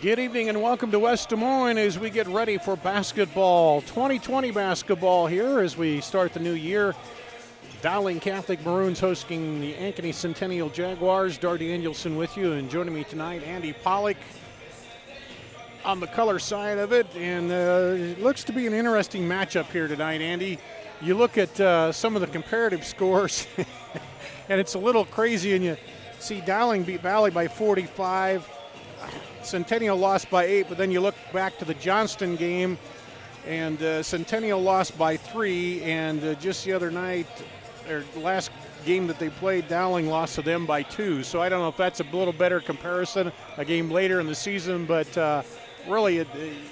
Good evening and welcome to West Des Moines as we get ready for basketball. 2020 basketball here as we start the new year. Dowling Catholic Maroons hosting the Ankeny Centennial Jaguars. Darty Angelson with you, and joining me tonight, Andy Pollock on the color side of it. And it looks to be an interesting matchup here tonight, Andy. You look at some of the comparative scores and it's a little crazy, and you see Dowling beat Valley by 45. Centennial lost by 8, but then you look back to the Johnston game, and Centennial lost by 3, and just the other night, or last game that they played, Dowling lost to them by 2. So I don't know if that's a little better comparison, a game later in the season, but really,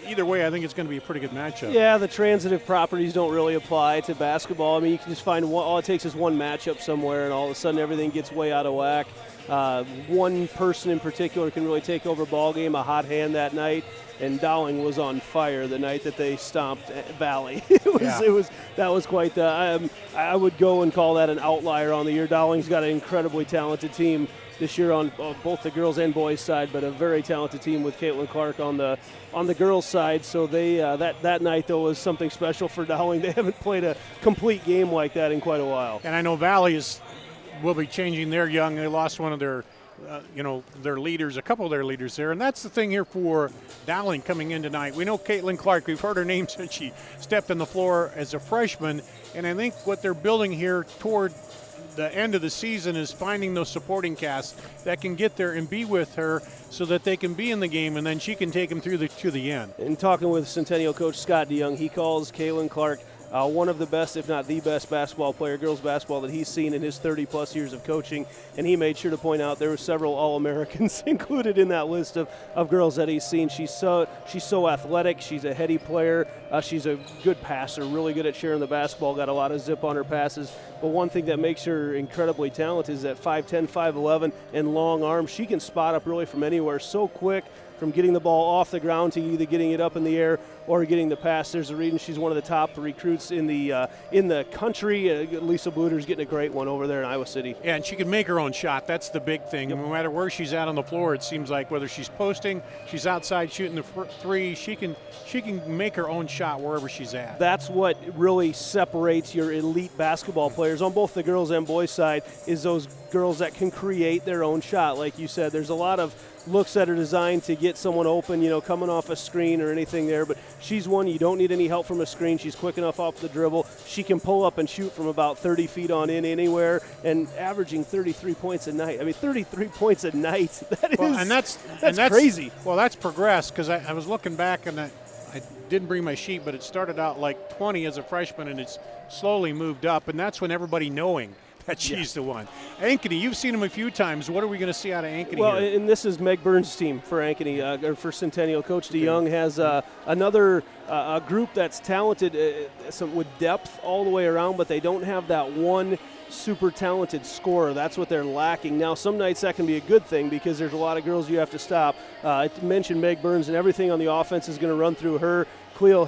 either way, I think it's going to be a pretty good matchup. Yeah, the transitive properties don't really apply to basketball. I mean, you can just find all it takes is one matchup somewhere, and all of a sudden everything gets way out of whack. One person in particular can really take over a ball game, a hot hand that night, and Dowling was on fire the night that they stomped Valley. That was quite the. I would go and call that an outlier on the year. Dowling's got an incredibly talented team this year on both the girls and boys side, but a very talented team with Caitlyn Clark on the girls side. So they that night though was something special for Dowling. They haven't played a complete game like that in quite a while. And I know Valley will be changing their young. They lost one of their their leaders, a couple of their leaders there, and that's the thing here for Dowling coming in tonight. We know Caitlyn Clark. We've heard her name since she stepped on the floor as a freshman, and I think what they're building here toward the end of the season is finding those supporting casts that can get there and be with her so that they can be in the game, and then she can take them through to the end. And talking with Centennial coach Scott DeYoung, he calls Caitlyn Clark one of the best, if not the best, basketball player, girls basketball, that he's seen in his 30-plus years of coaching. And he made sure to point out there were several All-Americans included in that list of girls that he's seen. She's so athletic. She's a heady player. She's a good passer, really good at sharing the basketball, got a lot of zip on her passes. But one thing that makes her incredibly talented is that 5'10", 5'11", and long arms. She can spot up really from anywhere so quick, from getting the ball off the ground to either getting it up in the air or getting the pass. There's a reason she's one of the top recruits in the country. Lisa Bluter's getting a great one over there in Iowa City. Yeah, and she can make her own shot. That's the big thing. Yep. No matter where she's at on the floor, it seems like whether she's posting, she's outside shooting the three, she can make her own shot wherever she's at. That's what really separates your elite basketball players on both the girls and boys side, is those girls that can create their own shot. Like you said, there's a lot of looks that are designed to get someone open, coming off a screen or anything there, but she's one you don't need any help from a screen. She's quick enough off the dribble. She can pull up and shoot from about 30 feet on in anywhere, and averaging 33 points a night. I mean, 33 points a night. That's crazy. Well, that's progressed, because I was looking back, and I didn't bring my sheet, but it started out like 20 as a freshman, and it's slowly moved up, and that's when everybody knowing that she's the one. Ankeny, you've seen him a few times. What are we going to see out of Ankeny? Well, here? And this is Meg Burns' team for Ankeny, or for Centennial. Coach DeYoung has another group that's talented, with depth all the way around, but they don't have that one super talented scorer. That's what they're lacking. Now, some nights that can be a good thing because there's a lot of girls you have to stop. I mentioned Meg Burns, and everything on the offense is going to run through her. Cleo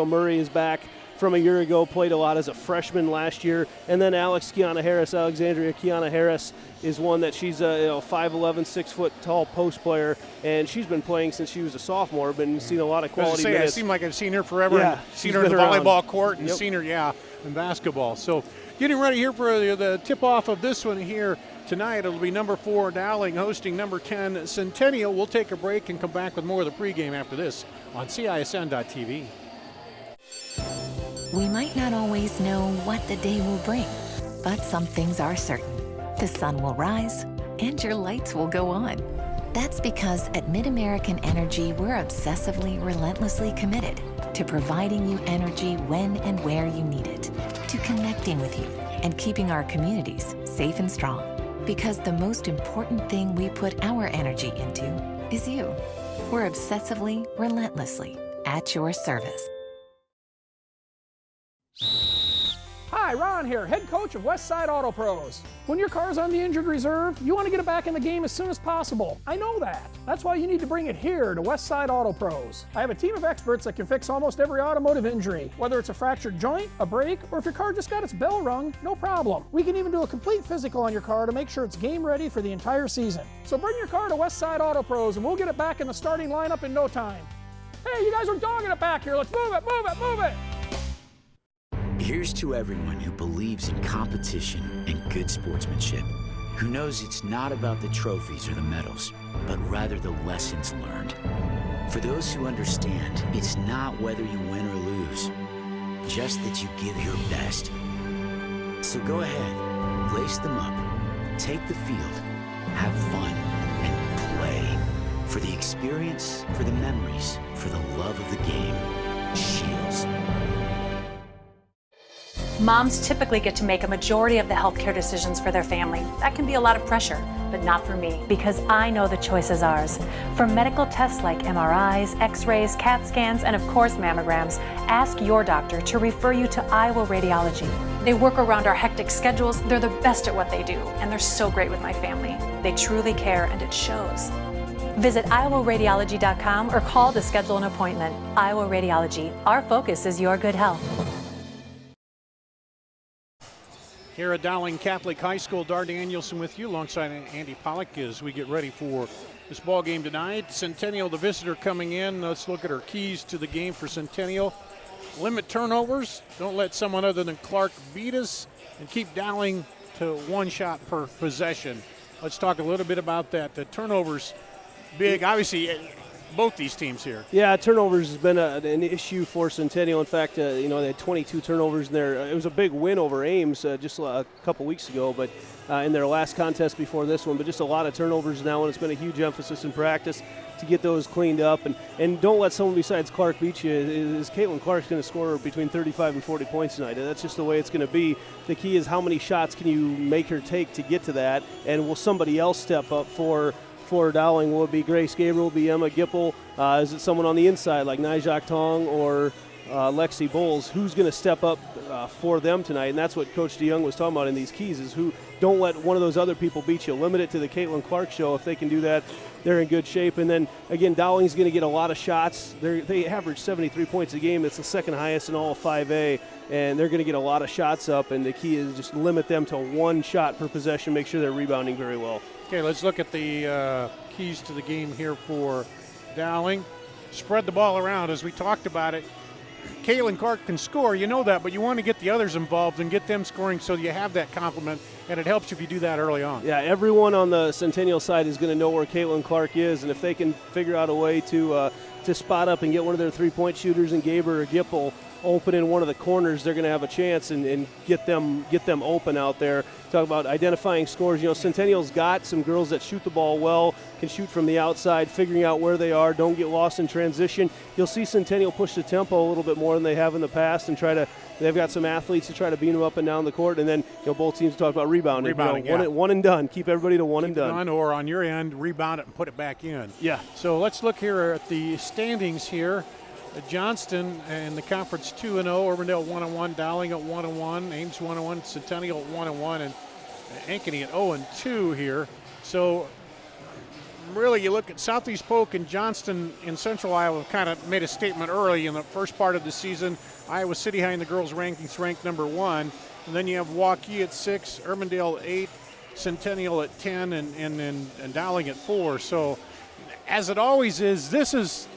Murray is back from a year ago, played a lot as a freshman last year. And then Alexandria Kiana Harris is one that she's a 5'11", 6-foot tall post player, and she's been playing since she was a sophomore, but seen a lot of quality minutes. It seems like I've seen her forever. Yeah, seen her in the volleyball court, and seen her, in basketball. So getting ready here for the tip-off of this one here tonight. It'll be number 4 Dowling hosting number 10 Centennial. We'll take a break and come back with more of the pregame after this on CISN.TV. We might not always know what the day will bring, but some things are certain. The sun will rise and your lights will go on. That's because at MidAmerican Energy, we're obsessively, relentlessly committed to providing you energy when and where you need it, to connecting with you and keeping our communities safe and strong. Because the most important thing we put our energy into is you. We're obsessively, relentlessly at your service. Hi, Ron here, head coach of Westside Auto Pros. When your car's on the injured reserve, you want to get it back in the game as soon as possible. I know that. That's why you need to bring it here to Westside Auto Pros. I have a team of experts that can fix almost every automotive injury, whether it's a fractured joint, a brake, or if your car just got its bell rung, no problem. We can even do a complete physical on your car to make sure it's game ready for the entire season. So bring your car to Westside Auto Pros and we'll get it back in the starting lineup in no time. Hey, you guys are dogging it back here. Let's move it, move it, move it. Here's to everyone who believes in competition and good sportsmanship, who knows it's not about the trophies or the medals, but rather the lessons learned. For those who understand, it's not whether you win or lose, just that you give your best. So go ahead, lace them up, take the field, have fun, and play. For the experience, for the memories, for the love of the game. Shields. Moms typically get to make a majority of the healthcare decisions for their family. That can be a lot of pressure, but not for me. Because I know the choice is ours. For medical tests like MRIs, X-rays, CAT scans, and of course mammograms, ask your doctor to refer you to Iowa Radiology. They work around our hectic schedules, they're the best at what they do, and they're so great with my family. They truly care, and it shows. Visit iowaradiology.com or call to schedule an appointment. Iowa Radiology, our focus is your good health. Here at Dowling Catholic High School, Dar Danielson with you alongside Andy Pollock as we get ready for this ball game tonight. Centennial, the visitor, coming in. Let's look at our keys to the game for Centennial. Limit turnovers. Don't let someone other than Clark beat us, and keep Dowling to one shot per possession. Let's talk a little bit about that. The turnovers, big. Obviously, both these teams here. Yeah, turnovers has been an issue for Centennial. In fact, they had 22 turnovers in there. It was a big win over Ames just a couple weeks ago, but in their last contest before this one. But just a lot of turnovers now, and it's been a huge emphasis in practice to get those cleaned up. And don't let someone besides Clark beat you. Is Caitlyn Clark's going to score between 35 and 40 points tonight? That's just the way it's going to be. The key is how many shots can you make her take to get to that, and will somebody else step up for Dowling? Will it be Grace Gabriel, will it be Emma Gipple? Is it someone on the inside like Nijak Tong or Lexi Bowles? Who's going to step up for them tonight? And that's what Coach DeYoung was talking about in these keys, is who don't let one of those other people beat you. Limit it to the Caitlyn Clark show. If they can do that, they're in good shape. And then, again, Dowling's going to get a lot of shots. They average 73 points a game. It's the second highest in all of 5A, and they're going to get a lot of shots up, and the key is just limit them to one shot per possession, make sure they're rebounding very well. Okay, let's look at the keys to the game here for Dowling. Spread the ball around, as we talked about it. Caitlyn Clark can score, you know that, but you want to get the others involved and get them scoring so you have that complement, and it helps you if you do that early on. Yeah, everyone on the Centennial side is going to know where Caitlyn Clark is, and if they can figure out a way to spot up and get one of their three-point shooters, and Gaber or Gipple open in one of the corners, they're going to have a chance and get them open out there. Talk about identifying scores. You know, Centennial's got some girls that shoot the ball well, can shoot from the outside, figuring out where they are, don't get lost in transition. You'll see Centennial push the tempo a little bit more than they have in the past and they've got some athletes to try to beat them up and down the court. And then, both teams talk about rebounding. One and done. Keep everybody to one and done. Or on your end, rebound it and put it back in. Yeah. So let's look here at the standings here. Johnston in the conference 2-0, Urbandale 1-1, Dowling at 1-1, Ames 1-1, Centennial at 1-1, and Ankeny at 0-2 here. So really, you look at Southeast Polk and Johnston in Central Iowa kind of made a statement early in the first part of the season. Iowa City High in the girls' rankings ranked number 1, and then you have Waukee at 6, Urbandale at 8, Centennial at 10, and Dowling at 4. So as it always is, this is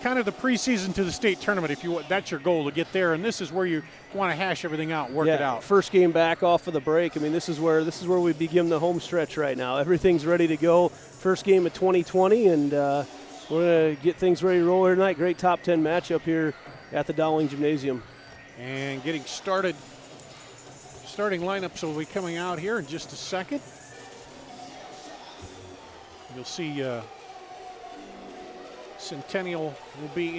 kind of the preseason to the state tournament. If you want, that's your goal, to get there, and this is where you want to hash everything out, work it out. First game back off of the break. I mean, this is where we begin the home stretch right now. Everything's ready to go. First game of 2020, and we're going to get things ready to roll here tonight. Great top 10 matchup here at the Dowling Gymnasium. And getting started. Starting lineups will be coming out here in just a second. You'll see Centennial will be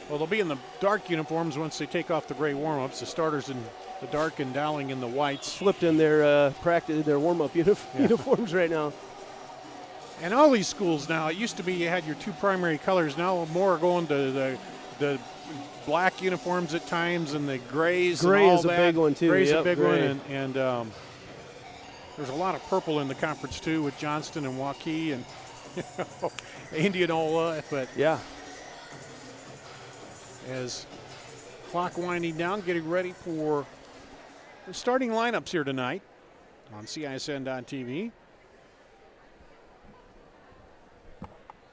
they'll be in the dark uniforms once they take off the gray warm-ups. The starters in the dark and Dowling in the whites. Flipped in their their warm-up uniforms right now. And all these schools now, it used to be you had your two primary colors. Now more are going to the the black uniforms at times and the grays. Gray and all is a that. big one, too. Gray's Yep, a big gray. one, and there's a lot of purple in the conference too with Johnston and Waukee and Indianola. But Yeah. as clock winding down, getting ready for the starting lineups here tonight on CISN.TV.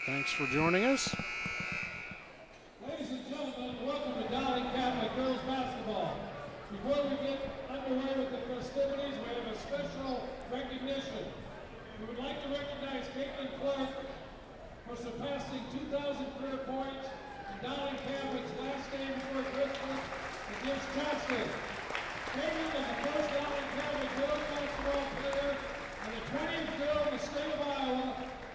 Thanks for joining us. Ladies and gentlemen, welcome to Dowling Catholic Girls Basketball. Before we get underway with the festivities, we have a special recognition. We would like to recognize Caitlyn Clark for surpassing 2,000 career points in Dowling Catholic's last game before Christmas against Johnston. Caitlyn is the first Dowling Catholic girls basketball player and the 20th girl in the state of Iowa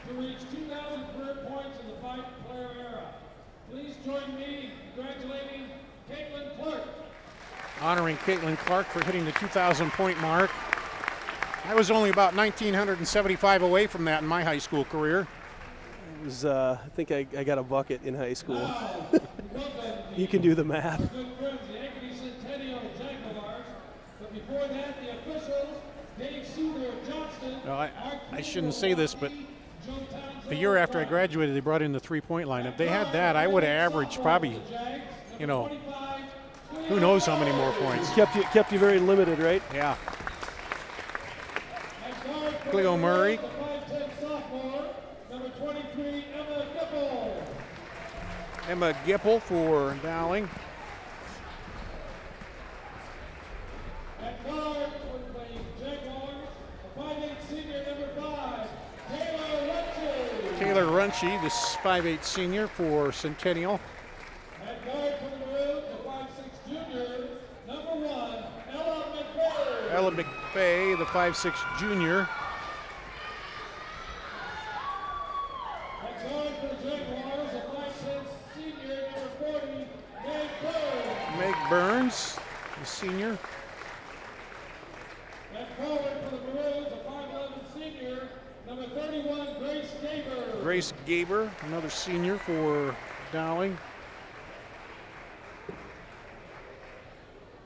to reach 2,000 career points in the 5-player era. Please join me in congratulating Caitlyn Clark. Honoring Caitlyn Clark for hitting the 2,000-point mark. I was only about 1,975 away from that in my high school career. It was, I think I got a bucket in high school. You can do the math. Good friends, the Ankeny Centennial Jaguars. But before that, the officials, Dave Souther of Johnston. Well, I shouldn't say this, but the year after I graduated, they brought in the three-point line. If they had that, I would have averaged probably, you know, who knows how many more points. Kept you very limited, right? Yeah. Cleo Murray. The 5'10" sophomore, number 23, Emma Gipple. Emma Gipple for Dowling. At guard for the Jaguars, the 5'8" senior, number 5, Taylor Lutchey. Taylor Runchie, this 5'8" senior for Centennial. At guard for the Maroons, the 5'6" junior, number 1, Ella McVeigh. Ella McVeigh, the 5'6" junior. At guard for the Jaguars, the 5'10" senior, number 40, Meg Burns. Meg Burns, the senior. At forward for the Maroons, the 5'11" senior, number 31, Grace Gaber. Grace Gaber, another senior for Dowling.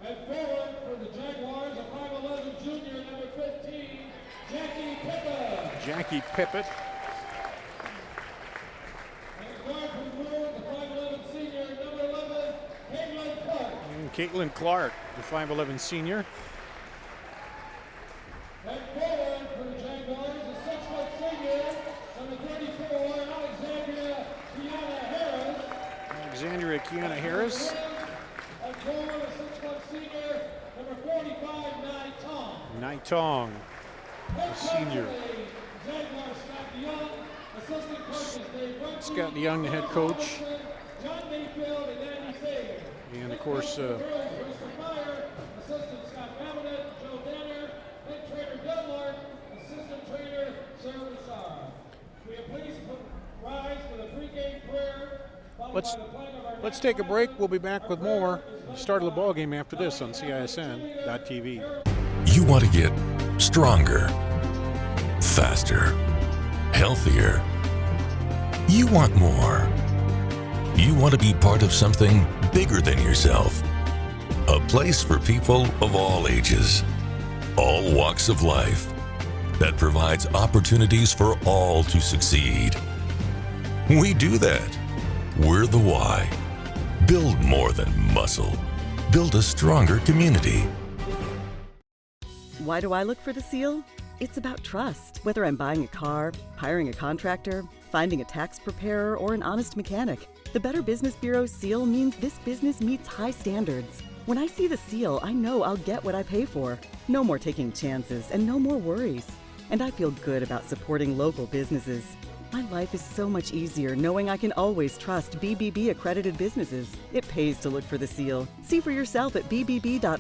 At forward for the Jaguars, the 5'11" junior, number 15, Jackie Pippa. Jackie Pippett. At guard for the Maroons, the 5'11" senior, number 11, Caitlyn Clark. And Caitlyn Clark, the 5'11" senior. At forward for the Jaguars, the 6' senior, number 34, Alexandria Kiana Harris. Alexandria Kiana Harris. At forward, the 6' senior, number 45, Nye Tong. Nye Tong, the senior. Jaguar Scott Young, assistant coaches Dave Runke, Scott DeYoung, the head coach. John Mayfield, and Andy Fagan. And of course, Girls, Brewster Fire, assistant Scott Rabbit, Joe Danner, head trainer Denmark, assistant trainer Sarah Broussard. We are pleased to rise for the pregame prayer. let's take a break. We'll be back with more. Start of the ball game after this on CISN.TV. You want to get stronger, faster, healthier. You want more. You want to be part of something bigger than yourself. A place for people of all ages, all walks of life, that provides opportunities for all to succeed. We do that. We're the why. Build more than muscle. Build a stronger community. Why do I look for the seal? It's about trust. Whether I'm buying a car, hiring a contractor, finding a tax preparer, or an honest mechanic, the Better Business Bureau's seal means this business meets high standards. When I see the seal, I know I'll get what I pay for. No more taking chances and no more worries. And I feel good about supporting local businesses. My life is so much easier knowing I can always trust BBB accredited businesses. It pays to look for the seal. See for yourself at bbb.org/Iowa.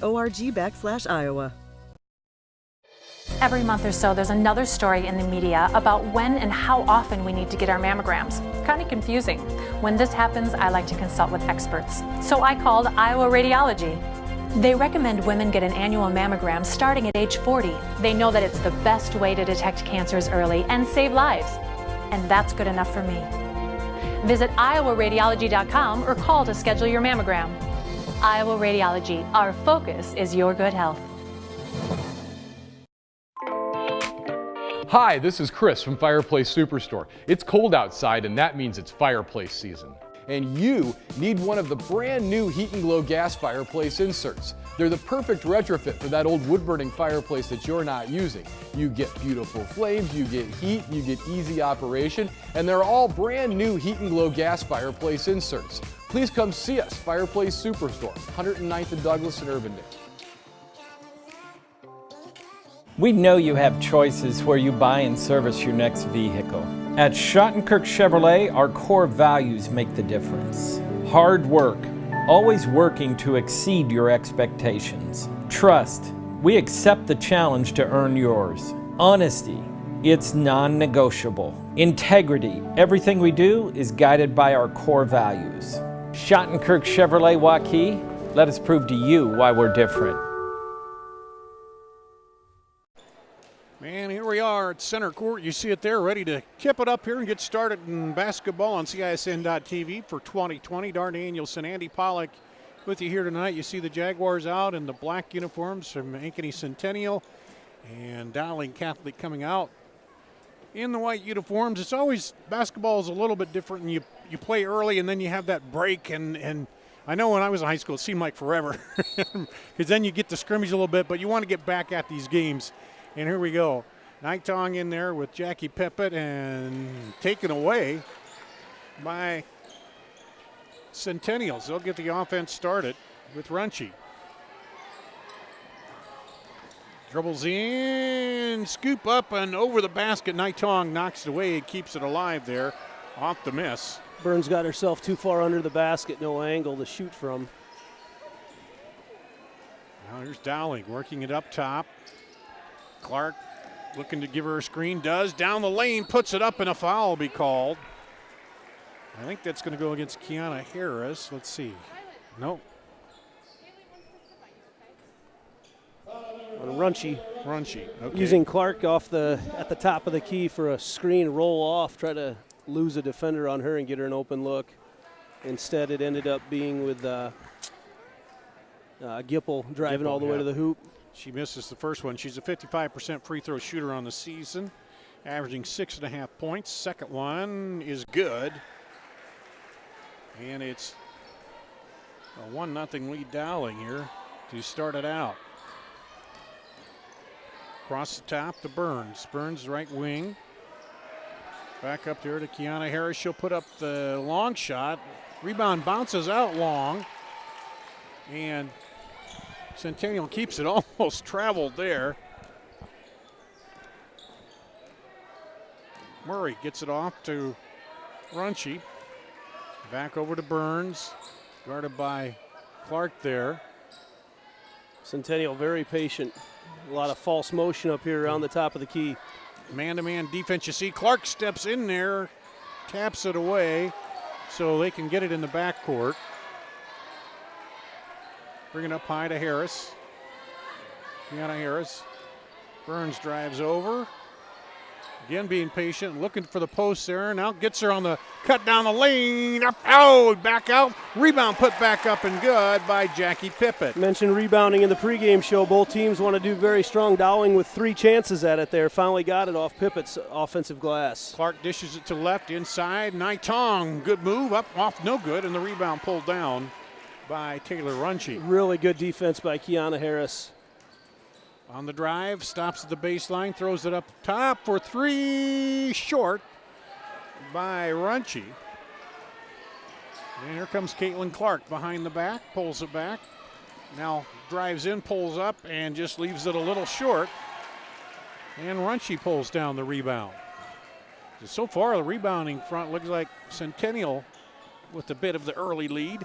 Every month or so, there's another story in the media about when and how often we need to get our mammograms. It's kind of confusing. When this happens, I like to consult with experts. So I called Iowa Radiology. They recommend women get an annual mammogram starting at age 40. They know that it's the best way to detect cancers early and save lives. And that's good enough for me. Visit iowaradiology.com or call to schedule your mammogram. Iowa Radiology, our focus is your good health. Hi, this is Chris from Fireplace Superstore. It's cold outside and that means it's fireplace season. And you need one of the brand new Heat and Glow gas fireplace inserts. They're the perfect retrofit for that old wood-burning fireplace that you're not using. You get beautiful flames, you get heat, you get easy operation, and they're all brand new Heat and Glow gas fireplace inserts. Please come see us, Fireplace Superstore, 109th and Douglas in Urbandale. We know you have choices where you buy and service your next vehicle. At Schottenkirk Chevrolet, our core values make the difference. Hard work, always working to exceed your expectations. Trust, we accept the challenge to earn yours. Honesty, it's non-negotiable. Integrity, everything we do is guided by our core values. Schottenkirk Chevrolet Waukee, let us prove to you why we're different. And here we are at center court. You see it there, ready to kip it up here and get started in basketball on CISN.TV for 2020. Dar Danielson, Andy Pollock with you here tonight. You see the Jaguars out in the black uniforms from Ankeny Centennial, and Dowling Catholic coming out in the white uniforms. It's always, basketball is a little bit different, and you play early and then you have that break, and I know when I was in high school it seemed like forever because then you get to scrimmage a little bit, but you want to get back at these games. And here we go. Nightong in there with Jackie Pippett and taken away by Centennials. They'll get the offense started with Runchie. Dribbles in, scoop up and over the basket. Nightong knocks it away and keeps it alive there off the miss. Burns got herself too far under the basket, no angle to shoot from. Now here's Dowling working it up top. Clark looking to give her a screen, does. Down the lane, puts it up, and a foul will be called. I think that's going to go against Kiana Harris. Let's see. Nope. Runchie. Okay. Using Clark at the top of the key for a screen roll off, try to lose a defender on her and get her an open look. Instead, it ended up being with Gipple driving all the way to the hoop. She misses the first one. She's a 55% free throw shooter on the season, averaging 6.5 points. Second one is good. And it's a 1-0 lead Dowling here to start it out. Across the top to Burns. Burns right wing. Back up there to Kiana Harris. She'll put up the long shot. Rebound bounces out long. And Centennial keeps it, almost traveled there. Murray gets it off to Runchie. Back over to Burns, guarded by Clark there. Centennial very patient. A lot of false motion up here around the top of the key. Man-to-man defense. You see Clark steps in there, taps it away, so they can get it in the backcourt. Bring it up high to Harris. Kiana Harris. Burns drives over. Again being patient, looking for the post there. Now gets her on the cut down the lane. Up, back out. Rebound put back up and good by Jackie Pippett. Mentioned rebounding in the pregame show. Both teams want to do very strong. Dowling with 3 chances at it there. Finally got it off Pippett's offensive glass. Clark dishes it to left, inside. Nightong, good move, up, off, no good, and the rebound pulled down by Taylor Runchie. Really good defense by Kiana Harris. On the drive, stops at the baseline, throws it up top for 3, short by Runchie. And here comes Caitlyn Clark behind the back, pulls it back. Now drives in, pulls up, and just leaves it a little short. And Runchie pulls down the rebound. So far, the rebounding front looks like Centennial with a bit of the early lead.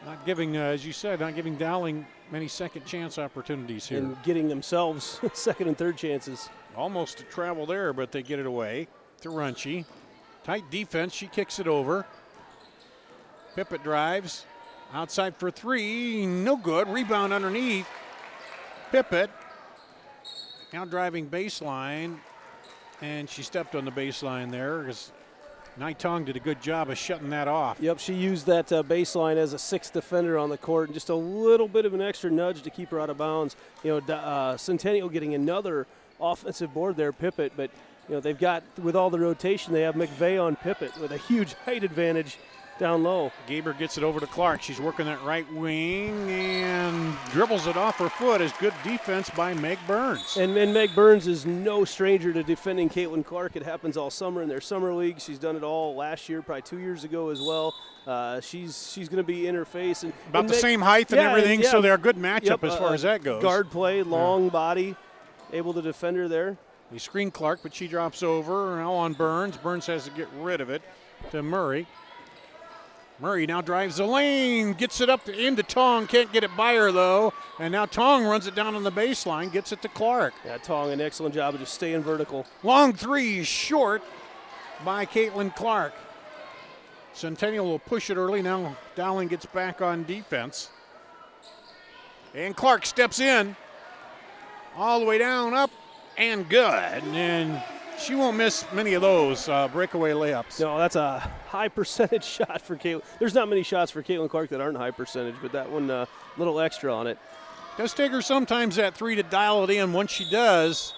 Not giving, as you said, not giving Dowling many second chance opportunities here. And getting themselves second and third chances. Almost a travel there, but they get it away to Runchie. Tight defense, she kicks it over. Pippett drives, outside for 3, no good. Rebound underneath. Pippett now driving baseline, and she stepped on the baseline there because Tong did a good job of shutting that off. Yep, she used that baseline as a sixth defender on the court, and just a little bit of an extra nudge to keep her out of bounds. Centennial getting another offensive board there, Pippett, but they've got, with all the rotation, they have McVeigh on Pippett with a huge height advantage down low. Gaber gets it over to Clark. She's working that right wing and dribbles it off her foot. As good defense by Meg Burns. And Meg Burns is no stranger to defending Caitlyn Clark. It happens all summer in their summer league. She's done it all last year, probably 2 years ago as well. She's going to be in her face. About the same height and everything, so they're a good matchup as far as that goes. Guard play, long body, able to defend her there. They screen Clark, but she drops over. Now on Burns. Burns has to get rid of it to Murray. Murray now drives the lane, gets it up into Tong, can't get it by her though, and now Tong runs it down on the baseline, gets it to Clark. Yeah, Tong, an excellent job of just staying vertical. Long three, short by Caitlyn Clark. Centennial will push it early, now Dowling gets back on defense. And Clark steps in, all the way down, up, and good. And she won't miss many of those breakaway layups. No, that's a high percentage shot for Caitlyn. There's not many shots for Caitlyn Clark that aren't high percentage, but that one a little extra on it. Does take her sometimes that three to dial it in. Once she does,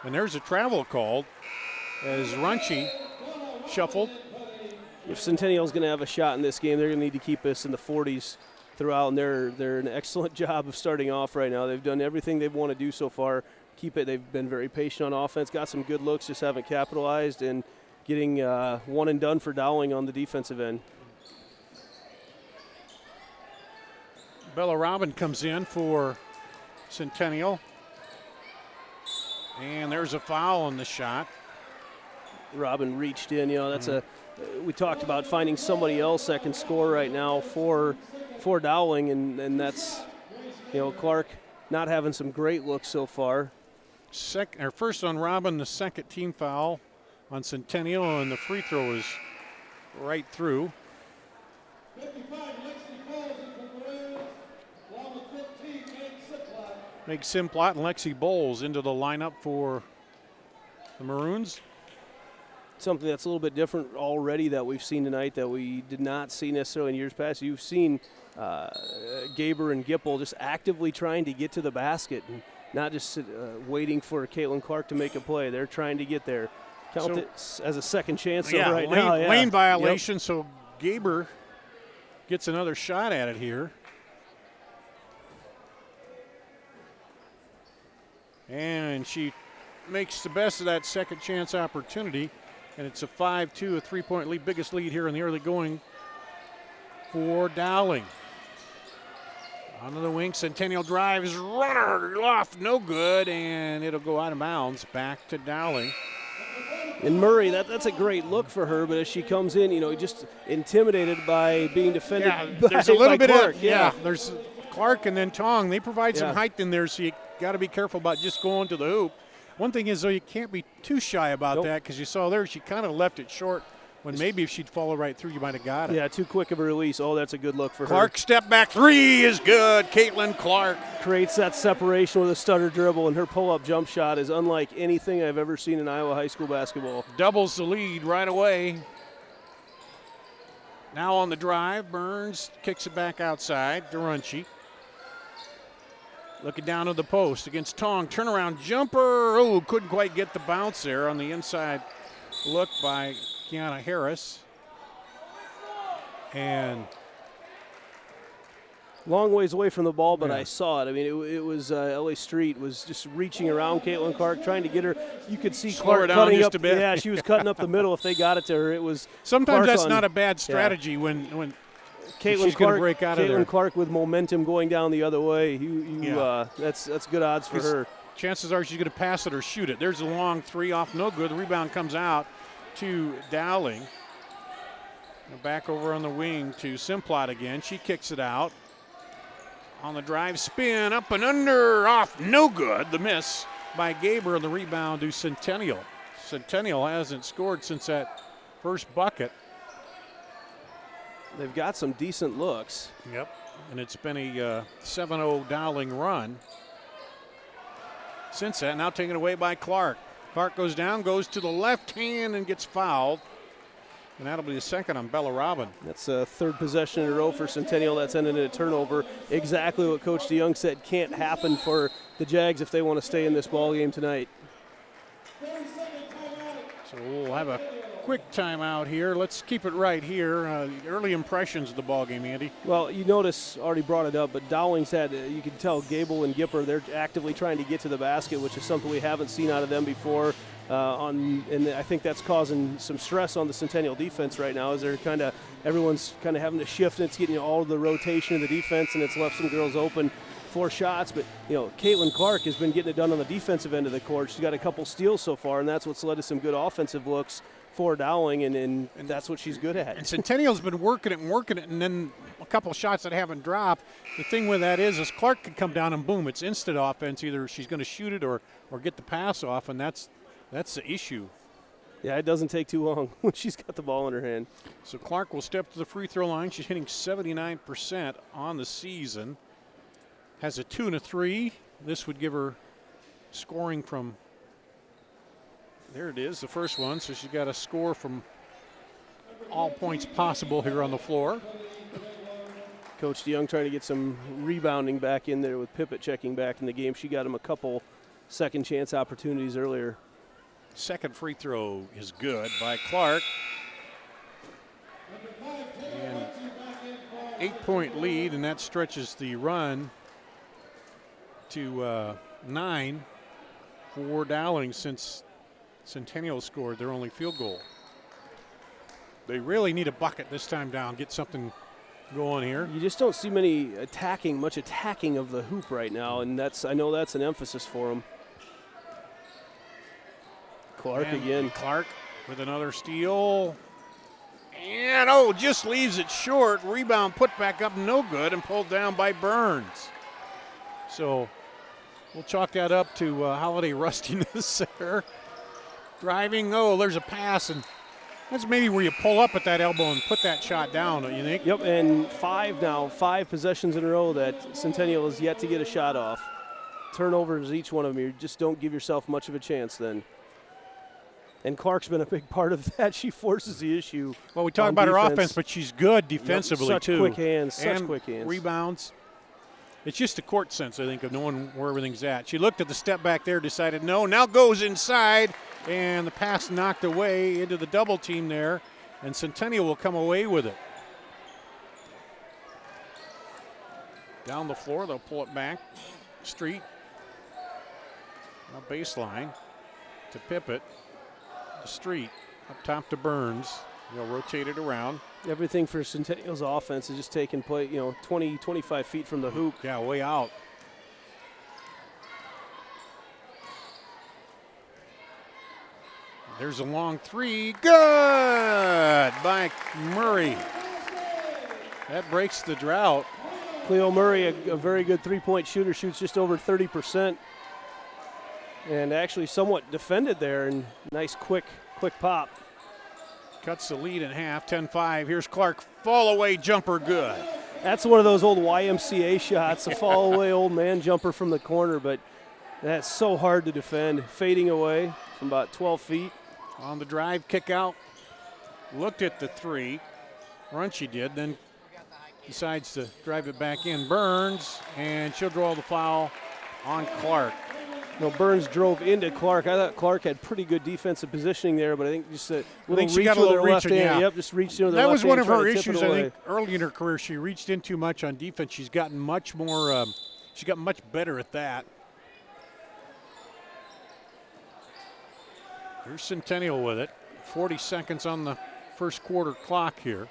and there's a travel called as Runchi shuffled. If Centennial's going to have a shot in this game, they're going to need to keep us in the 40s throughout, and they're an excellent job of starting off right now. They've done everything they want to do so far. Keep it. They've been very patient on offense, got some good looks, just haven't capitalized, and getting one and done for Dowling on the defensive end. Bella Robin comes in for Centennial. And there's a foul on the shot. Robin reached in. That's we talked about finding somebody else that can score right now for Dowling, and that's, Clark not having some great looks so far. First on Robin, the second team foul on Centennial, and the free throw is right through. 55, Lexi Bowles into the Maroons, along with 15, Meg Simplot and Lexi Bowles into the lineup for the Maroons. Something that's a little bit different already that we've seen tonight that we did not see necessarily in years past. You've seen Gaber and Gipple just actively trying to get to the basket and not just waiting for Caitlyn Clark to make a play. They're trying to get there. Count it as a second chance right now. Yeah. Lane violation, so Gaber gets another shot at it here. And she makes the best of that second chance opportunity. And it's a 5-2, a three-point lead, biggest lead here in the early going for Dowling. Onto the wing, Centennial drives, runner off, no good, and it'll go out of bounds back to Dowling. And Murray, that's a great look for her, but as she comes in, just intimidated by being defended there's a little bit Clark. There's Clark and then Tong. They provide some height in there, so you got to be careful about just going to the hoop. One thing is, though, you can't be too shy about that, because you saw there she kind of left it short when maybe if she'd follow right through, you might have got it. Yeah, too quick of a release. Oh, that's a good look for her. Clark step back three is good. Caitlyn Clark creates that separation with a stutter dribble, and her pull-up jump shot is unlike anything I've ever seen in Iowa high school basketball. Doubles the lead right away. Now on the drive, Burns kicks it back outside. Durunchi looking down to the post against Tong. Turnaround jumper. Oh, couldn't quite get the bounce there on the inside look by Kiana Harris. And long ways away from the ball, but I saw it. I mean, it was L.A. Street was just reaching around Caitlyn Clark, trying to get her. You could see Clark cutting up. Yeah, she was cutting up the middle. If they got it to her, it was. Sometimes Clark that's not a bad strategy when Caitlyn Clark break out of there. Caitlyn Clark with momentum going down the other way. That's good odds for her. Chances are she's going to pass it or shoot it. There's a long three off, no good. The rebound comes out to Dowling. Back over on the wing to Simplot again. She kicks it out. On the drive, spin, up and under, off, no good. The miss by Gaber, and the rebound to Centennial. Centennial hasn't scored since that first bucket. They've got some decent looks. Yep, and it's been a 7-0 Dowling run since that. Now taken away by Clark. Clark goes down, goes to the left hand, and gets fouled. And that'll be the second on Bella Robin. That's a third possession in a row for Centennial. That's ended in a turnover. Exactly what Coach DeYoung said can't happen for the Jags if they want to stay in this ball game tonight. So we'll have a quick timeout here. Let's keep it right here. Early impressions of the ball game, Andy. Well, you notice, already brought it up, but Dowling's had, you can tell Gable and Gipper, they're actively trying to get to the basket, which is something we haven't seen out of them before. And I think that's causing some stress on the Centennial defense right now, as they're everyone's kind of having to shift, and it's getting all of the rotation of the defense, and it's left some girls open for shots. But, Caitlyn Clark has been getting it done on the defensive end of the court. She's got a couple steals so far, and that's what's led to some good offensive looks for Dowling, and that's what she's good at. And Centennial's been working it, and then a couple shots that haven't dropped. The thing with that is Clark can come down and boom, it's instant offense. Either she's going to shoot it or get the pass off, and that's the issue. Yeah, it doesn't take too long when she's got the ball in her hand. So Clark will step to the free throw line. She's hitting 79% on the season. Has a 2 and a 3. This would give her scoring from, there it is, the first one. So she's got a score from all points possible here on the floor. Coach DeYoung trying to get some rebounding back in there with Pippett checking back in the game. She got him a couple second chance opportunities earlier. Second free throw is good by Clark. And 8-point lead, and that stretches the run to 9 for Dowling since Centennial scored their only field goal. They really need a bucket this time down, get something going here. You just don't see much attacking of the hoop right now, and I know that's an emphasis for them. Clark and again. Clark with another steal. And, just leaves it short. Rebound put back up, no good, and pulled down by Burns. So we'll chalk that up to holiday rustiness there. Driving, there's a pass, and that's maybe where you pull up at that elbow and put that shot down, don't you think? Yep, and 5 possessions in a row that Centennial has yet to get a shot off. Turnovers, each one of them. You just don't give yourself much of a chance then. And Clark's been a big part of that. She forces the issue. Well, we talk about her offense, but she's good defensively, too. Quick hands, and quick hands. Rebounds. It's just the court sense, I think, of knowing where everything's at. She looked at the step back there, decided no, now goes inside, and the pass knocked away into the double team there, and Centennial will come away with it. Down the floor, they'll pull it back. Street. Now baseline to Pippett. Street up top to Burns. They'll rotate it around. Everything for Centennial's offense is just taking play, 20, 25 feet from the hoop. Yeah, way out. There's a long three. Good by Murray. That breaks the drought. Cleo Murray, a very good three-point shooter, shoots just over 30%. And actually somewhat defended there, and nice quick pop. Cuts the lead in half, 10-5. Here's Clark, fall away jumper, good. That's one of those old YMCA shots, a fall away old man jumper from the corner, but that's so hard to defend. Fading away from about 12 feet. On the drive, kick out, looked at the three. Run she did, then decides to drive it back in. Burns, and she'll draw the foul on Clark. Burns drove into Clark. I thought Clark had pretty good defensive positioning there, but I think just a little reach with her left hand. Yeah. Yep, just reached into the left hand. That was one of her issues, I think, early in her career. She reached in too much on defense. She's gotten much more, she got much better at that. Here's Centennial with it. 40 seconds on the first quarter clock here.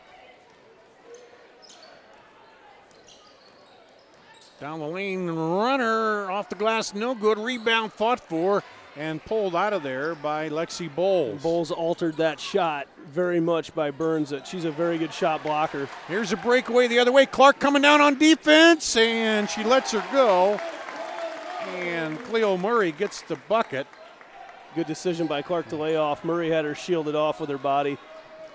Down the lane, runner off the glass, no good. Rebound fought for and pulled out of there by Lexi Bowles. Bowles altered that shot very much by Burns. She's a very good shot blocker. Here's a breakaway the other way. Clark coming down on defense, and she lets her go. And Cleo Murray gets the bucket. Good decision by Clark to lay off. Murray had her shielded off with her body.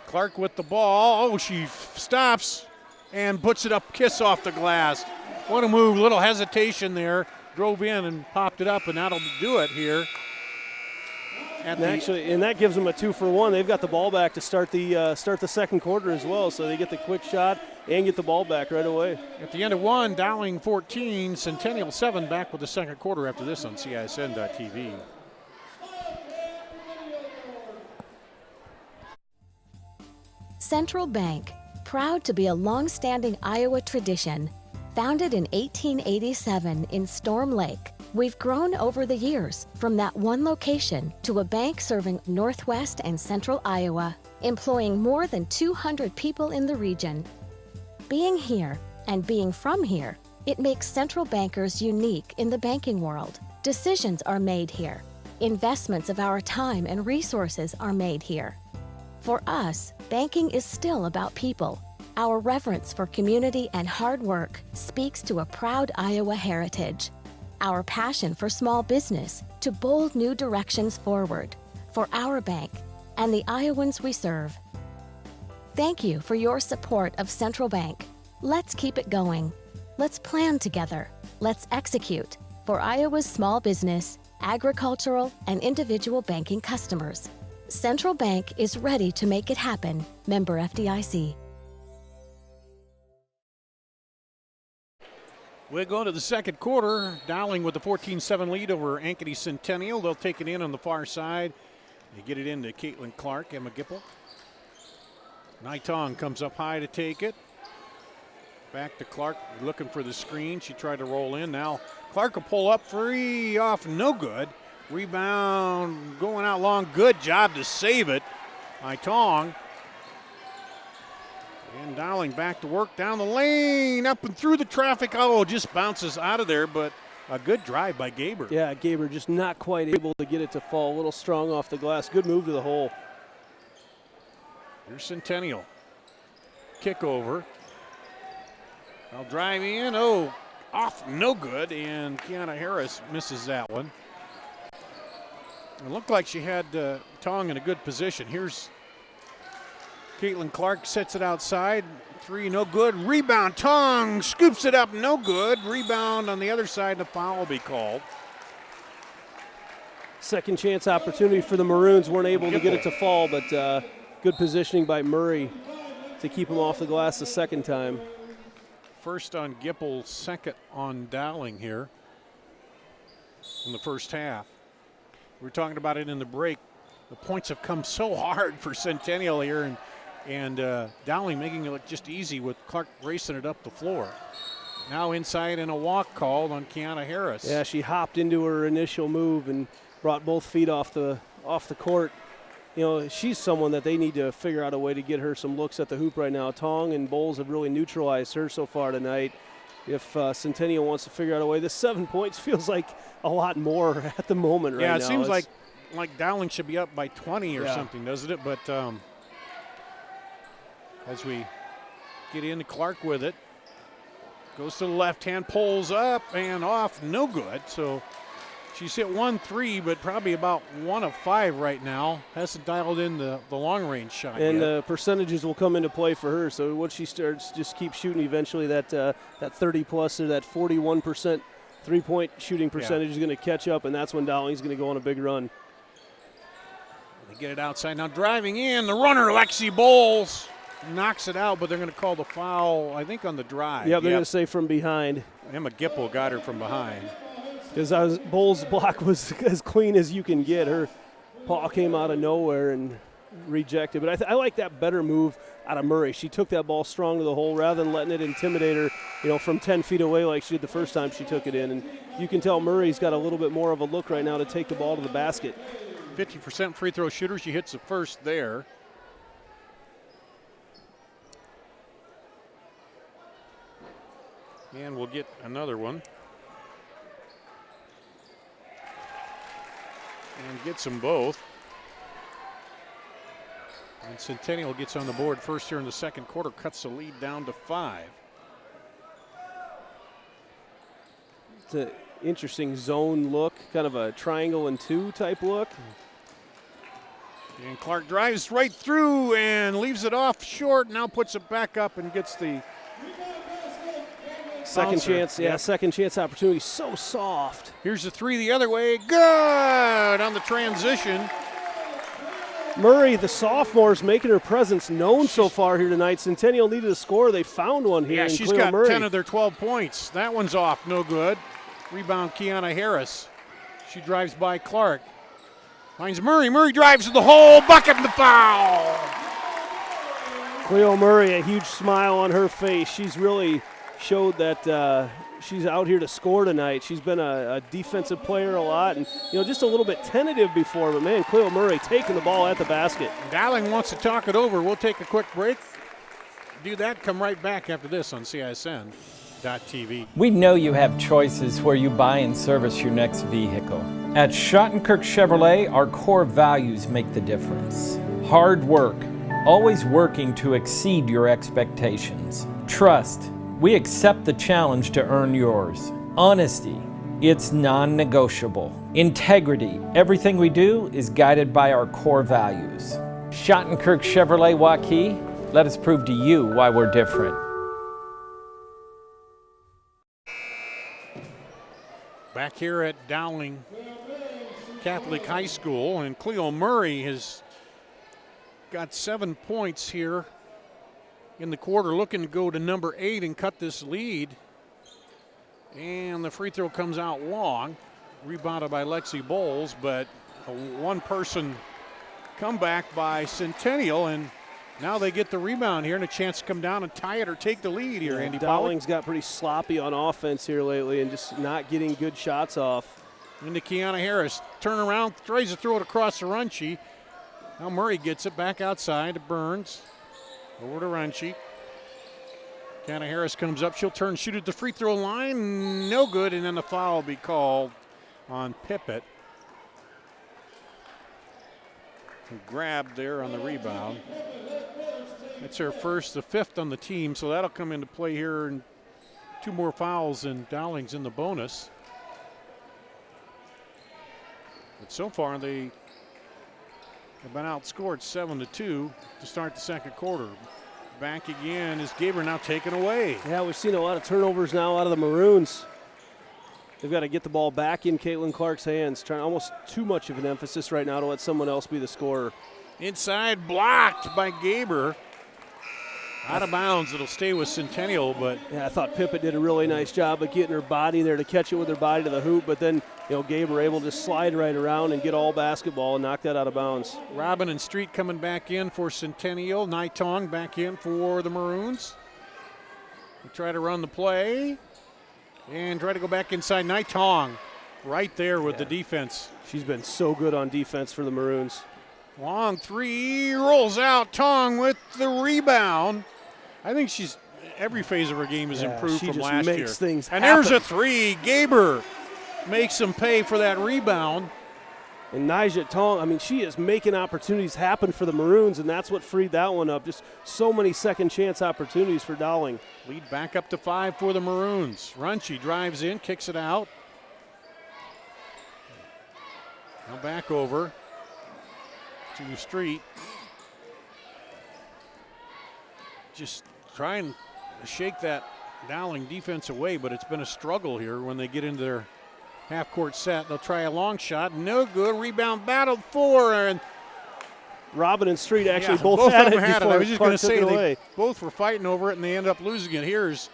Clark with the ball. Oh, she stops and puts it up, kiss off the glass. What a move, little hesitation there. Drove in and popped it up, and that'll do it here. And that gives them a 2-for-1. They've got the ball back to start the second quarter as well, so they get the quick shot and get the ball back right away. At the end of one, Dowling 14, Centennial 7. Back with the second quarter after this on CISN.TV. Central Bank, proud to be a long-standing Iowa tradition. Founded in 1887 in Storm Lake, we've grown over the years from that one location to a bank serving Northwest and Central Iowa, employing more than 200 people in the region. Being here and being from here, it makes Central Bankers unique in the banking world. Decisions are made here. Investments of our time and resources are made here. For us, banking is still about people. Our reverence for community and hard work speaks to a proud Iowa heritage. Our passion for small business to bold new directions forward for our bank and the Iowans we serve. Thank you for your support of Central Bank. Let's keep it going. Let's plan together. Let's execute for Iowa's small business, agricultural, and individual banking customers. Central Bank is ready to make it happen. Member FDIC. We're going to the second quarter. Dowling with the 14-7 lead over Ankeny Centennial. They'll take it in on the far side. They get it into Caitlyn Clark, Emma Gipple. Naitong comes up high to take it. Back to Clark, looking for the screen. She tried to roll in. Now Clark will pull up, free off, no good. Rebound going out long. Good job to save it. Naitong. And Dowling back to work down the lane, up and through the traffic. Oh, just bounces out of there, but a good drive by Gaber. Yeah, Gaber just not quite able to get it to fall. A little strong off the glass. Good move to the hole. Here's Centennial. Kick over. I'll drive in. Oh, off, no good. And Kiana Harris misses that one. It looked like she had Tong in a good position. Here's Caitlyn Clark, sets it outside. Three, no good. Rebound, Tong scoops it up, no good. Rebound on the other side, the foul will be called. Second chance opportunity for the Maroons. Weren't able to get it to fall, but good positioning by Murray to keep him off the glass the second time. First on Gipple, second on Dowling here in the first half. We were talking about it in the break. The points have come so hard for Centennial here, and Dowling making it look just easy with Clark racing it up the floor. Now inside and a walk called on Kiana Harris. Yeah, she hopped into her initial move and brought both feet off the court. You know, she's someone that they need to figure out a way to get her some looks at the hoop right now. Tong and Bowles have really neutralized her so far tonight. If Centennial wants to figure out a way, this 7 points feels like a lot more at the moment right now. Yeah, it seems like Dowling should be up by 20 or something, doesn't it? But as we get into Clark with it, goes to the left hand, pulls up and off, no good. So she's hit 1-3, but probably about 1 of 5 right now. Hasn't dialed in the long range shot and yet. Percentages will come into play for her. So once she starts, just keep shooting. Eventually, that 30 plus or that 41% 3-point shooting percentage is going to catch up, and that's when Dowling's going to go on a big run. They get it outside now, driving in the runner Lexi Bowles knocks it out, but they're going to call the foul, I think, on the drive. Yeah, they're going to say from behind. Emma Gipple got her from behind. Because Bowles' block was as clean as you can get. Her paw came out of nowhere and rejected. But I like that better move out of Murray. She took that ball strong to the hole rather than letting it intimidate her, from 10 feet away like she did the first time she took it in. And you can tell Murray's got a little bit more of a look right now to take the ball to the basket. 50% free throw shooter. She hits the first there. And we'll get another one. And gets them both. And Centennial gets on the board first here in the second quarter, cuts the lead down to 5. It's an interesting zone look, kind of a triangle and 2 type look. And Clark drives right through and leaves it off short, now puts it back up and gets the second chance, second chance opportunity. So soft. Here's the 3 the other way. Good on the transition. Murray, the sophomore, is making her presence known so far here tonight. Centennial needed a score. They found one here. Yeah, in she's Cleo got Murray. 10 of their 12 points. That one's off, no good. Rebound, Kiana Harris. She drives by Clark. Finds Murray. Murray drives to the hole. Bucket and the foul. Cleo Murray, a huge smile on her face. She's really showed that she's out here to score tonight. She's been a defensive player a lot and, just a little bit tentative before. But, man, Cleo Murray taking the ball at the basket. Dowling wants to talk it over. We'll take a quick break. Do that. Come right back after this on CISN.TV. We know you have choices where you buy and service your next vehicle. At Schottenkirk Chevrolet, our core values make the difference. Hard work, always working to exceed your expectations. Trust, we accept the challenge to earn yours. Honesty, it's non-negotiable. Integrity, everything we do is guided by our core values. Schottenkirk Chevrolet Waukee, let us prove to you why we're different. Back here at Dowling Catholic High School, and Cleo Murray has got 7 points here in the quarter, looking to go to number 8 and cut this lead. And the free throw comes out long, rebounded by Lexi Bowles, but a one-person comeback by Centennial, and now they get the rebound here and a chance to come down and tie it or take the lead here, Andy Pollock. Dowling's got pretty sloppy on offense here lately and just not getting good shots off. Into Kiana Harris. Turn around, tries to throw it across to Runchie. Now Murray gets it back outside to Burns. Over to Runchie. Kiana Harris comes up. She'll turn, shoot at the free throw line. No good, and then the foul will be called on Pippett, who grabbed there on the rebound. That's her first, the 5th on the team, so that'll come into play here. And 2 more fouls, and Dowling's in the bonus. But so far, they have been outscored 7-2 to start the second quarter. Back again is Gaber, now taken away. Yeah, we've seen a lot of turnovers now out of the Maroons. They've got to get the ball back in Caitlyn Clark's hands. Trying almost too much of an emphasis right now to let someone else be the scorer. Inside, blocked by Gaber. Out of bounds, it'll stay with Centennial, but yeah, I thought Pippett did a really nice job of getting her body there to catch it with her body to the hoop, but then Gaber able to slide right around and get all basketball and knock that out of bounds. Robin and Street coming back in for Centennial. Naitong back in for the Maroons. They try to run the play and try to go back inside. Naitong right there with the defense. She's been so good on defense for the Maroons. Long three, rolls out. Tong with the rebound. I think she's every phase of her game has improved from last year. She just makes things and happen. There's a three. Gaber makes them pay for that rebound. And Nijat Tong, she is making opportunities happen for the Maroons, and that's what freed that one up. Just so many second chance opportunities for Dowling. Lead back up to 5 for the Maroons. Runchie drives in, kicks it out. Now back over to Street. Just trying to shake that Dowling defense away, but it's been a struggle here when they get into their half-court set. They'll try a long shot. No good. Rebound battled for, and Robin and Street actually both had it before I was just going to say they both were fighting over it, and they end up losing it. Here's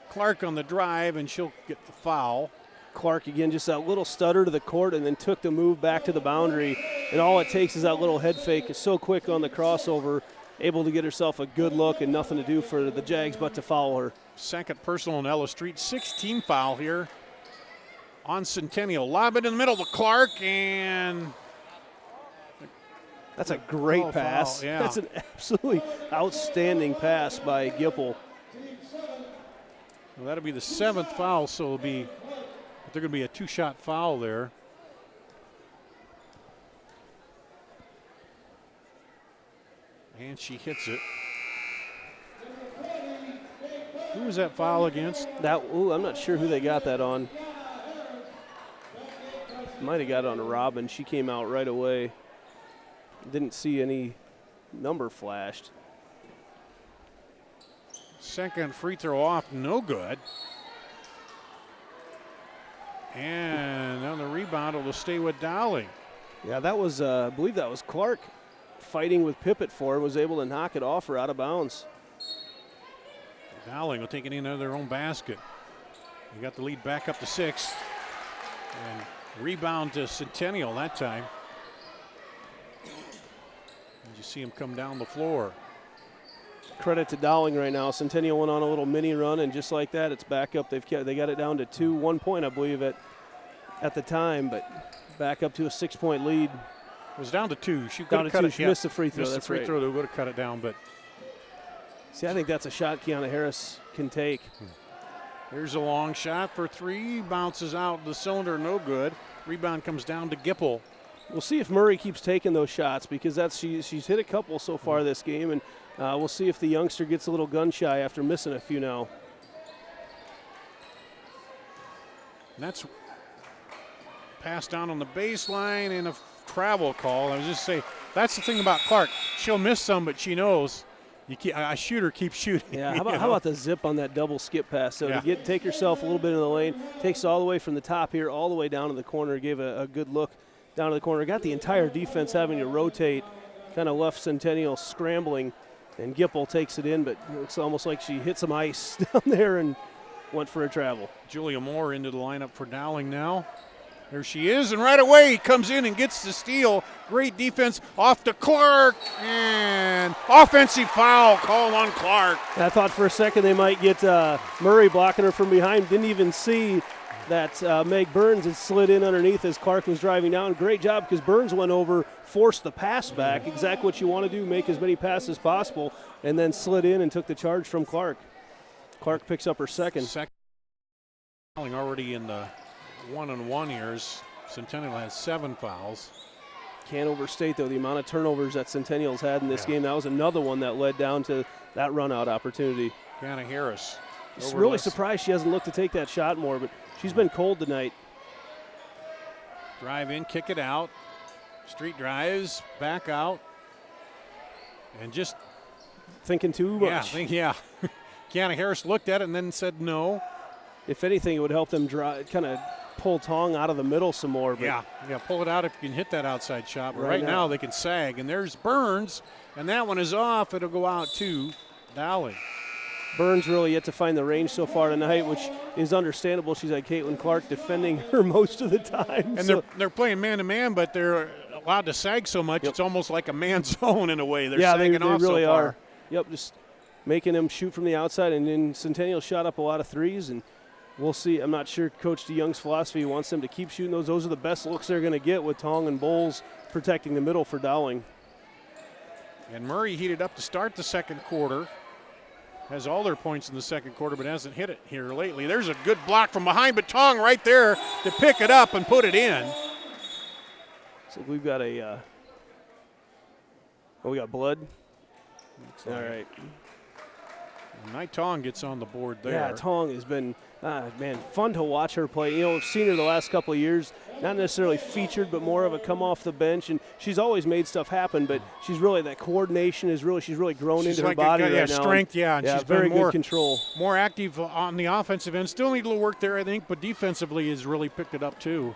Clark on the drive, and she'll get the foul. Clark again, just that little stutter to the court and then took the move back to the boundary. And all it takes is that little head fake. Is so quick on the crossover, able to get herself a good look and nothing to do for the Jags but to foul her. Second personal on Ella Street. 16 foul here on Centennial. Lob it in the middle to Clark, and that's a great pass. Foul, yeah. That's an absolutely outstanding pass by Gipple. Well, that'll be the 7th foul, so it'll be they're going to be a 2-shot foul there. And she hits it. Who was that foul against? I'm not sure who they got that on. Might have got it on Robin. She came out right away. Didn't see any number flashed. Second free throw off, no good. And on the rebound, it'll stay with Dowling. Yeah, that was, I believe that was Clark fighting with Pippett for, was able to knock it off or out of bounds. Dowling will take it into their own basket. They got the lead back up to 6. And rebound to Centennial that time. And you see him come down the floor. Credit to Dowling right now. Centennial went on a little mini run, and just like that, it's back up. They got it down to 2, 1 point, I believe, at the time, but back up to a 6-point lead. It was down to 2. She down to 2. She missed the free throw. Missed that's the free right. throw. They would have cut it down, but. See, I think that's a shot Kiana Harris can take. There's a long shot for 3. Bounces out the cylinder, no good. Rebound comes down to Gipple. We'll see if Murray keeps taking those shots, because she's hit a couple so far this game, and we'll see if the youngster gets a little gun shy after missing a few now. And that's passed down on the baseline and a travel call. I was just saying, that's the thing about Clark. She'll miss some, but she knows a shooter keeps shooting. Yeah, how about the zip on that double skip pass? So to take yourself a little bit in the lane, takes it all the way from the top here, all the way down to the corner, gave a good look down to the corner. Got the entire defense having to rotate, kind of left Centennial scrambling, and Gipple takes it in, but it's almost like she hit some ice down there and went for a travel. Julia Moore into the lineup for Dowling now. There she is, and right away he comes in and gets the steal. Great defense off to Clark, and offensive foul called on Clark. I thought for a second they might get Murray blocking her from behind. Didn't even see that Meg Burns had slid in underneath as Clark was driving down. Great job, because Burns went over, forced the pass back, exactly what you want to do, make as many passes as possible, and then slid in and took the charge from Clark. Clark picks up her second. Dowling already in the 1-on-1 here. Centennial has 7 fouls. Can't overstate, though, the amount of turnovers that Centennial's had in this game. That was another one that led down to that run-out opportunity. Kiana Harris. Just really surprised she hasn't looked to take that shot more, but she's been cold tonight. Drive in, kick it out. Street drives, back out. And just thinking too much. Kiana Harris looked at it and then said no. If anything, it would help them kind of pull Tong out of the middle some more. But pull it out if you can hit that outside shot. But right now they can sag. And there's Burns, and that one is off. It'll go out to Dowling. Burns really yet to find the range so far tonight, which is understandable. She's had Caitlyn Clark defending her most of the time. And they're playing man-to-man, but they're allowed to sag so much, it's almost like a man zone in a way. They're sagging off they really so far. are. Yep, just making them shoot from the outside, and then Centennial shot up a lot of threes, and we'll see. I'm not sure Coach DeYoung's philosophy wants them to keep shooting those. Those are the best looks they're going to get with Tong and Bowles protecting the middle for Dowling. And Murray heated up to start the second quarter. Has all their points in the second quarter, but hasn't hit it here lately. There's a good block from behind, but Tong right there to pick it up and put it in. So we've got we got blood. All right. Knight Tong gets on the board there. Yeah, Tong has been, fun to watch her play. You know, we've seen her the last couple of years, not necessarily featured, but more of a come off the bench. And she's always made stuff happen, but she's really, that coordination is really, she's really grown into her body right now. Strength, and she's very been good control. More active on the offensive end. Still need a little work there, I think, but defensively has really picked it up too.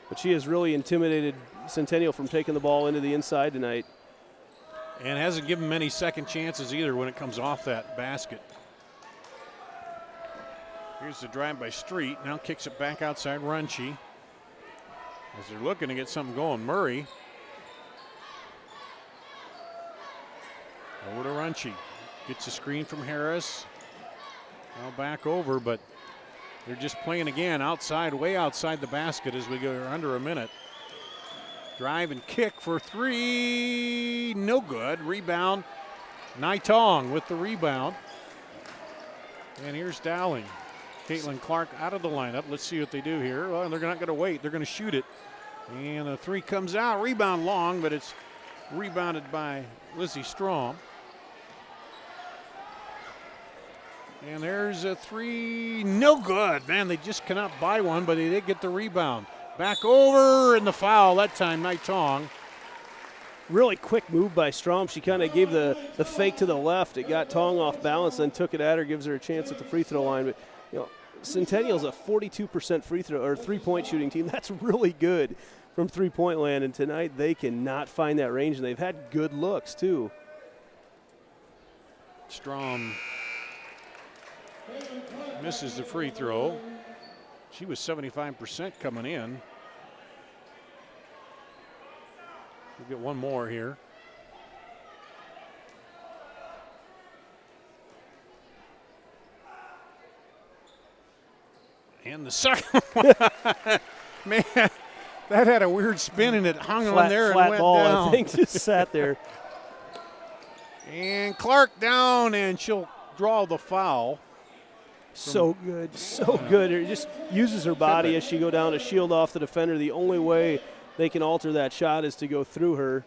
But she has really intimidated Centennial from taking the ball into the inside tonight. And hasn't given many second chances either when it comes off that basket. Here's the drive by Street. Now kicks it back outside Runchie. As they're looking to get something going, Murray. Over to Runchie. Gets a screen from Harris. Now back over, but they're just playing again outside, way outside the basket as we go under a minute. Drive and kick for 3, no good. Rebound, Naitong with the rebound. And here's Dowling. Caitlyn Clark out of the lineup. Let's see what they do here. Well, they're not going to wait. They're going to shoot it. And the 3 comes out. Rebound long, but it's rebounded by Lizzie Strom. And there's a 3, no good. Man, they just cannot buy one, but they did get the rebound. Back over, and the foul that time, Naitong. Really quick move by Strom. She kind of gave the fake to the left. It got Tong off balance, then took it at her, gives her a chance at the free throw line. But Centennial's a 42% free throw or 3-point shooting team. That's really good. from three-point land, and tonight they cannot find that range, and they've had good looks too. Strom misses the free throw. She was 75% coming in. We'll get one more here. And the second one. Man, that had a weird spin and it hung on there and went ball, down. I think, just sat there. And Clark down, and she'll draw the foul. So good, so good. It just uses her body as she go down to shield off the defender. The only way they can alter that shot is to go through her.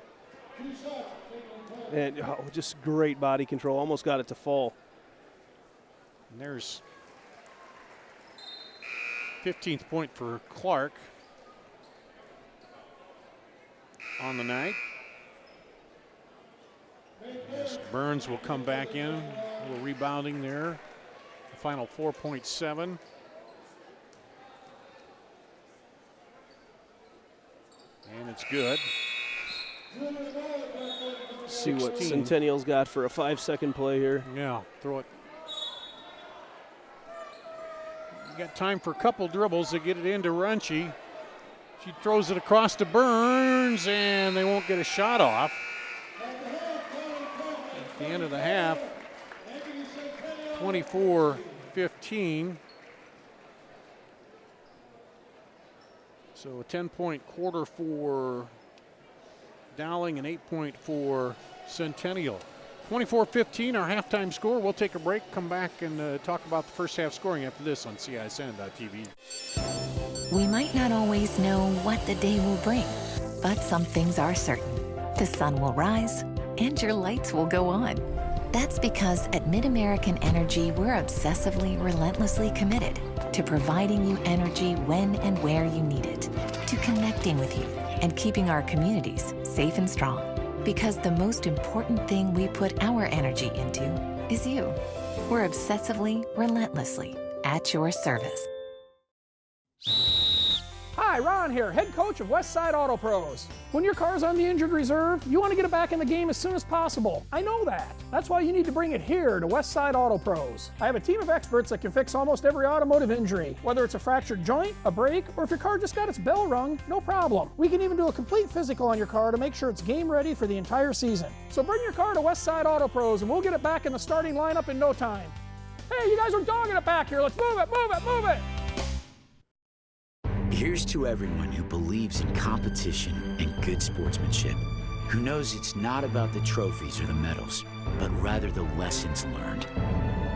And just great body control. Almost got it to fall. And there's 15th point for Clark on the night. As Burns will come back in. A little rebounding there. The final 4.7. And it's good. See what 16. Centennial's got for a 5-second play here. Yeah, throw it. You got time for a couple dribbles to get it into Runchie. She throws it across to Burns, and they won't get a shot off. At the end of the half, 24-15. So a 10-point quarter for Dowling, an 8-point for Centennial. 24-15, our halftime score. We'll take a break, come back and talk about the first half scoring after this on CISN.TV. We might not always know what the day will bring, but some things are certain. The sun will rise and your lights will go on. That's because at MidAmerican Energy, we're obsessively, relentlessly committed to providing you energy when and where you need it, to connecting with you and keeping our communities safe and strong. Because the most important thing we put our energy into is you. We're obsessively, relentlessly at your service. Hi, Ron here, head coach of Westside Auto Pros. When your car's on the injured reserve, you want to get it back in the game as soon as possible. I know that. That's why you need to bring it here to Westside Auto Pros. I have a team of experts that can fix almost every automotive injury. Whether it's a fractured joint, a brake, or if your car just got its bell rung, no problem. We can even do a complete physical on your car to make sure it's game ready for the entire season. So bring your car to Westside Auto Pros and we'll get it back in the starting lineup in no time. Hey, you guys are dogging it back here. Let's move it, move it, move it. Here's to everyone who believes in competition and good sportsmanship, who knows it's not about the trophies or the medals, but rather the lessons learned.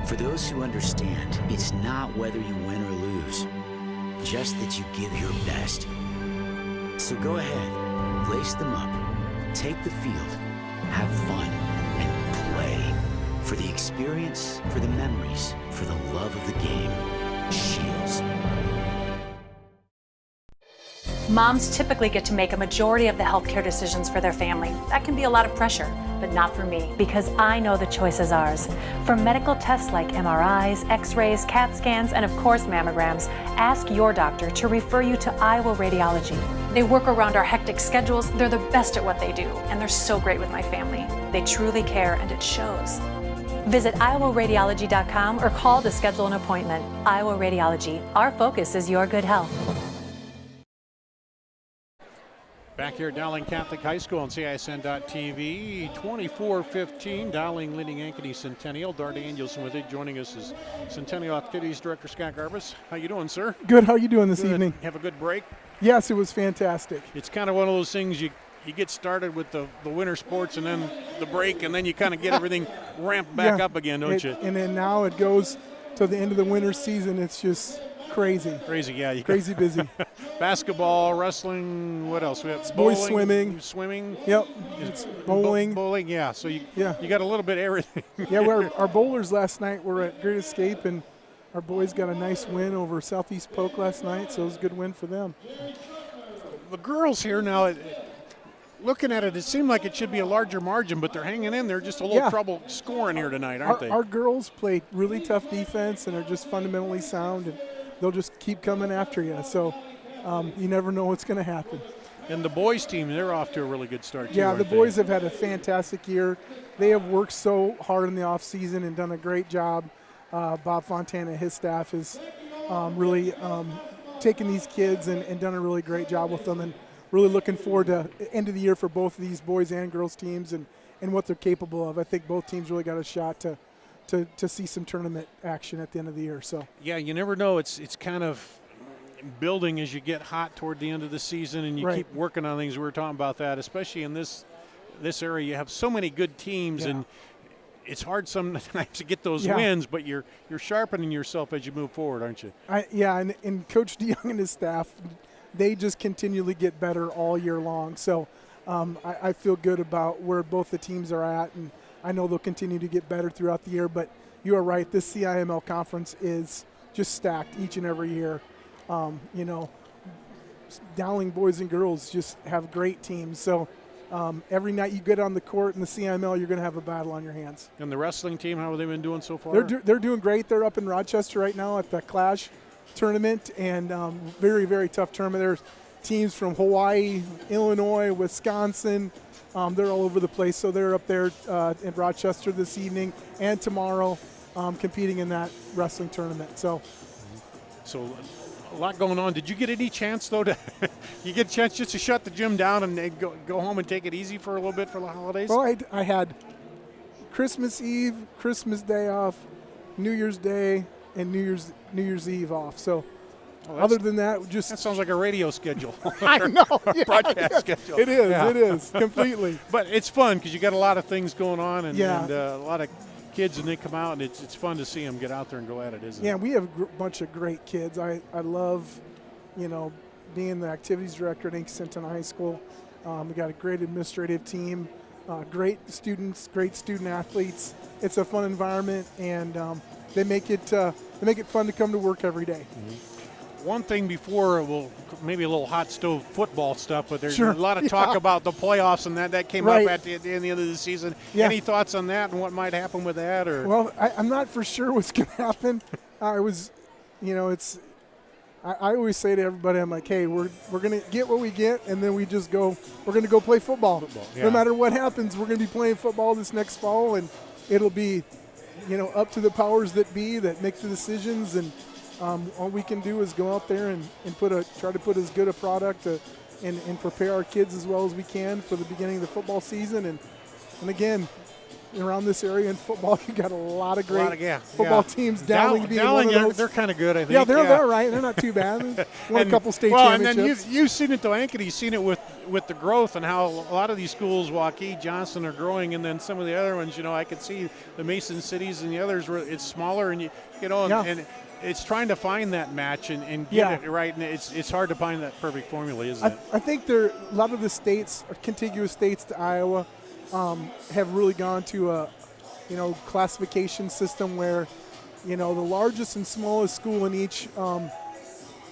For those who understand, it's not whether you win or lose, just that you give your best. So go ahead, lace them up, take the field, have fun, and play. For the experience, for the memories, for the love of the game. Shields. Moms typically get to make a majority of the healthcare decisions for their family. That can be a lot of pressure, but not for me, because I know the choice is ours. For medical tests like MRIs, X-rays, CAT scans, and of course mammograms, ask your doctor to refer you to Iowa Radiology. They work around our hectic schedules, they're the best at what they do, and they're so great with my family. They truly care, and it shows. Visit iowaradiology.com or call to schedule an appointment. Iowa Radiology, our focus is your good health. Back here at Dowling Catholic High School on CISN.TV, 24-15, Dowling leading Ankeny Centennial. Dart Danielson with it. Joining us is Centennial Activities Director Scott Garbus. How you doing, sir? Good. How are you doing this evening? Have a good break? Yes, it was fantastic. It's kind of one of those things you get started with the winter sports and then the break, and then you kind of get everything ramped back up again, don't you? And then now it goes to the end of the winter season. It's just crazy. Crazy, yeah. Crazy busy. Basketball, wrestling, what else? We have boys bowling, swimming. Yep. It's bowling. Bowling, yeah. So you got a little bit of everything. Yeah, our bowlers last night were at Great Escape, and our boys got a nice win over Southeast Polk last night, so it was a good win for them. The girls here now, looking at it, it seemed like it should be a larger margin, but they're hanging in there. Just a little trouble scoring here tonight, aren't they? Our girls play really tough defense and are just fundamentally sound, and they'll just keep coming after you. So you never know what's going to happen. And the boys team, they're off to a really good start, too. Yeah, the aren't boys they? have had a fantastic year. They have worked so hard in the offseason and done a great job. Bob Fontana and his staff has really taken these kids and done a really great job with them, and really looking forward to the end of the year for both of these boys and girls teams and what they're capable of. I think both teams really got a shot to see some tournament action at the end of the year. So yeah, you never know. It's kind of building as you get hot toward the end of the season, and you keep working on things. We were talking about that, especially in this area. You have so many good teams, and it's hard sometimes to get those wins, but you're sharpening yourself as you move forward, aren't you? And Coach DeYoung and his staff, they just continually get better all year long. So I feel good about where both the teams are at, and I know they'll continue to get better throughout the year. But you are right, this CIML conference is just stacked each and every year. Dowling boys and girls just have great teams. So every night you get on the court in the CIML, you're going to have a battle on your hands. And the wrestling team, how have they been doing so far? They're doing great. They're up in Rochester right now at the Clash tournament, and very, very tough tournament. There's teams from Hawaii, Illinois, Wisconsin. They're all over the place. So they're up there in Rochester this evening and tomorrow competing in that wrestling tournament. So a lot going on. Did you get any chance, though, you get a chance just to shut the gym down and go home and take it easy for a little bit for the holidays? Well, I had Christmas Eve, Christmas Day off, New Year's Day, and New Year's Eve off. So other than that, that sounds like a radio schedule. I know. Broadcast schedule. It is completely. But it's fun because you got a lot of things going on and a lot of kids, and they come out, and it's fun to see them get out there and go at it, isn't it? Yeah, we have a bunch of great kids. I love, being the activities director at Ankeny Centennial High School. We got a great administrative team, great students, great student athletes. It's a fun environment, and they make it fun to come to work every day. One thing before, maybe a little hot stove football stuff, but there's a lot of talk about the playoffs, and that came up at the end of the season. Yeah. Any thoughts on that and what might happen with that? Or well, I'm not for sure what's going to happen. I always say to everybody, I'm like, hey, we're going to get what we get, and then we're going to go play football. No matter what happens, we're going to be playing football this next fall, and it'll be, up to the powers that be that make the decisions, and all we can do is go out there and try to put as good a product and prepare our kids as well as we can for the beginning of the football season. And again, around this area in football, you got a lot of great football teams. Dowling being one of those. They're kind of good, I think. Yeah, they're right. They're not too bad. Won a couple state championships. And then you've seen it, though, Ankeny. You've seen it with the growth and how a lot of these schools, Waukee, Johnson, are growing, and then some of the other ones, I could see the Mason Cities and the others where it's smaller, and and it's trying to find that match and get it right, and it's hard to find that perfect formula, isn't it? I think a lot of the states, contiguous states to Iowa, have really gone to a classification system where the largest and smallest school in each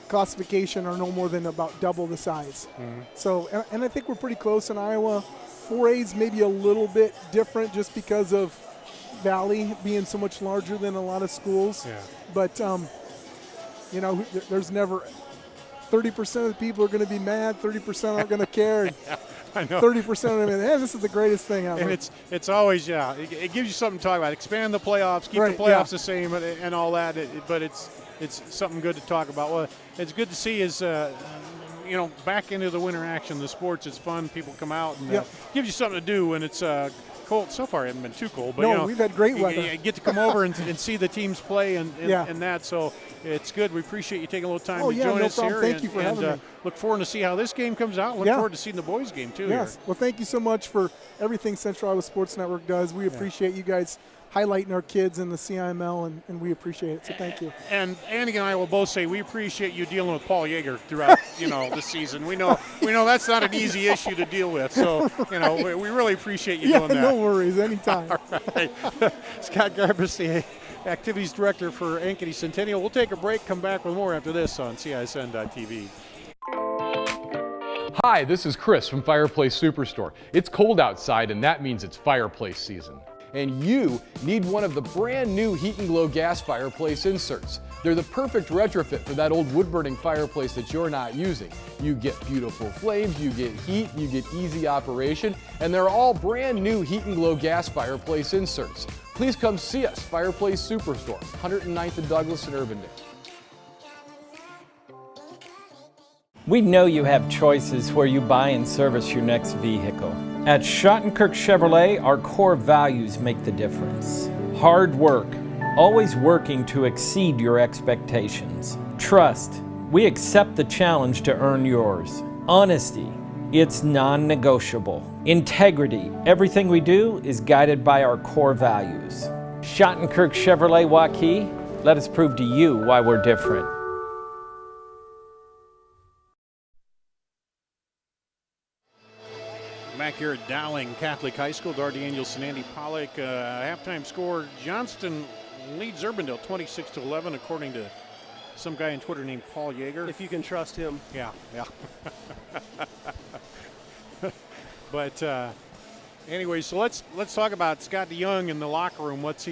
classification are no more than about double the size. So, and I think we're pretty close in Iowa. 4A's maybe a little bit different just because of Valley being so much larger than a lot of schools. But there's never 30% of the people are going to be mad, 30% aren't going to care. I know. 30% of them, hey, this is the greatest thing ever. And it's always, it gives you something to talk about. Expand the playoffs, keep the playoffs the same, and all that. But it's something good to talk about. Well, it's good to see is back into the winter action. The sports, it's fun. People come out and gives you something to do when it's cold. So far, it hasn't been too cold. But we've had great weather. You get to come over and see the teams play and that. So it's good. We appreciate you taking a little time to join us here. Thank you for having me. Look forward to see how this game comes out. Look forward to seeing the boys' game too. Yes. Here. Well, thank you so much for everything Central Iowa Sports Network does. We appreciate you guys highlighting our kids in the CIML, and we appreciate it. So thank you. And Andy and I will both say we appreciate you dealing with Paul Yeager throughout the season. We know that's not an easy issue to deal with. So we really appreciate you doing that. No worries, anytime. All right. Scott Garbus, the activities director for Ankeny Centennial. We'll take a break. Come back with more after this on CISN.TV. Hi, this is Chris from Fireplace Superstore. It's cold outside, and that means it's fireplace season. And you need one of the brand new Heat and Glow gas fireplace inserts. They're the perfect retrofit for that old wood-burning fireplace that you're not using. You get beautiful flames, you get heat, you get easy operation, and they're all brand new Heat and Glow gas fireplace inserts. Please come see us, Fireplace Superstore, 109th and Douglas in Urbandale. We know you have choices where you buy and service your next vehicle. At Schottenkirk Chevrolet, our core values make the difference. Hard work, always working to exceed your expectations. Trust, we accept the challenge to earn yours. Honesty, it's non-negotiable. Integrity, everything we do is guided by our core values. Schottenkirk Chevrolet Waukee, let us prove to you why we're different. Back here at Dowling Catholic High School, Darty Angels and Andy Pollock. Halftime score, Johnston leads Urbandale 26-11, according to some guy on Twitter named Paul Yeager. If you can trust him. Yeah. But anyway, so let's talk about Scott DeYoung in the locker room. What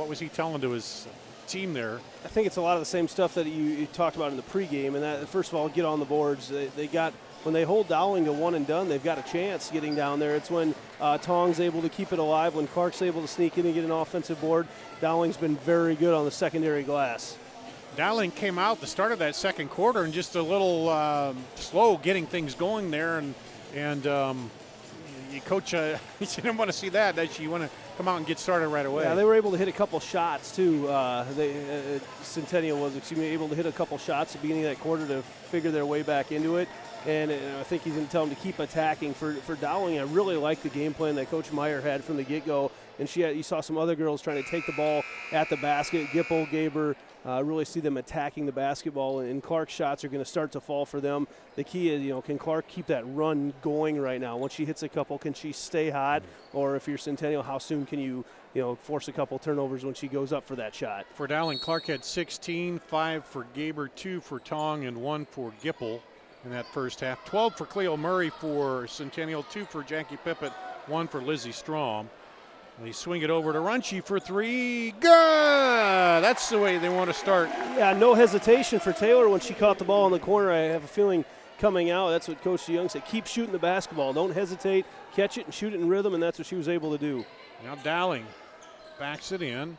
was he telling to his team there? I think it's a lot of the same stuff that you talked about in the pregame, and that, first of all, get on the boards. They got, when they hold Dowling to one and done, they've got a chance getting down there. It's when Tong's able to keep it alive, when Clark's able to sneak in and get an offensive board. Dowling's been very good on the secondary glass. Dowling came out the start of that second quarter and just a little slow getting things going there, and Coach, you didn't want to see that. You want to come out and get started right away. Yeah, they were able to hit a couple shots too. Centennial was able to hit a couple shots at the beginning of that quarter to figure their way back into it. And I think he's going to tell them to keep attacking. For Dowling, I really like the game plan that Coach Meyer had from the get-go. And you saw some other girls trying to take the ball at the basket. Gipple, Gaber, really see them attacking the basketball. And Clark's shots are going to start to fall for them. The key is, can Clark keep that run going right now? Once she hits a couple, can she stay hot? Or if you're Centennial, how soon can you force a couple turnovers when she goes up for that shot? For Dowling, Clark had 16, 5 for Gaber, 2 for Tong, and 1 for Gipple in that first half. 12 for Cleo Murray for Centennial, 2 for Jackie Pippett, 1 for Lizzie Strom. They swing it over to Runchi for 3. Good! That's the way they want to start. Yeah, no hesitation for Taylor when she caught the ball in the corner. I have a feeling coming out, that's what Coach DeYoung said. Keep shooting the basketball. Don't hesitate. Catch it and shoot it in rhythm, and that's what she was able to do. Now Dowling backs it in.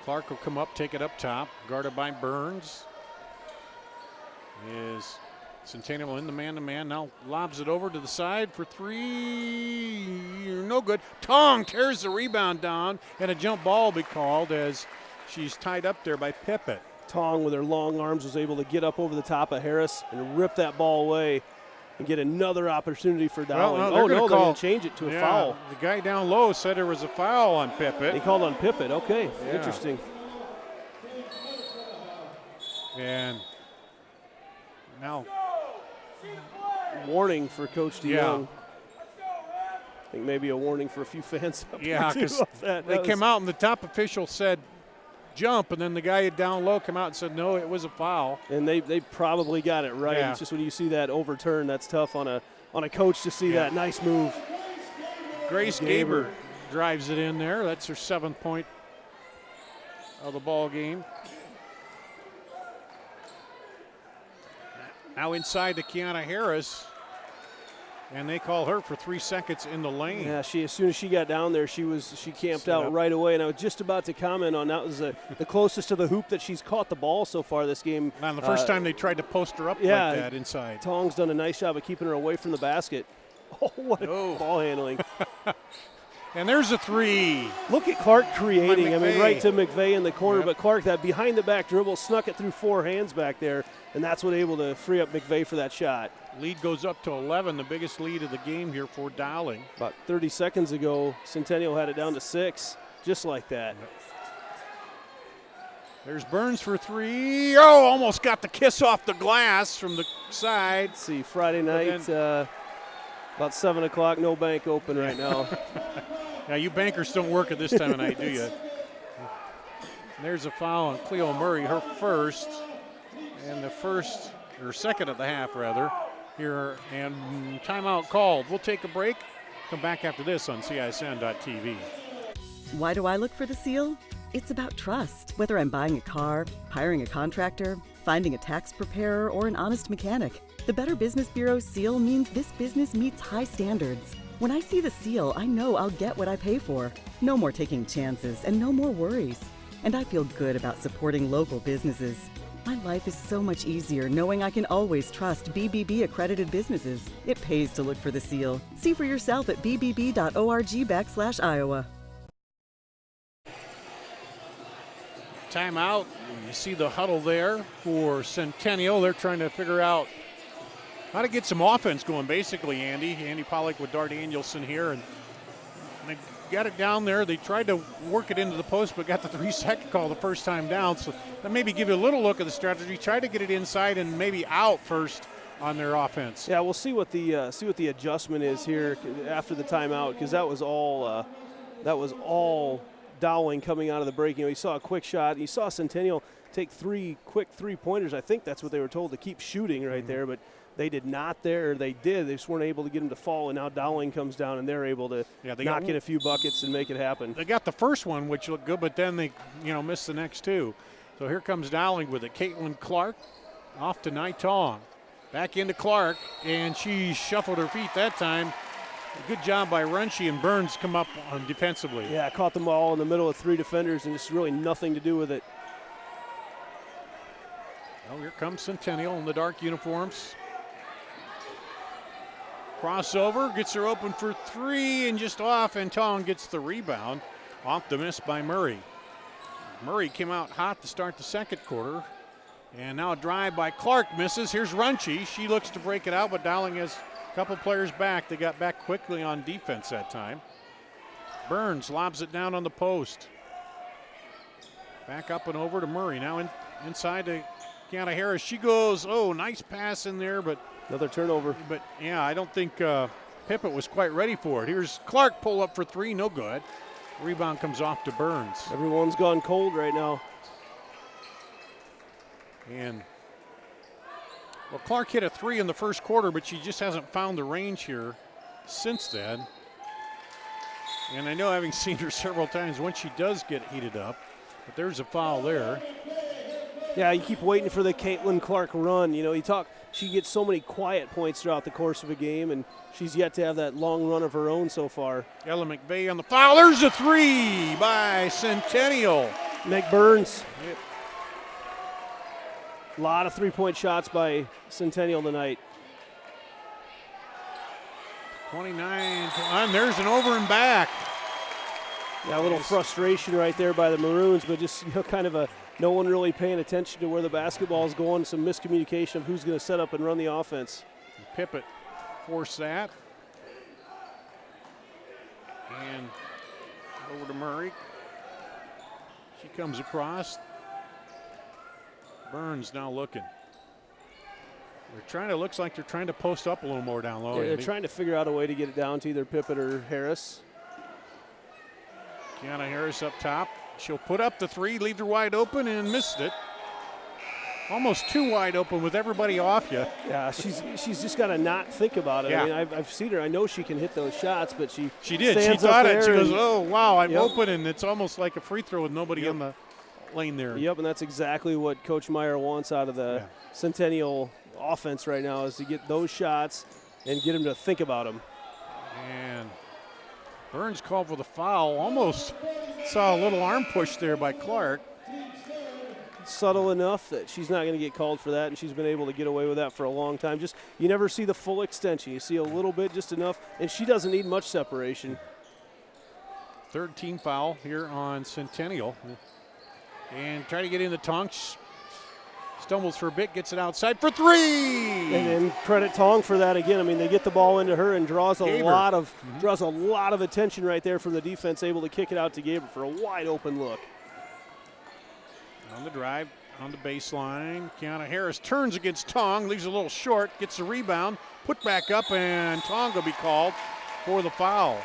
Clark will come up, take it up top. Guarded by Burns. Is Centennial in the man-to-man, now lobs it over to the side for 3, no good. Tong tears the rebound down, and a jump ball will be called as she's tied up there by Pippett. Tong, with her long arms, was able to get up over the top of Harris and rip that ball away and get another opportunity for Dowling. They're going to change it to a foul. The guy down low said there was a foul on Pippett. He called on Pippett, okay, interesting. And now, warning for Coach DeYoung. I think maybe a warning for a few fans up there too. Because they came out and the top official said jump, and then the guy down low came out and said no, it was a foul. And they probably got it right. Yeah. It's just when you see that overturn, that's tough on a coach to see that nice move. Grace Gaber drives it in there. That's her 7th point of the ball game. Now inside to Kiana Harris, and they call her for 3 seconds in the lane. Yeah, as soon as she got down there, she camped out right away. And I was just about to comment on that was the closest to the hoop that she's caught the ball so far this game. And the first time they tried to post her up like that inside. Tong's done a nice job of keeping her away from the basket. Oh, what a ball handling. And there's a 3. Look at Clark creating. I mean, right to McVeigh in the corner, but Clark, that behind-the-back dribble, snuck it through 4 hands back there, and that's what able to free up McVeigh for that shot. Lead goes up to 11, the biggest lead of the game here for Dowling. About 30 seconds ago, Centennial had it down to 6, just like that. There's Burns for 3. Oh, almost got the kiss off the glass from the side. Let's see, Friday night, about 7 o'clock, no bank open right now. Now, you bankers don't work at this time of night, do you? There's a foul on Cleo Murray, her first, and second of the half, rather, here, and timeout called. We'll take a break. Come back after this on CISN.TV. Why do I look for the seal? It's about trust. Whether I'm buying a car, hiring a contractor, finding a tax preparer, or an honest mechanic, the Better Business Bureau seal means this business meets high standards. When I see the seal, I know I'll get what I pay for. No more taking chances and no more worries. And I feel good about supporting local businesses. My life is so much easier knowing I can always trust BBB accredited businesses. It pays to look for the seal. See for yourself at bbb.org/Iowa. Timeout. You see the huddle there for Centennial. They're trying to figure out how to get some offense going, basically, Andy. Andy Pollock with Dart Danielson here. And they got it down there. They tried to work it into the post, but got the 3-second call the first time down. So that maybe give you a little look at the strategy. Try to get it inside and maybe out first on their offense. Yeah, we'll see what the adjustment is here after the timeout, because that was all Dowling coming out of the break. You know, you saw a quick shot. You saw Centennial take 3 quick 3-pointers. I think that's what they were told, to keep shooting right there, but they did not there. They did. They just weren't able to get them to fall, and now Dowling comes down, and they're able to not get a few buckets and make it happen. They got the first one, which looked good, but then they missed the next two. So here comes Dowling with it. Caitlyn Clark off to Naitong. Back into Clark, and she shuffled her feet that time. Good job by Runchi, and Burns come up on defensively. Yeah, caught them all in the middle of 3 defenders, and just really nothing to do with it. Oh, here comes Centennial in the dark uniforms. Crossover, gets her open for 3 and just off, and Tong gets the rebound. Off the miss by Murray. Murray came out hot to start the second quarter. And now a drive by Clark misses. Here's Runchi. She looks to break it out, but Dowling has a couple players back. They got back quickly on defense that time. Burns lobs it down on the post. Back up and over to Murray. Now inside to Kiana Harris. She goes, nice pass in there, but another turnover. But yeah, I don't think Pippett was quite ready for it. Here's Clark, pull up for 3, no good. Rebound comes off to Burns. Everyone's gone cold right now. And well, Clark hit a 3 in the first quarter, but she just hasn't found the range here since then. And I know, having seen her several times, once she does get heated up, but there's a foul there. Yeah, you keep waiting for the Caitlyn Clark run. You know, she gets so many quiet points throughout the course of a game, and she's yet to have that long run of her own so far. Ella McVeigh on the foul. There's a 3 by Centennial. Meg Burns. Yep. A lot of 3-point shots by Centennial tonight. 29, and there's an over and back. Yeah, a little frustration right there by the Maroons, but just kind of no one really paying attention to where the basketball is going, some miscommunication of who's going to set up and run the offense. Pippett forced that. And over to Murray. She comes across. Burns now looking. Looks like they're trying to post up a little more down low. They're trying to figure out a way to get it down to either Pippett or Harris. Kiana Harris up top. She'll put up the 3, leave her wide open, and missed it. Almost too wide open with everybody off you. Yeah, she's just got to not think about it. Yeah. I mean, I've seen her. I know she can hit those shots, but she did. She thought it. She goes, oh, wow, I'm open, and it's almost like a free throw with nobody in the lane there. Yep, and that's exactly what Coach Meyer wants out of the Centennial offense right now, is to get those shots and get them to think about them. And Burns called for the foul. Almost saw a little arm push there by Clark. Subtle enough that she's not going to get called for that, and she's been able to get away with that for a long time. Just, you never see the full extension. You see a little bit, just enough, and she doesn't need much separation. Third team foul here on Centennial. And try to get in the Tonks. Stumbles for a bit, gets it outside for 3. And then credit Tong for that again. I mean, they get the ball into her and draws a lot of attention right there from the defense, able to kick it out to Gaber for a wide open look. On the drive, on the baseline, Kiana Harris turns against Tong, leaves a little short, gets the rebound, put back up, and Tong will be called for the foul.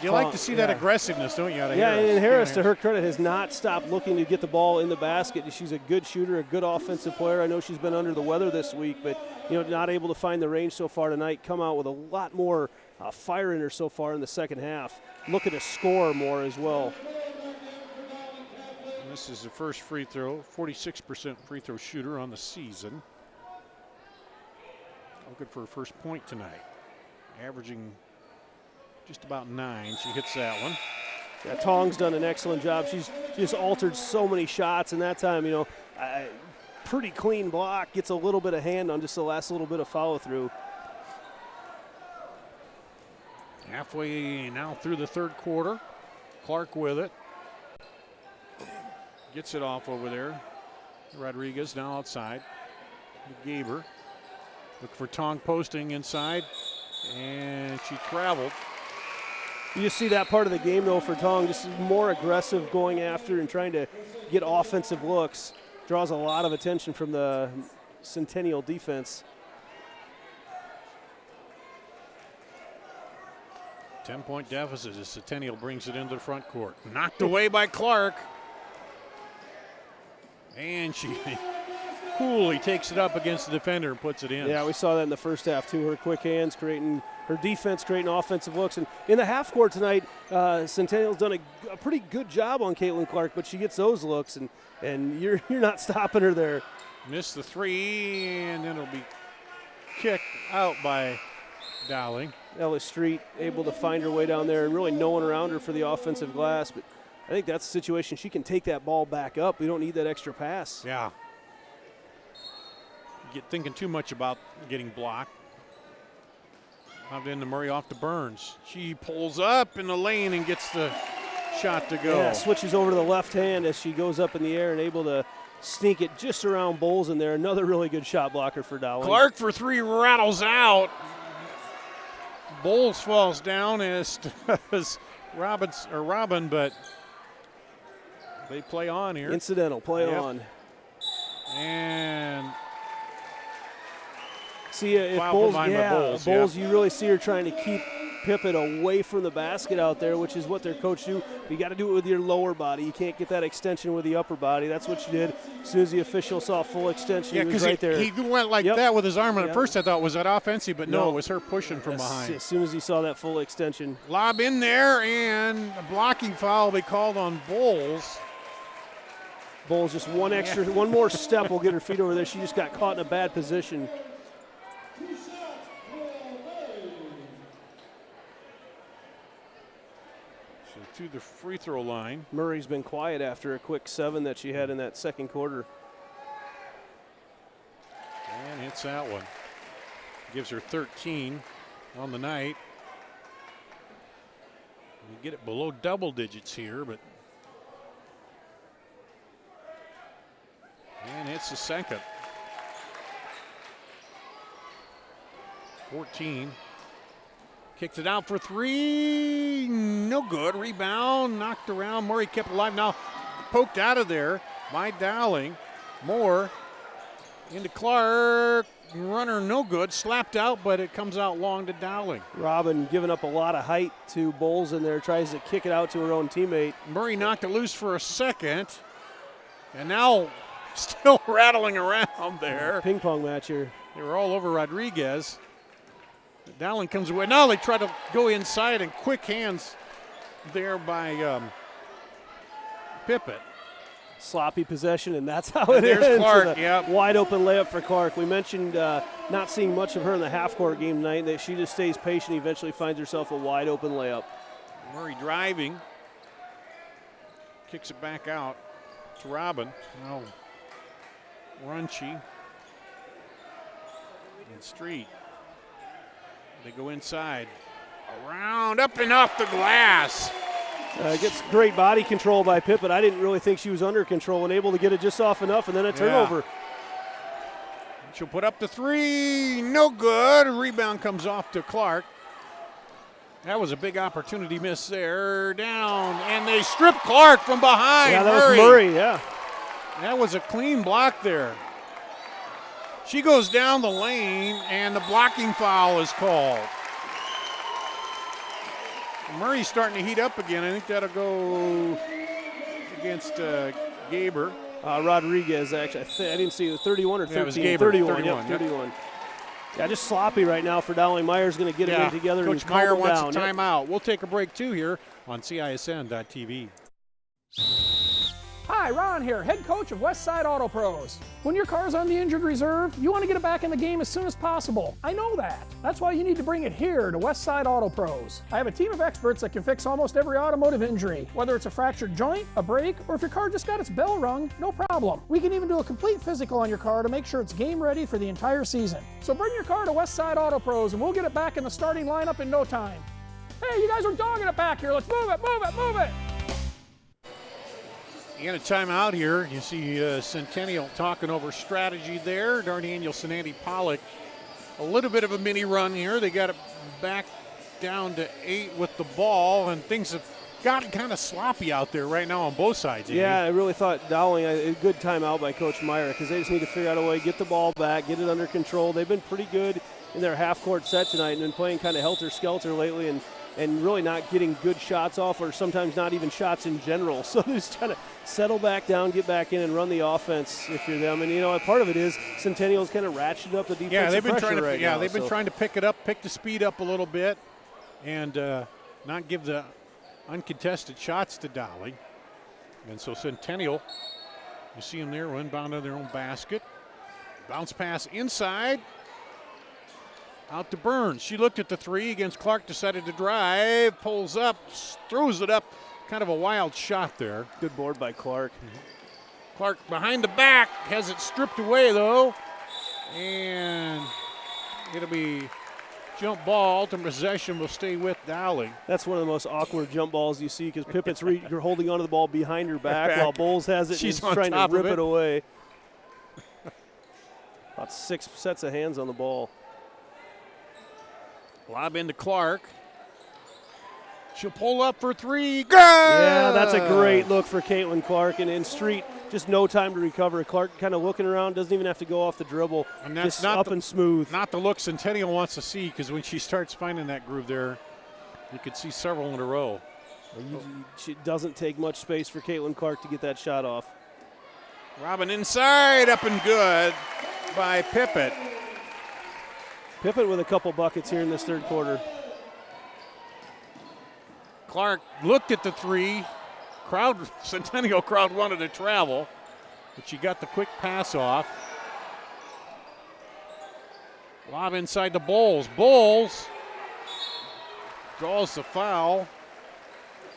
You like to see that aggressiveness, don't you, out of Harris? And Harris, to her credit, has not stopped looking to get the ball in the basket. She's a good shooter, a good offensive player. I know she's been under the weather this week, but not able to find the range so far tonight. Come out with a lot more fire in her so far in the second half. Looking to score more as well. This is the first free throw, 46% free throw shooter on the season. Looking for her first point tonight. Averaging just about 9. She hits that one. Yeah, Tong's done an excellent job. She's just altered so many shots, and that time, pretty clean block. Gets a little bit of hand on just the last little bit of follow through. Halfway now through the third quarter. Clark with it. Gets it off over there. Rodriguez now outside. Gaber. Look for Tong posting inside. And she traveled. You just see that part of the game, though, for Tong. Just more aggressive going after and trying to get offensive looks. Draws a lot of attention from the Centennial defense. 10-point deficit as Centennial brings it into the front court. Knocked away by Clark. And she coolly takes it up against the defender and puts it in. Yeah, we saw that in the first half, too. Her quick hands creating her defense, creating offensive looks. And in the half court tonight, Centennial's done a pretty good job on Caitlyn Clark, but she gets those looks, and you're not stopping her there. Missed the three, and then it'll be kicked out by Dowling. Ellis Street able to find her way down there and really no one around her for the offensive glass. But I think that's the situation. She can take that ball back up. We don't need that extra pass. Yeah. Get thinking too much about getting blocked. Out into Murray off to Burns. She pulls up in the lane and gets the shot to go. Yeah, switches over to the left hand as she goes up in the air and able to sneak it just around Bowles in there. Another really good shot blocker for Dowling. Clark for three rattles out. Bowles falls down as does Robin, but they play on here. Incidental, play on. And see if Bowles, you really see her trying to keep Pippett away from the basket out there, which is what their coach do. You got to do it with your lower body. You can't get that extension with the upper body. That's what she did. As soon as the official saw full extension, he was right there. He went like that with his arm, and at first I thought, was that offensive? But no, it was her pushing from behind. As soon as he saw that full extension. Lob in there, and a blocking foul will be called on Bowles. Bowles just one more step will get her feet over there. She just got caught in a bad position. To the free throw line. Murray's been quiet after a quick 7 that she had in that second quarter. And hits that one. Gives her 13 on the night. We get it below double digits here, but. And hits the second. 14. Kicked it out for 3, no good. Rebound, knocked around. Murray kept it alive. Now poked out of there by Dowling. Moore into Clark. Runner no good. Slapped out, but it comes out long to Dowling. Robin giving up a lot of height to Bowles in there. Tries to kick it out to her own teammate. Murray knocked it loose for a second. And now still rattling around there. Ping pong match here. They were all over Rodriguez. Dowling comes away. Now they try to go inside, and quick hands there by Pippett. Sloppy possession, and that's how it ends. There's Clark, wide open layup for Clark. We mentioned not seeing much of her in the half-court game tonight, that she just stays patient, eventually finds herself a wide open layup. Murray driving. Kicks it back out to Robin. Now Runchy and Street. They go inside, around, up and off the glass. Gets great body control by Pippett. I didn't really think she was under control and able to get it just off enough, and then a turnover. She'll put up the 3, no good. Rebound comes off to Clark. That was a big opportunity miss there. Down, and they strip Clark from behind. Yeah, that was Murray, yeah. That was a clean block there. She goes down the lane, and the blocking foul is called. Murray's starting to heat up again. I think that'll go against Gaber. Rodriguez, actually. I didn't see it. 31 or 13? Yeah, it was Gaber. 31. 31. Yep, 31. Yeah, just sloppy right now for Dowling. Meyer's going to get them together Coach and calm Meyer them wants down. a timeout. We'll take a break too here on CISN.TV. Hi, Ron here, head coach of Westside Auto Pros. When your car's on the injured reserve, you want to get it back in the game as soon as possible. I know that. That's why you need to bring it here to Westside Auto Pros. I have a team of experts that can fix almost every automotive injury, whether it's a fractured joint, a brake, or if your car just got its bell rung, no problem. We can even do a complete physical on your car to make sure it's game ready for the entire season. So bring your car to Westside Auto Pros and we'll get it back in the starting lineup in no time. Hey, you guys are dogging it back here. Let's move it, move it, move it. And a timeout here. You see Centennial talking over strategy there. Darnaniel Sandy Pollock. A little bit of a mini run here. They got it back down to 8 with the ball, and things have gotten kind of sloppy out there right now on both sides. Yeah, I really thought Dowling, a good timeout by Coach Meyer, because they just need to figure out a way, get the ball back, get it under control. They've been pretty good in their half-court set tonight and been playing kind of helter-skelter lately, and really not getting good shots off, or sometimes not even shots in general. So they just kind of settle back down, get back in, and run the offense if you're them. And, you know, part of it is Centennial's kind of ratcheted up the defensive Yeah, they've been pressure trying to. right yeah, now, they've been trying to pick it up, pick the speed up a little bit, and not give the uncontested shots to Dowling. And so Centennial, you see them there, inbound on their own basket. Bounce pass inside. Out to Burns. She looked at the three against Clark, decided to drive, pulls up, throws it up. Kind of a wild shot there. Good board by Clark. Clark behind the back, has it stripped away though. And it'll be jump ball. Ultimate possession will stay with Dowling. That's one of the most awkward jump balls you see, because Pippett's you're holding onto the ball behind her back while Bowles has it. She's and trying to rip it away. About 6 sets of hands on the ball. Lob into Clark. She'll pull up for three. Good! Yeah, that's a great look for Caitlyn Clark. And in street, just no time to recover. Clark kind of looking around, doesn't even have to go off the dribble. And that's just not up and smooth. Not the look Centennial wants to see, because when she starts finding that groove there, you could see several in a row. It doesn't take much space for Caitlyn Clark to get that shot off. Robin inside, up and good by Pippett. Pippett with a couple buckets here in this third quarter. Clark looked at the three. Centennial crowd wanted to travel, but she got the quick pass off. Lob inside the Bowles. Bowles draws the foul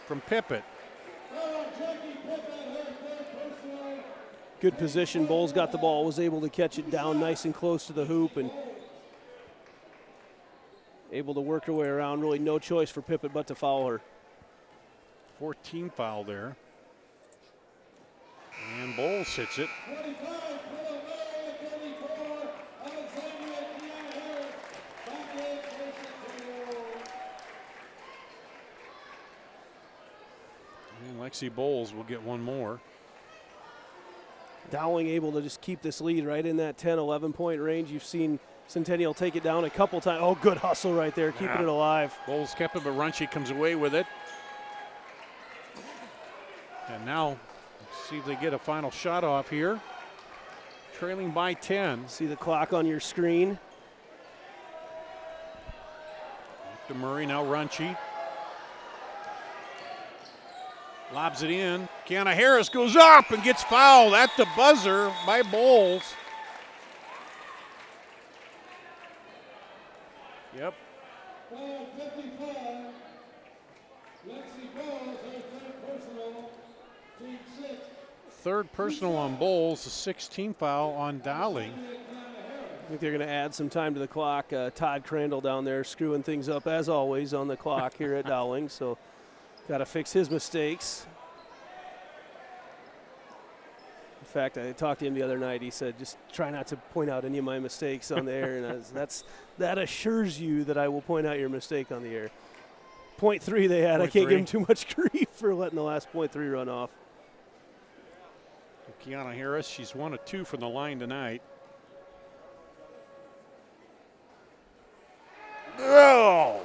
from Pippett. Good position. Bowles got the ball, was able to catch it down nice and close to the hoop, and able to work her way around. Really no choice for Pippett but to foul her. 14 foul there. And Bowles hits it. And Lexi Bowles will get one more. Dowling able to just keep this lead right in that 10, 11-point range. You've seen Centennial take it down a couple times. Oh, good hustle right there, keeping it alive. Bowles kept it, but Runchie comes away with it. And now, let's see if they get a final shot off here. Trailing by 10. See the clock on your screen. Back to Murray, now Runchie. Lobs it in. Kiana Harris goes up and gets fouled at the buzzer by Bowles. Yep. Foul 55. Lexi Bowles, her third personal, team 6. Third personal on Bowles, the 16th foul on Dowling. I think they're going to add some time to the clock. Todd Crandall down there screwing things up, as always, on the clock here at Dowling. So got to fix his mistakes. In fact, I talked to him the other night. He said, just try not to point out any of my mistakes on the air. And that assures you that I will point out your mistake on the air. Point three they had. I can't give him too much grief for letting the last point three run off. Kiana Harris, she's 1 of 2 from the line tonight. Oh!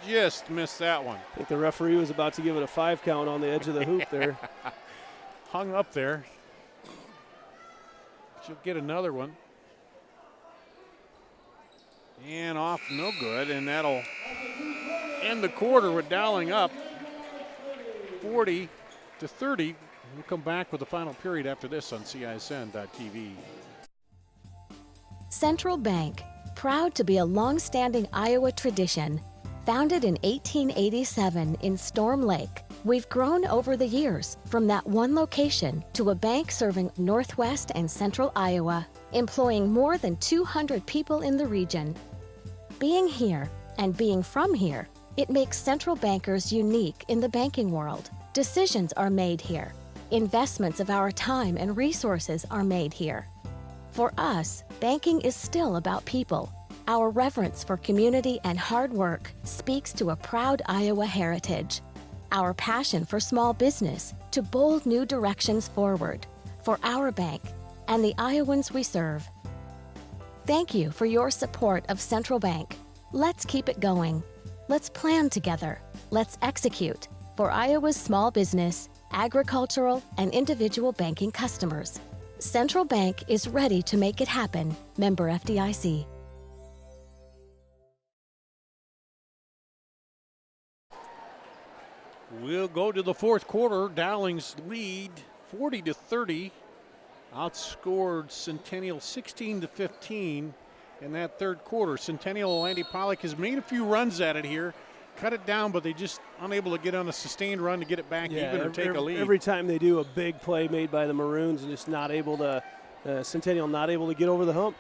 Just missed that one. I think the referee was about to give it a 5 count on the edge of the hoop there. Hung up there. She'll get another one. And off, no good, and that'll end the quarter with Dowling up 40-30. We'll come back with the final period after this on CISN.TV. Central Bank, proud to be a long-standing Iowa tradition. Founded in 1887 in Storm Lake, we've grown over the years from that one location to a bank serving Northwest and Central Iowa, employing more than 200 people in the region. Being here and being from here, it makes Central Bankers unique in the banking world. Decisions are made here. Investments of our time and resources are made here. For us, banking is still about people. Our reverence for community and hard work speaks to a proud Iowa heritage. Our passion for small business to bold new directions forward for our bank and the Iowans we serve. Thank you for your support of Central Bank. Let's keep it going. Let's plan together. Let's execute for Iowa's small business, agricultural, and individual banking customers. Central Bank is ready to make it happen. Member FDIC. We'll go to the fourth quarter. Dowling's lead 40-30. Outscored Centennial 16-15 in that third quarter. Centennial, Andy Pollock has made a few runs at it here. Cut it down, but they just unable to get on a sustained run to get it back even or take a lead. Every time they do a big play made by the Maroons and just not able to, Centennial not able to get over the hump.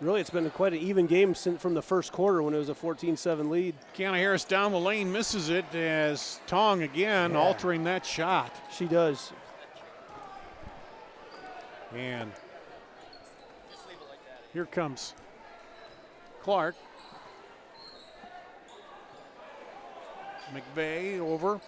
Really, it's been quite an even game from the first quarter when it was a 14-7 lead. Kiana Harris down the lane, misses it as Tong again altering that shot. She does. And here comes Clark. McVeigh over.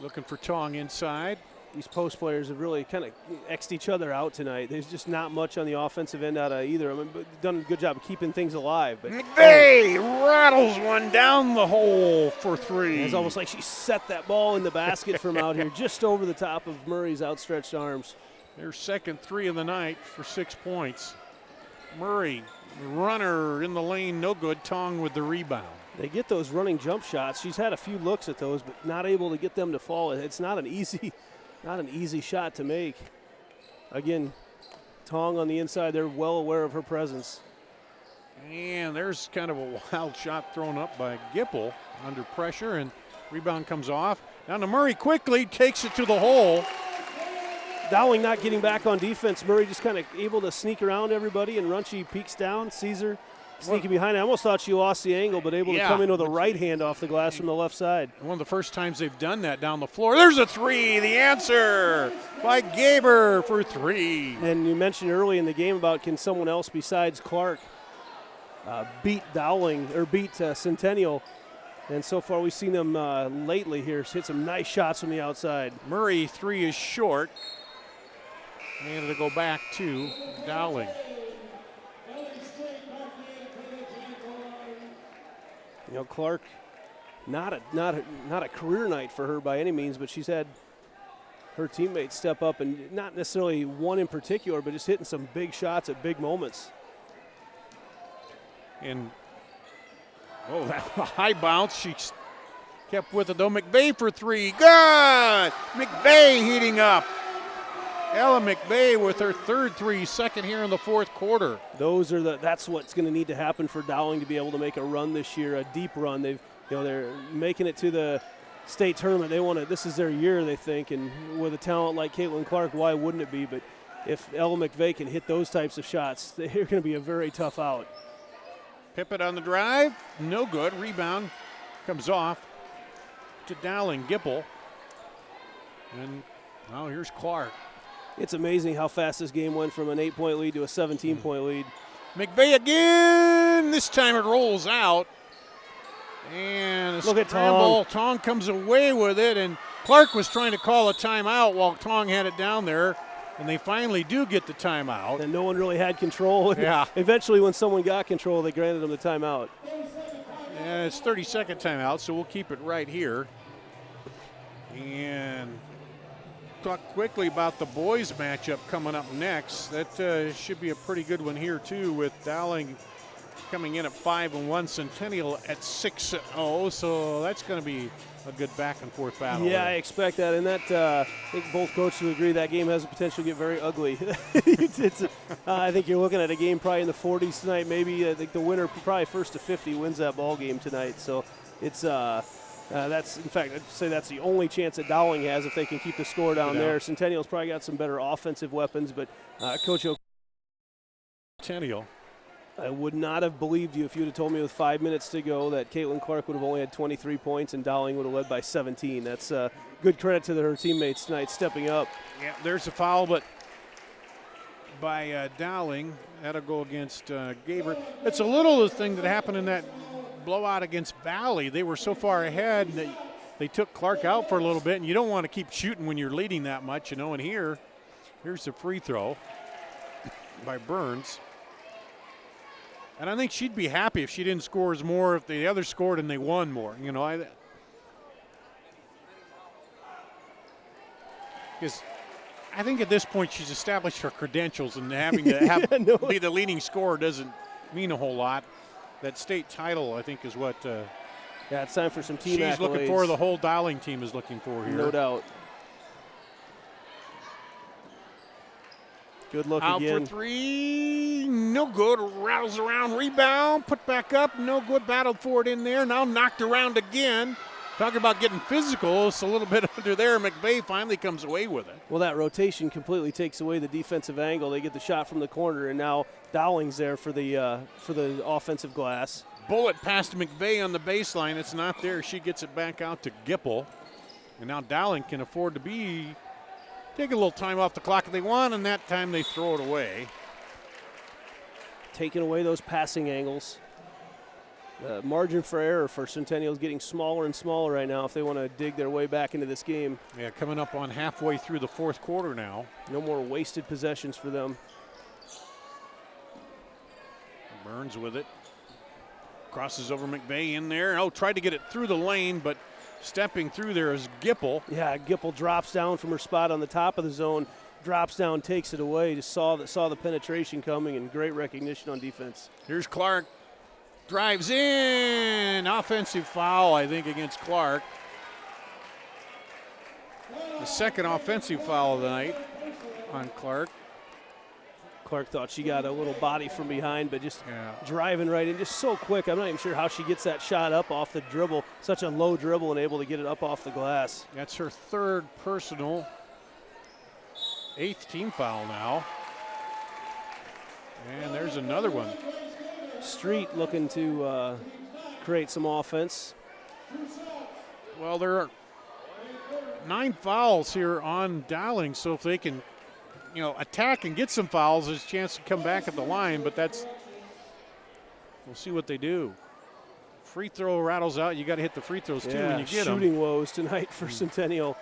Looking for Tong inside. These post players have really kind of X'd each other out tonight. There's just not much on the offensive end out of either. I mean, done a good job of keeping things alive. But McVeigh rattles one down the hole for three. It's almost like she set that ball in the basket from out here, just over the top of Murray's outstretched arms. Their second three of the night for 6 points. Murray, runner in the lane, no good. Tong with the rebound. They get those running jump shots. She's had a few looks at those, but not able to get them to fall. It's not an easy shot to make. Again, Tong on the inside, they're well aware of her presence. And there's kind of a wild shot thrown up by Gipple under pressure, and rebound comes off. Down to Murray quickly, takes it to the hole. Dowling not getting back on defense. Murray just kind of able to sneak around everybody, and Runchie peeks down, sees her sneaking behind. I almost thought she lost the angle, but able to come in with a right hand off the glass from the left side. One of the first times they've done that down the floor. There's a three, the answer by Gaber for three. And you mentioned early in the game about can someone else besides Clark beat Dowling or beat Centennial. And so far we've seen them lately here hit some nice shots from the outside. Murray three is short. And it'll go back to Dowling. You know, Clark, not a career night for her by any means, but she's had her teammates step up, and not necessarily one in particular, but just hitting some big shots at big moments. And that high bounce, she kept with it though. McVeigh for three, good! McVeigh heating up. Ella McVeigh with her third three, second here in the fourth quarter. That's what's going to need to happen for Dowling to be able to make a run this year, a deep run. They're making it to the state tournament. This is their year, they think, and with a talent like Caitlyn Clark, why wouldn't it be? But if Ella McVeigh can hit those types of shots, they're going to be a very tough out. Pippett on the drive, no good. Rebound comes off to Dowling. Gipple. And now here's Clark. It's amazing how fast this game went from an 8-point lead to a 17-point lead. McVeigh again. This time it rolls out. And a look at scramble. Tong comes away with it, and Clark was trying to call a timeout while Tong had it down there. And they finally do get the timeout. And no one really had control. Yeah. Eventually, when someone got control, they granted them the timeout. Yeah, it's 30-second timeout, so we'll keep it right here. And talk quickly about the boys matchup coming up next. That should be a pretty good one here too, with Dowling coming in at 5-1, Centennial at 6-0. So that's going to be a good back and forth battle. Yeah, I expect that, and that I think both coaches would agree that game has the potential to get very ugly. I think you're looking at a game probably in the 40s tonight. Maybe I think the winner, probably first to 50, wins that ball game tonight. So it's that's, in fact, I'd say that's the only chance that Dowling has if they can keep the score down there. Centennial's probably got some better offensive weapons, but Coach Centennial. I would not have believed you if you would have told me with 5 minutes to go that Caitlyn Clark would have only had 23 points and Dowling would have led by 17. That's good credit to her teammates tonight stepping up. Yeah, there's a foul, but by Dowling. That'll go against Gaber. It's a little thing that happened in that blowout against Valley. They were so far ahead, and they took Clark out for a little bit, and you don't want to keep shooting when you're leading that much, you know. And here's the free throw by Burns. And I think she'd be happy if she didn't score as more, if the others scored and they won more. You know, because I think at this point she's established her credentials, and having to be the leading scorer doesn't mean a whole lot. That state title, I think, is what it's time for some team she's accolades. looking for. The whole Dowling team is looking for here. No doubt. Good look out again. For three, no good. Rattles around, rebound, put back up, no good. Battled for it in there. Now knocked around again. Talking about getting physical, it's a little bit under there. McVeigh finally comes away with it. Well, that rotation completely takes away the defensive angle. They get the shot from the corner, and now Dowling's there for the offensive glass. Bullet past McVeigh on the baseline. It's not there. She gets it back out to Gipple. And now Dowling can afford to take a little time off the clock if they want, and that time they throw it away. Taking away those passing angles. The margin for error for Centennial is getting smaller and smaller right now if they want to dig their way back into this game. Yeah, coming up on halfway through the fourth quarter now. No more wasted possessions for them. Burns with it. Crosses over McVeigh in there. Oh, tried to get it through the lane, but stepping through there is Gipple. Yeah, Gipple drops down from her spot on the top of the zone, drops down, takes it away. Just saw the penetration coming, and great recognition on defense. Here's Clark. Drives in. Offensive foul, I think, against Clark. The second offensive foul of the night on Clark. Clark thought she got a little body from behind, but just driving right in, just so quick. I'm not even sure how she gets that shot up off the dribble. Such a low dribble and able to get it up off the glass. That's her third personal, 8th team foul now. And there's another one. Street looking to create some offense. Well, there are 9 fouls here on Dowling, so if they can, attack and get some fouls, there's a chance to come back at the line, but we'll see what they do. Free throw rattles out. You got to hit the free throws too when you get them. Shooting woes tonight for Centennial.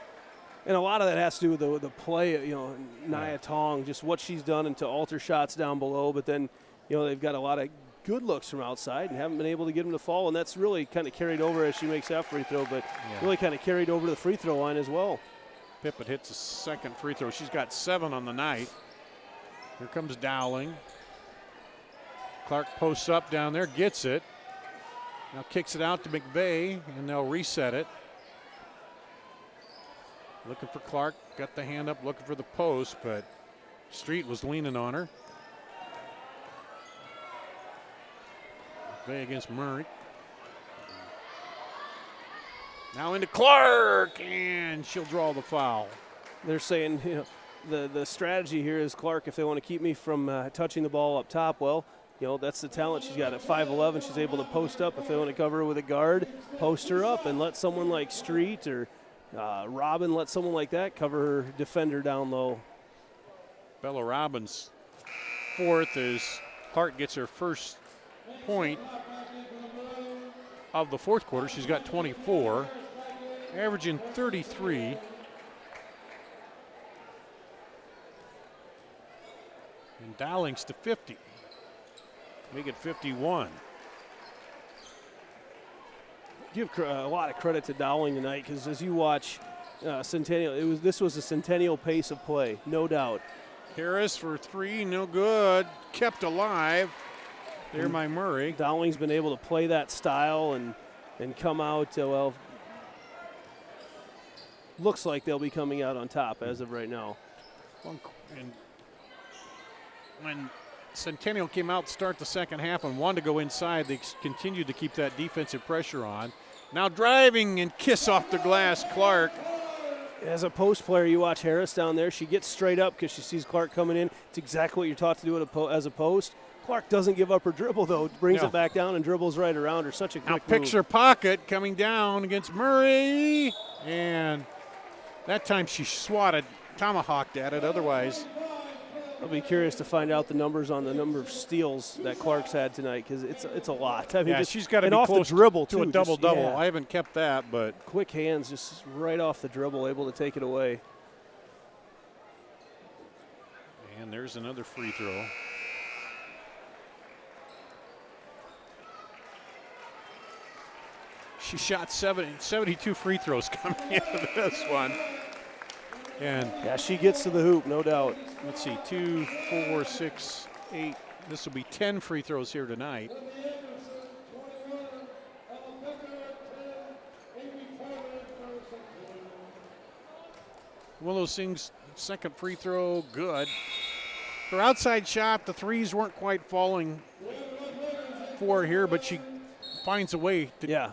And a lot of that has to do with the play, Nia Tong, just what she's done to alter shots down below, but then, they've got a lot of good looks from outside and haven't been able to get them to fall, and that's really kind of carried over as she makes that free throw, but really kind of carried over to the free throw line as well. Pippett hits a second free throw. She's got 7 on the night. Here comes Dowling. Clark posts up down there, gets it. Now kicks it out to McVeigh, and they'll reset it. Looking for Clark, got the hand up, looking for the post, but Street was leaning on her. McVeigh against Murray. Now into Clark, and she'll draw the foul. They're saying, the strategy here is Clark, if they want to keep me from touching the ball up top, well, that's the talent she's got at 5'11". She's able to post up. If they want to cover her with a guard, post her up and let someone like Street or Robin, let someone like that cover her defender down low. Bella Robbins' 4th as Clark gets her first point of the fourth quarter. She's got 24, averaging 33. And Dowling's to 50. Make it 51. Give a lot of credit to Dowling tonight, because as you watch Centennial. This was a Centennial pace of play, no doubt. Harris for three, no good. Kept alive. There by Murray. Dowling's been able to play that style and come out, well, looks like they'll be coming out on top as of right now. And when Centennial came out to start the second half and wanted to go inside, they continued to keep that defensive pressure on. Now driving and kiss off the glass, Clark. As a post player, you watch Harris down there. She gets straight up because she sees Clark coming in. It's exactly what you're taught to do as a post. Clark doesn't give up her dribble, though. Brings it back down and dribbles right around her. Such a quick move. Now picks her pocket coming down against Murray. And that time she swatted, tomahawked at it. Otherwise, I'll be curious to find out the numbers on the number of steals that Clark's had tonight, because it's a lot. I mean, she's got to be off close the dribble to a too, double-double. Yeah. I haven't kept that, but quick hands, just right off the dribble, able to take it away. And there's another free throw. She shot 72 free throws coming into this one. And yeah, she gets to the hoop, no doubt. Let's see, 2, 4, 6, 8. This will be 10 free throws here tonight. One of those things, second free throw, good. Her outside shot, the threes weren't quite falling for her here, but she finds a way to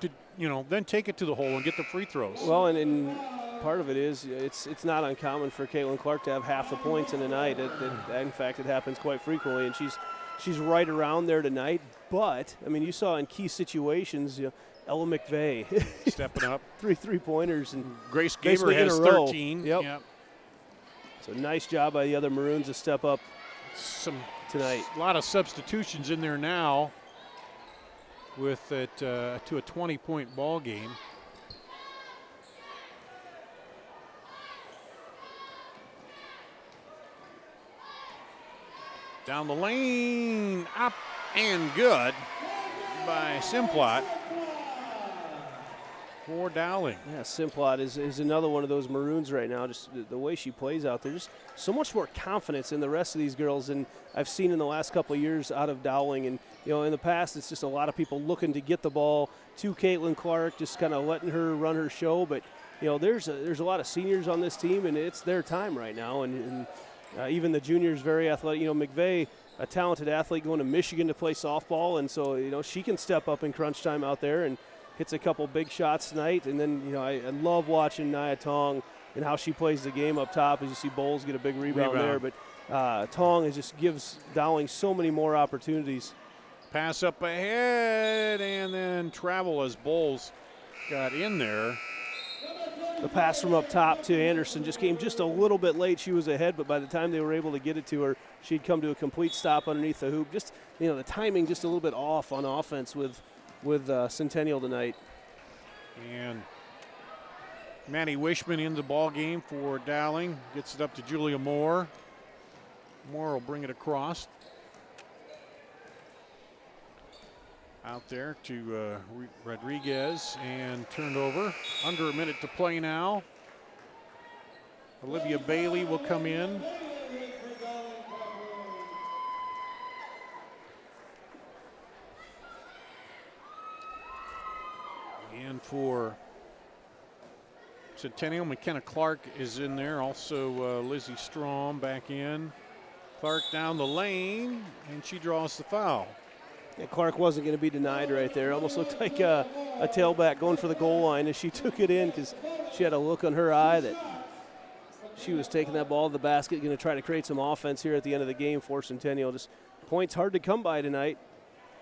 then take it to the hole and get the free throws. Well, and part of it is it's not uncommon for Caitlyn Clark to have half the points in a night. In fact, it happens quite frequently, and she's right around there tonight. But I mean, you saw in key situations, Ella McVeigh stepping up, 3 3-pointers, and Grace Gaber has 13. Yep. So nice job by the other Maroons to step up tonight. A lot of substitutions in there now, with it to a 20-point ball game. Down the lane, up and good by Simplot for Dowling. Yeah, Simplot is another one of those Maroons right now. Just the way she plays out there, just so much more confidence in the rest of these girls than I've seen in the last couple of years out of Dowling. And in the past, it's just a lot of people looking to get the ball to Caitlyn Clark, just kind of letting her run her show. But there's a lot of seniors on this team, and it's their time right now. And even the juniors, very athletic. McVeigh, a talented athlete, going to Michigan to play softball, and so she can step up in crunch time out there and hits a couple big shots tonight. And then I love watching Nia Tong and how she plays the game up top. As you see, Bowles get a big rebound there, but Tong just gives Dowling so many more opportunities. Pass up ahead, and then travel as Bowles got in there. The pass from up top to Anderson just came just a little bit late. She was ahead, but by the time they were able to get it to her, she'd come to a complete stop underneath the hoop. Just the timing just a little bit off on offense with Centennial tonight. And Maddie Wishman in the ball game for Dowling. Gets it up to Julia Moore. Moore will bring it across. Out there to Rodriguez, and turned over. Under a minute to play now. Olivia Bailey will come in. And for Centennial, McKenna Clark is in there. Also Lizzie Strom back in. Clark down the lane, and she draws the foul. Yeah, Clark wasn't going to be denied right there. Almost looked like a tailback going for the goal line as she took it in, because she had a look on her eye that she was taking that ball to the basket, going to try to create some offense here at the end of the game for Centennial. Just points hard to come by tonight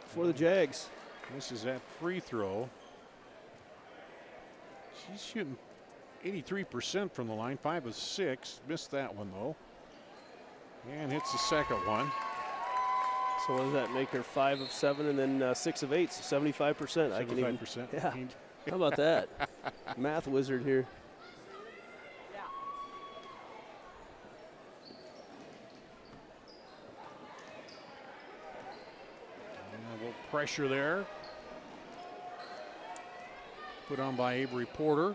for the Jags. This is that free throw. She's shooting 83% from the line, 5 of 6. Missed that one, though. And hits the second one. So what does that make her? 5 of 7 and then 6 of 8, so 75%. 75%. Yeah. How about that? Math wizard here. And a little pressure there. Put on by Avery Porter.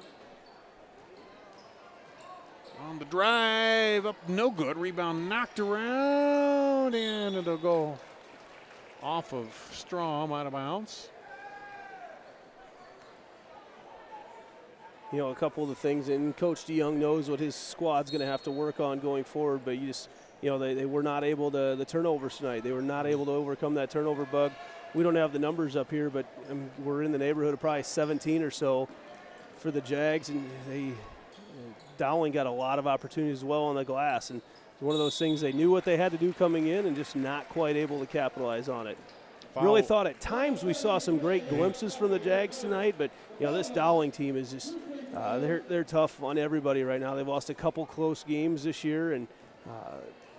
On the drive, up, no good. Rebound knocked around, and it'll go off of Strom, out of bounds. You know, a couple of the things, and Coach DeYoung knows what his squad's going to have to work on going forward, but you just, you know, they were not able to, the turnovers tonight, they were not able to overcome that turnover bug. We don't have the numbers up here, but we're in the neighborhood of probably 17 or so for the Jags, and Dowling got a lot of opportunities as well on the glass, and one of those things they knew what they had to do coming in and just not quite able to capitalize on it. Foul. Really thought at times we saw some great glimpses from the Jags tonight, but you know, this Dowling team is just they're tough on everybody right now. They've lost a couple close games this year, and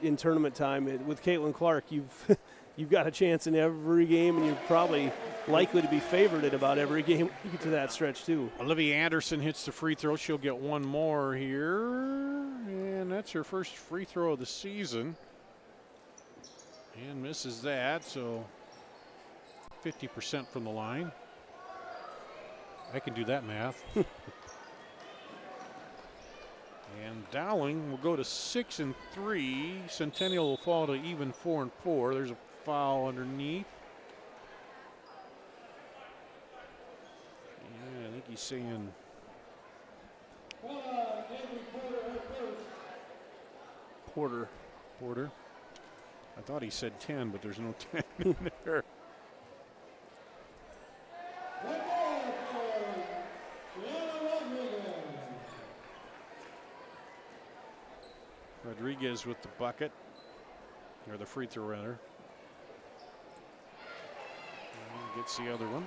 in tournament time with Caitlyn Clark, you've got a chance in every game, and you're probably likely to be favored in about every game you get to that stretch too. Olivia Anderson hits the free throw. She'll get one more here, and that's her first free throw of the season, and misses that, so 50% from the line. I can do that math. And Dowling will go to 6-3. Centennial will fall to even 4-4. There's a foul underneath. Yeah, I think he's saying Porter. I thought he said 10, but there's no 10 in there. Rodriguez with the bucket, or the free throw rather. And gets the other one.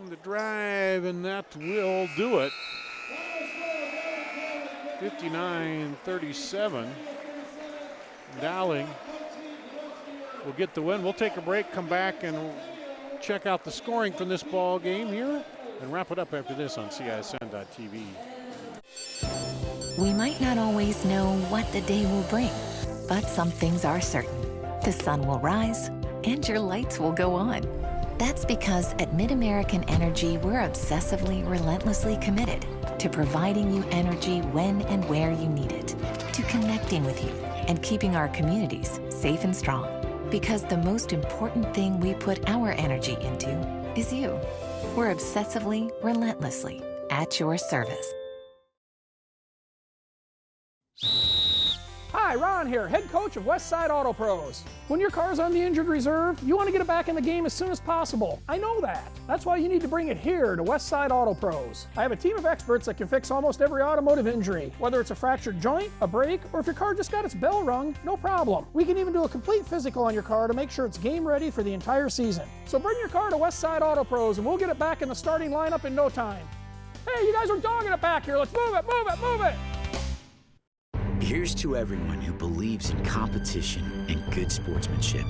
And the drive, and that will do it. 59-37. Dowling will get the win. We'll take a break, come back, and check out the scoring from this ball game here, and wrap it up after this on CISN.TV. We might not always know what the day will bring, but some things are certain. The sun will rise, and your lights will go on. That's because at MidAmerican Energy, we're obsessively, relentlessly committed to providing you energy when and where you need it, to connecting with you and keeping our communities safe and strong. Because the most important thing we put our energy into is you. We're obsessively, relentlessly at your service. Hi, Ron here, head coach of Westside Auto Pros. When your car's on the injured reserve, you want to get it back in the game as soon as possible. I know that. That's why you need to bring it here to Westside Auto Pros. I have a team of experts that can fix almost every automotive injury, whether it's a fractured joint, a brake, or if your car just got its bell rung, no problem. We can even do a complete physical on your car to make sure it's game ready for the entire season. So bring your car to Westside Auto Pros and we'll get it back in the starting lineup in no time. Hey, you guys are dogging it back here. Let's move it, move it, move it. Here's to everyone who believes in competition and good sportsmanship,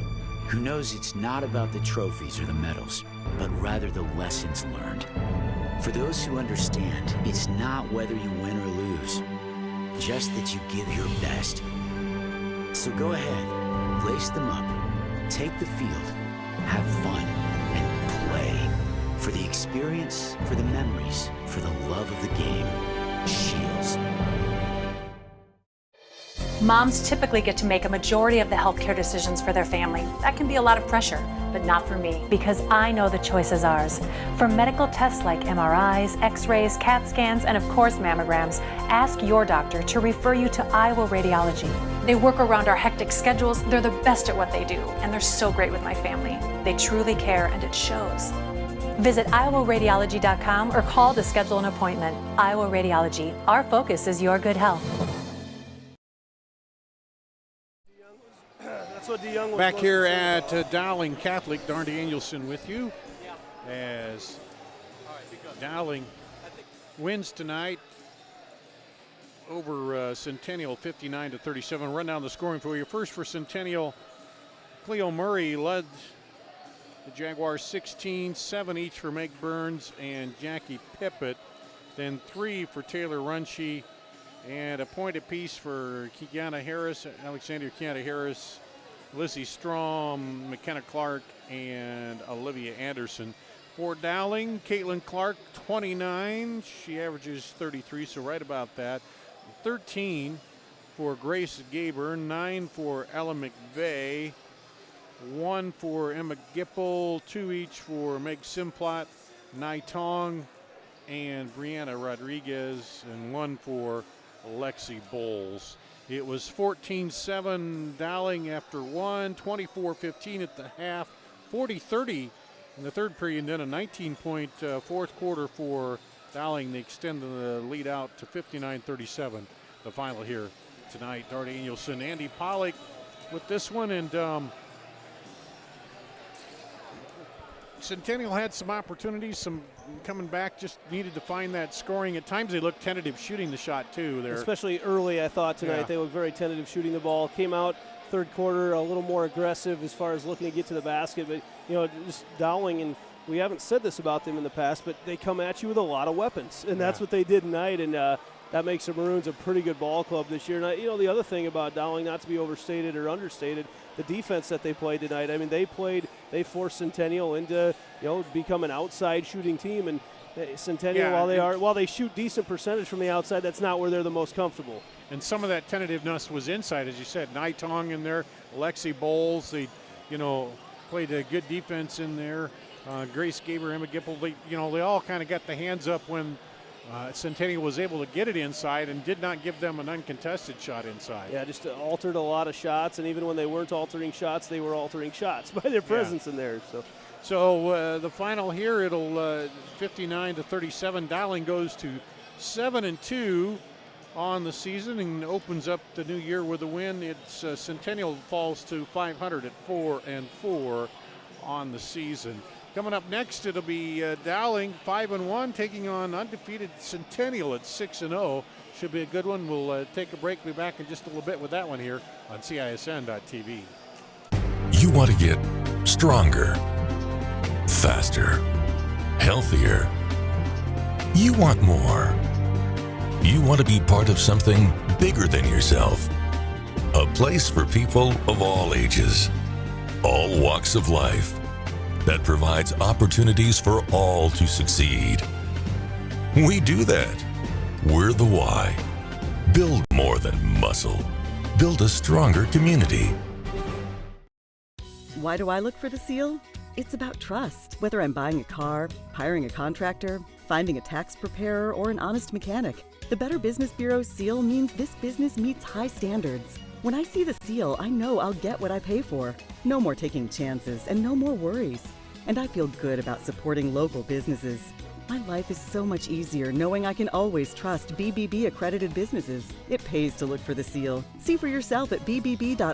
who knows it's not about the trophies or the medals, but rather the lessons learned. For those who understand, it's not whether you win or lose, just that you give your best. So go ahead, lace them up, take the field, have fun, and play. For the experience, for the memories, for the love of the game. Shields. Moms typically get to make a majority of the healthcare decisions for their family. That can be a lot of pressure, but not for me, because I know the choice is ours. For medical tests like MRIs, X-rays, CAT scans, and of course mammograms, ask your doctor to refer you to Iowa Radiology. They work around our hectic schedules, they're the best at what they do, and they're so great with my family. They truly care, and it shows. Visit iowaradiology.com or call to schedule an appointment. Iowa Radiology, our focus is your good health. Back here at Dowling Catholic, Darn Danielson with you as Dowling wins tonight over Centennial 59-37. Run down the scoring for you. First for Centennial, Cleo Murray led the Jaguars 16, 7 each for Meg Burns and Jackie Pippett. Then 3 for Taylor Runshie and a point apiece for Kiana Harris, Alexandria Kiana Harris, Lizzie Strom, McKenna Clark, and Olivia Anderson. For Dowling, Caitlyn Clark, 29. She averages 33, so right about that. 13 for Grace Gaber, 9 for Ella McVeigh, 1 for Emma Gipple, 2 each for Meg Simplot, Nai Tong, and Brianna Rodriguez, and 1 for Lexi Bowles. It was 14-7 Dowling after 1, 24-15 at the half, 40-30 in the third period, and then a 19-point fourth quarter for Dowling. They extend the lead out to 59-37. The final here tonight. Dart Danielson, Andy Pollock with this one, and Centennial had some opportunities, some coming back, just needed to find that scoring. At times they looked tentative shooting the shot too there. Especially early, I thought tonight. Yeah. They looked very tentative shooting the ball. Came out third quarter a little more aggressive as far as looking to get to the basket. But, just Dowling, and we haven't said this about them in the past, but they come at you with a lot of weapons. And that's what they did tonight. And that makes the Maroons a pretty good ball club this year. And, the other thing about Dowling, not to be overstated or understated, the defense that they played tonight. I mean, they forced Centennial into, become an outside shooting team. And Centennial, while they shoot decent percentage from the outside, that's not where they're the most comfortable. And some of that tentativeness was inside, as you said. Nai Tong in there, Lexi Bowles, they, played a good defense in there. Grace Gaber, Emma Gipple, they all kind of got the hands up when Centennial was able to get it inside and did not give them an uncontested shot inside. Yeah, just altered a lot of shots, and even when they weren't altering shots, they were altering shots by their presence in there. So the final here, it'll 59-37. Dowling goes to 7-2 on the season and opens up the new year with a win. It's Centennial falls to 500 at 4-4 on the season. Coming up next, it'll be Dowling 5-1 taking on undefeated Centennial at 6-0. Should be a good one. We'll take a break. Be back in just a little bit with that one here on CISN.TV. You want to get stronger, faster, healthier. You want more. You want to be part of something bigger than yourself. A place for people of all ages, all walks of life, that provides opportunities for all to succeed. We do that. We're the why. Build more than muscle. Build a stronger community. Why do I look for the seal? It's about trust. Whether I'm buying a car, hiring a contractor, finding a tax preparer, or an honest mechanic, the Better Business Bureau seal means this business meets high standards. When I see the seal, I know I'll get what I pay for. No more taking chances and no more worries. And I feel good about supporting local businesses. My life is so much easier knowing I can always trust BBB accredited businesses. It pays to look for the seal. See for yourself at bbb.org/Iowa.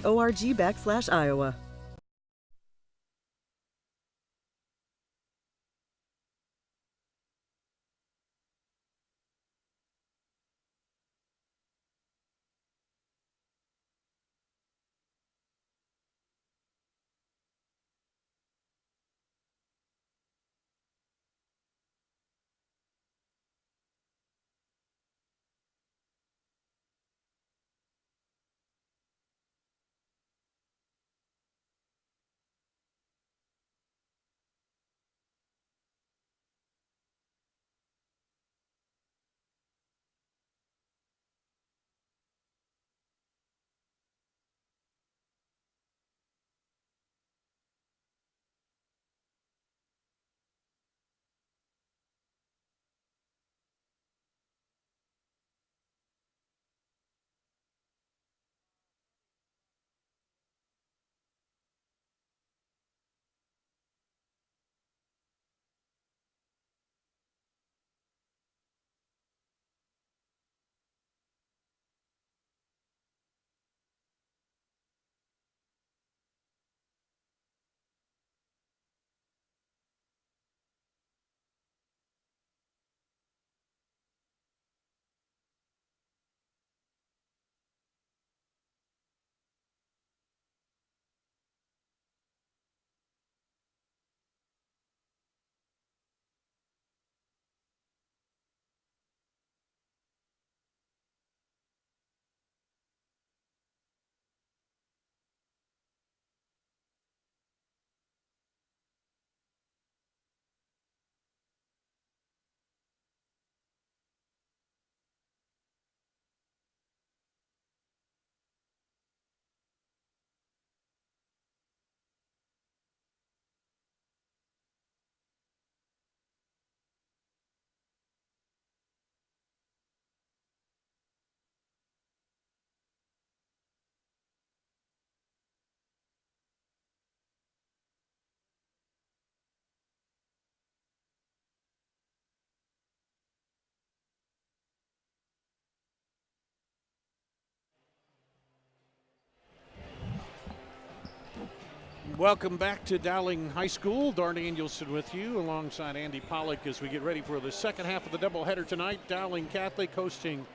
Welcome back to Dowling High School. Dar Danielson with you alongside Andy Pollock as we get ready for the second half of the doubleheader tonight. Dowling Catholic hosting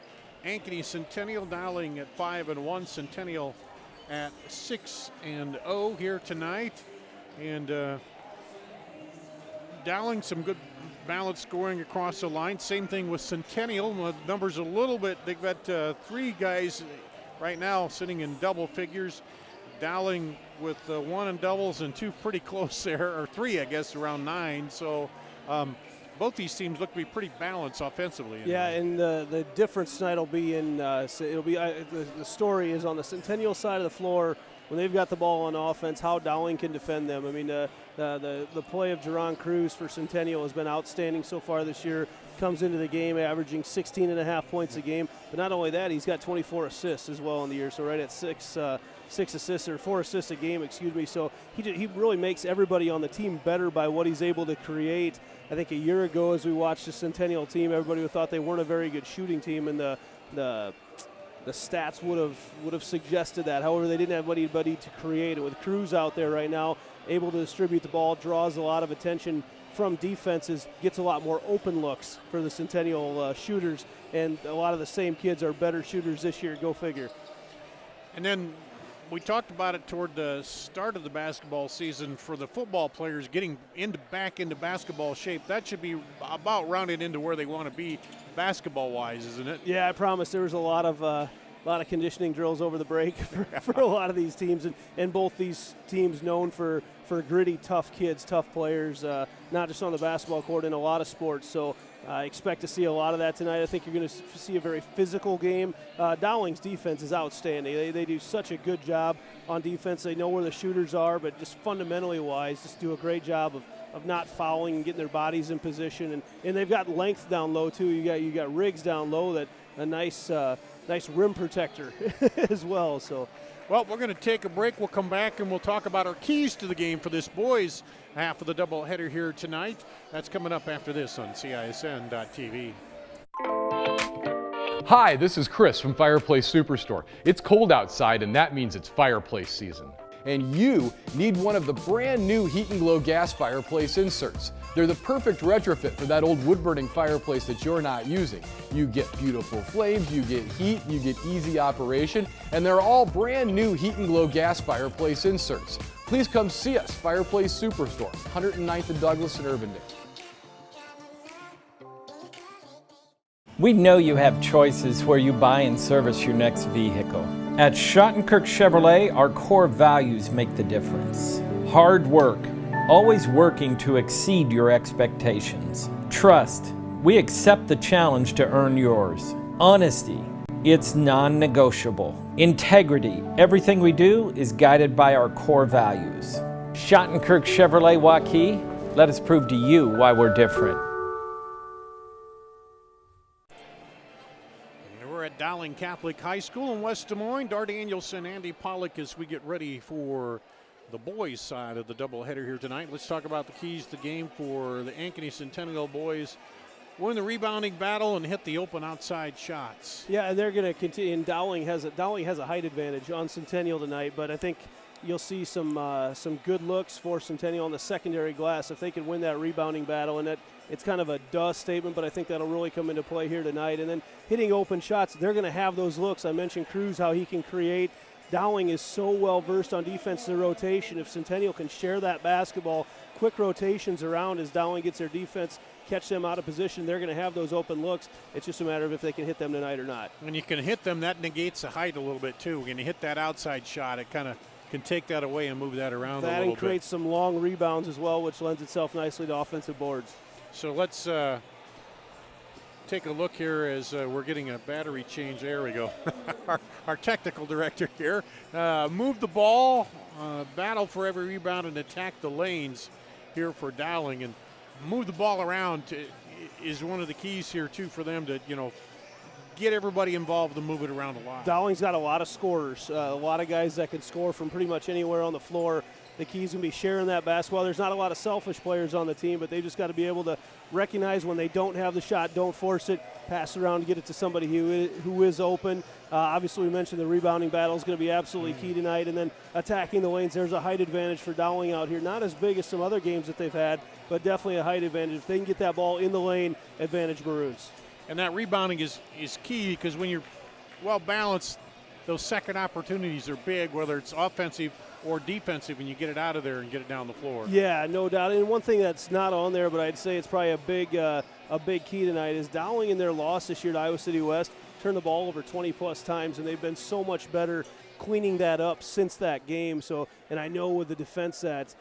Ankeny Centennial. Dowling at 5-1, Centennial at 6-0 here tonight. And Dowling, some good balanced scoring across the line. Same thing with Centennial. Numbers a little bit. They've got 3 guys right now sitting in double figures. Dowling with 1 in doubles and 2 pretty close there, or 3, I guess, around 9. So both these teams look to be pretty balanced offensively. Yeah, and the difference tonight will be in the story is on the Centennial side of the floor. When they've got the ball on offense, how Dowling can defend them. I mean, the play of Jerron Cruz for Centennial has been outstanding so far this year. Comes into the game averaging 16.5 points a game. But not only that, he's got 24 assists as well in the year. So right at 6 assists, or 4 assists a game, excuse me. So he really makes everybody on the team better by what he's able to create. I think a year ago, as we watched the Centennial team, everybody thought they weren't a very good shooting team, and the stats would have suggested that. However, they didn't have anybody to create it. With Cruz out there right now, able to distribute the ball, draws a lot of attention from defenses, gets a lot more open looks for the Centennial shooters, and a lot of the same kids are better shooters this year. Go figure. And then we talked about it toward the start of the basketball season for the football players getting back into basketball shape. That should be about rounded into where they want to be basketball-wise, isn't it? Yeah, I promise. There was a lot of conditioning drills over the break for a lot of these teams, and both these teams known for gritty, tough kids, tough players, not just on the basketball court, in a lot of sports. So I expect to see a lot of that tonight. I think you're going to see a very physical game. Dowling's defense is outstanding. They do such a good job on defense. They know where the shooters are, but just fundamentally wise, just do a great job of not fouling and getting their bodies in position. And they've got length down low too. You got Riggs down low, that a nice rim protector as well. So. Well, we're going to take a break. We'll come back and we'll talk about our keys to the game for this boys half of the doubleheader here tonight. That's coming up after this on CISN.TV. Hi, this is Chris from Fireplace Superstore. It's cold outside, and that means it's fireplace season. And you need one of the brand new Heat and Glow gas fireplace inserts. They're the perfect retrofit for that old wood-burning fireplace that you're not using. You get beautiful flames, you get heat, you get easy operation, and they're all brand new Heat and Glow gas fireplace inserts. Please come see us, Fireplace Superstore, 109th and Douglas in Urbandale. We know you have choices where you buy and service your next vehicle. At Schottenkirk Chevrolet, our core values make the difference. Hard work, always working to exceed your expectations. Trust, we accept the challenge to earn yours. Honesty, it's non-negotiable. Integrity, everything we do is guided by our core values. Schottenkirk Chevrolet Waukee, let us prove to you why we're different. We're at Dowling Catholic High School in West Des Moines. Dar Danielson, Andy Pollock, as we get ready for the boys' side of the doubleheader here tonight. Let's talk about the keys to the game for the Ankeny Centennial boys. Win the rebounding battle and hit the open outside shots. Yeah, and they're going to continue. And Dowling has a height advantage on Centennial tonight, but I think you'll see some good looks for Centennial on the secondary glass if they can win that rebounding battle. And that it's kind of a duh statement, but I think that'll really come into play here tonight. And then hitting open shots, they're going to have those looks. I mentioned Cruz, how he can create. Dowling is so well versed on defensive rotation. If Centennial can share that basketball, quick rotations around as Dowling gets their defense, catch them out of position, they're going to have those open looks. It's just a matter of if they can hit them tonight or not. When you can hit them, that negates the height a little bit too. When you hit that outside shot, it kind of can take that away and move that around a little bit. That creates some long rebounds as well, which lends itself nicely to offensive boards. So let's take a look here as we're getting a battery change. There we go. our technical director here. Move the ball, battle for every rebound, and attack the lanes here for Dowling. And move the ball around is one of the keys here, too, for them to, get everybody involved and move it around a lot. Dowling's got a lot of scorers, a lot of guys that can score from pretty much anywhere on the floor. the key is going to be sharing that basketball. There's not a lot of selfish players on the team, but they just got to be able to recognize when they don't have the shot, don't force it, pass it around to get it to somebody who is open. Obviously, we mentioned the rebounding battle is going to be absolutely key tonight, and then attacking the lanes. There's a height advantage for Dowling out here. Not as big as some other games that they've had, but definitely a height advantage. If they can get that ball in the lane, advantage Maroons. And that rebounding is key, because when you're well balanced, those second opportunities are big, whether it's offensive or defensive, and you get it out of there and get it down the floor. Yeah, no doubt. And one thing that's not on there, but I'd say it's probably a big key tonight, is Dowling in their loss this year to Iowa City West turned the ball over 20-plus times, and they've been so much better cleaning that up since that game. So, and I know with the defense that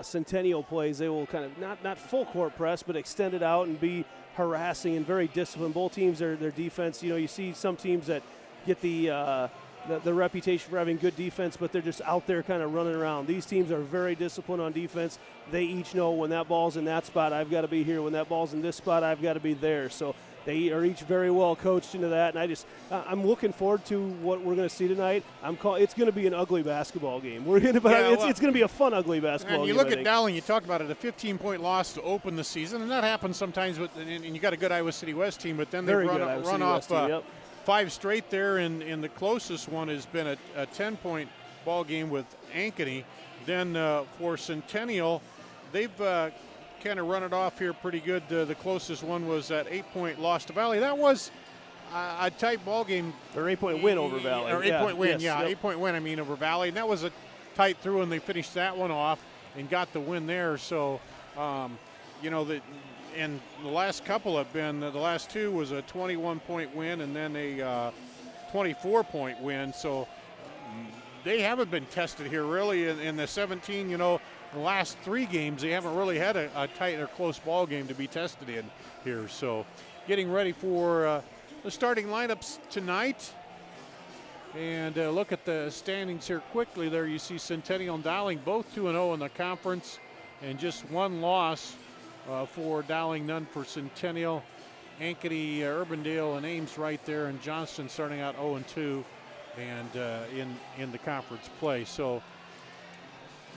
Centennial plays, they will kind of not full court press, but extend it out and be harassing and very disciplined. Both teams, their defense, you see some teams that get the reputation for having good defense, but they're just out there kind of running around. These teams are very disciplined on defense. They each know when that ball's in that spot, I've got to be here. When that ball's in this spot, I've got to be there. So they are each very well coached into that, and I'm looking forward to what we're going to see tonight. It's going to be an ugly basketball game. It's going to be a fun, ugly basketball game. And you look at Dowling, you talked about it, a 15-point loss to open the season, and that happens sometimes. And you got a good Iowa City West team, but then they run off 5 straight there, and the closest one has been a 10-point ball game with Ankeny. Then for Centennial, they've kind of run it off here pretty good. The closest one was that 8-point loss to Valley. That was a tight ball game. Or 8-point win over Valley. Or 8-point win, 8-point win, over Valley. And that was a tight through, and they finished that one off and got the win there. So, and the last couple have been, the last two was a 21-point win and then a 24-point win. So they haven't been tested here really in the 17, the last 3 games, they haven't really had a tight or close ball game to be tested in here. So getting ready for the starting lineups tonight. And look at the standings here quickly. There you see Centennial and Dowling both 2-0 in the conference, and just 1 loss for Dowling, none for Centennial. Ankeny, Urbandale, and Ames right there, and Johnston starting out 0-2 and in the conference play. So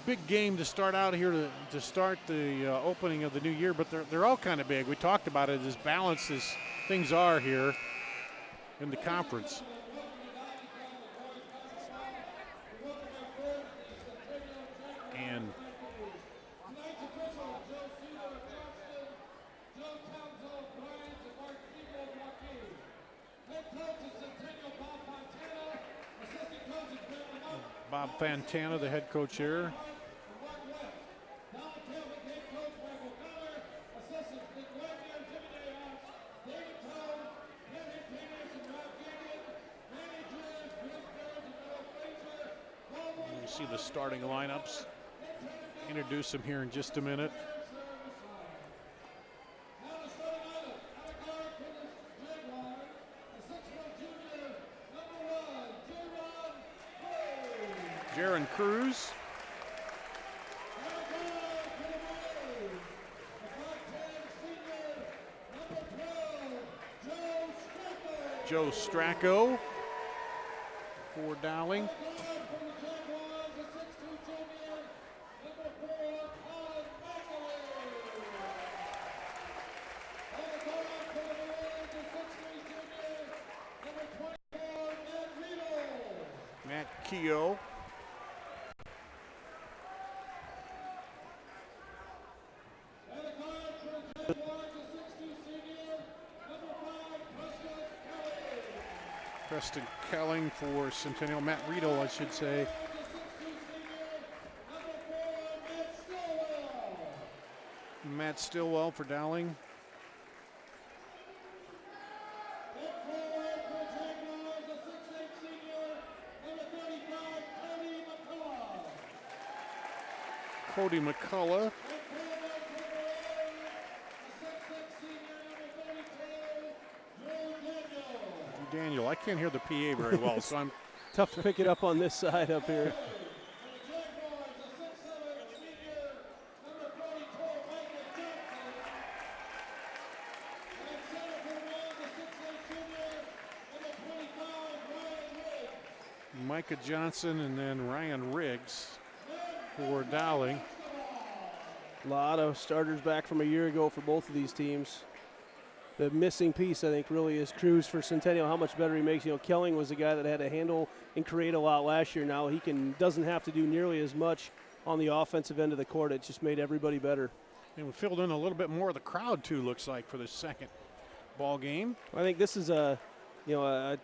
big game to start out here to start the opening of the new year, but they're all kind of big. We talked about it, as balanced as things are here in the conference. And Bob Fantana, the head coach here. You see the starting lineups. Introduce them here in just a minute. Jaron Cruz. Joe Stracco for Dowling. Matt Keogh. Preston Kelling for Centennial. Matt Riedel, I should say. Matt Stillwell for Dowling. Cody McCullough. Daniel, I can't hear the PA very well, so I'm tough to pick it up on this side up here. Micah Johnson and then Ryan Riggs. for Dowling. A lot of starters back from a year ago for both of these teams. The missing piece, I think, really is Cruz for Centennial. How much better he makes. You know, Kelling was a guy that had to handle and create a lot last year. Now he doesn't have to do nearly as much on the offensive end of the court. It just made everybody better. And we filled in a little bit more of the crowd too. Looks like for the second ball game. I think this is a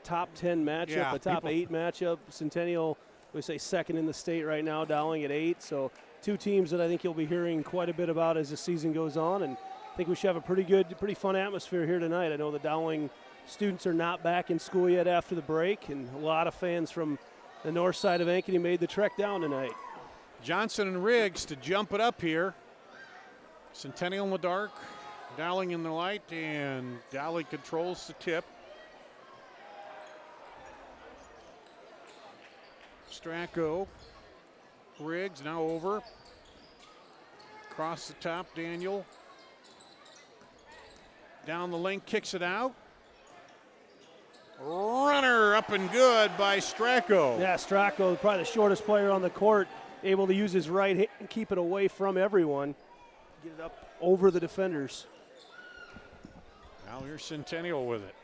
top 10 matchup, a top 8 matchup. Centennial, we say second in the state right now. Dowling at 8. So two teams that I think you'll be hearing quite a bit about as the season goes on. And I think we should have a pretty fun atmosphere here tonight. I know the Dowling students are not back in school yet after the break, and a lot of fans from the north side of Ankeny made the trek down tonight. Johnson and Riggs to jump it up here. Centennial in the dark, Dowling in the light, and Dowling controls the tip. Stracco, Riggs now over. Across the top, Daniel. Down the lane, kicks it out. Runner up and good by Stracco. Yeah, Stracco, probably the shortest player on the court, able to use his right hand and keep it away from everyone. Get it up over the defenders. Now here's Centennial with it.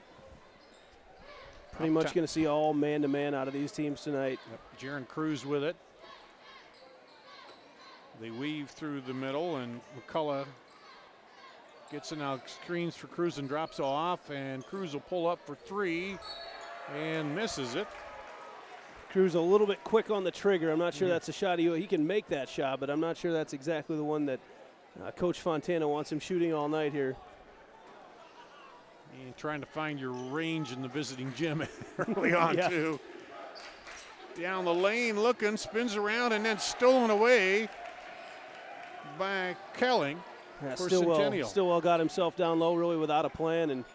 Pretty much going to see all man-to-man out of these teams tonight. Yep. Jaron Cruz with it. They weave through the middle, and McCullough gets it now, screens for Cruz and drops off, and Cruz will pull up for 3 and misses it. Cruz a little bit quick on the trigger. I'm not sure that's a shot he can make that shot, but I'm not sure that's exactly the one that Coach Fontana wants him shooting all night here. And trying to find your range in the visiting gym early on, too. Down the lane looking, spins around, and then stolen away by Kelling for Centennial. Stillwell got himself down low, really without a plan, and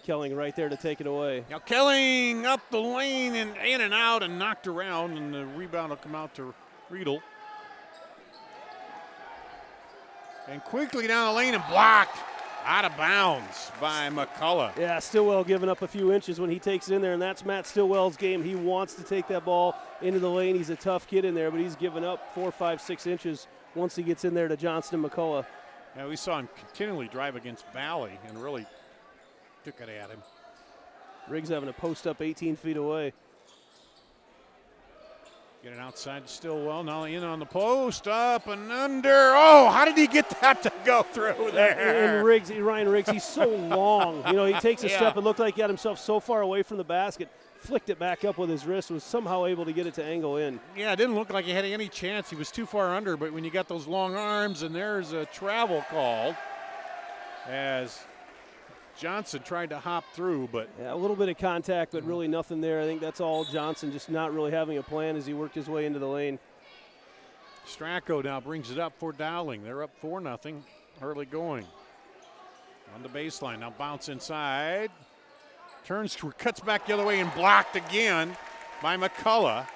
Kelling right there to take it away. Now Kelling up the lane and in and out and knocked around, and the rebound will come out to Riedel. And quickly down the lane and blocked. Out of bounds by McCullough. Yeah, Stillwell giving up a few inches when he takes it in there, and that's Matt Stillwell's game. He wants to take that ball into the lane. He's a tough kid in there, but he's given up 4, 5, 6 inches once he gets in there to Johnston and McCullough. Yeah, we saw him continually drive against Bally and really took it at him. Riggs having a post up 18 feet away. Get it outside to Stillwell. Now in on the post, up and under. Oh, how did he get that to go through there? And Riggs, Ryan Riggs, he's so long. You know, he takes a step. It looked like he got himself so far away from the basket, flicked it back up with his wrist, was somehow able to get it to angle in. Yeah, it didn't look like he had any chance. He was too far under, but when you got those long arms, and there's a travel called as Johnson tried to hop through, but yeah, a little bit of contact, but really nothing there. I think that's all Johnson, just not really having a plan as he worked his way into the lane. Stracco now brings it up for Dowling. They're up 4-0 early going. On the baseline, now bounce inside. Turns, cuts back the other way and blocked again by McCullough.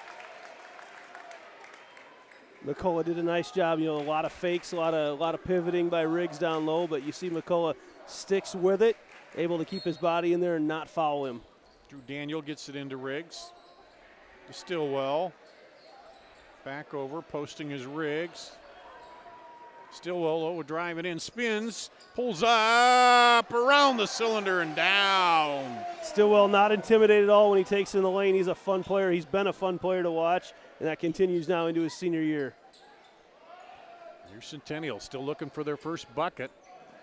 McCullough did a nice job. You know, a lot of fakes, a lot of pivoting by Riggs down low, but you see McCullough sticks with it, able to keep his body in there and not foul him. Drew Daniel gets it into Riggs. To Stillwell. Back over, posting his Riggs. Stillwell will drive it in, spins, pulls up around the cylinder and down. Stillwell not intimidated at all when he takes it in the lane. He's a fun player. He's been a fun player to watch, and that continues now into his senior year. Here's Centennial still looking for their first bucket.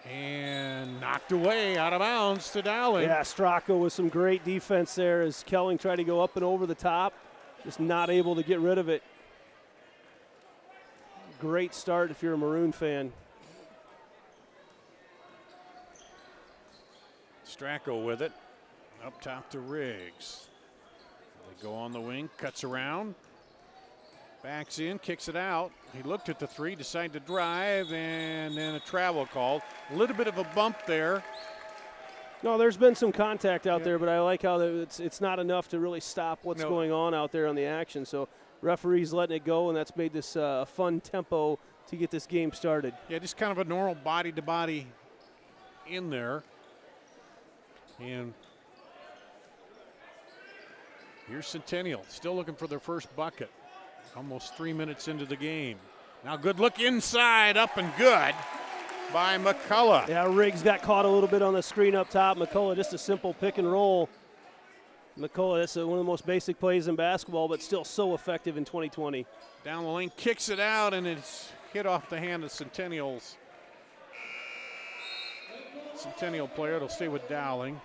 And knocked away out of bounds to Dowling. Yeah, Stracco with some great defense there as Kelling tried to go up and over the top. Just not able to get rid of it. Great start if you're a Maroon fan. Stracco with it. Up top to Riggs. They go on the wing, cuts around. Backs in, kicks it out. He looked at the 3, decided to drive, and then a travel called. A little bit of a bump there. No, there's been some contact out there, but I like how it's not enough to really stop what's going on out there on the action. So referee's letting it go, and that's made this a fun tempo to get this game started. Yeah, just kind of a normal body-to-body in there. And here's Centennial, still looking for their first bucket. Almost 3 minutes into the game. Now good look inside, up and good by McCullough. Yeah, Riggs got caught a little bit on the screen up top. McCullough, just a simple pick and roll. McCullough, that's one of the most basic plays in basketball, but still so effective in 2020. Down the lane, kicks it out, and it's hit off the hand of Centennial's. Centennial player. It'll stay with Dowling.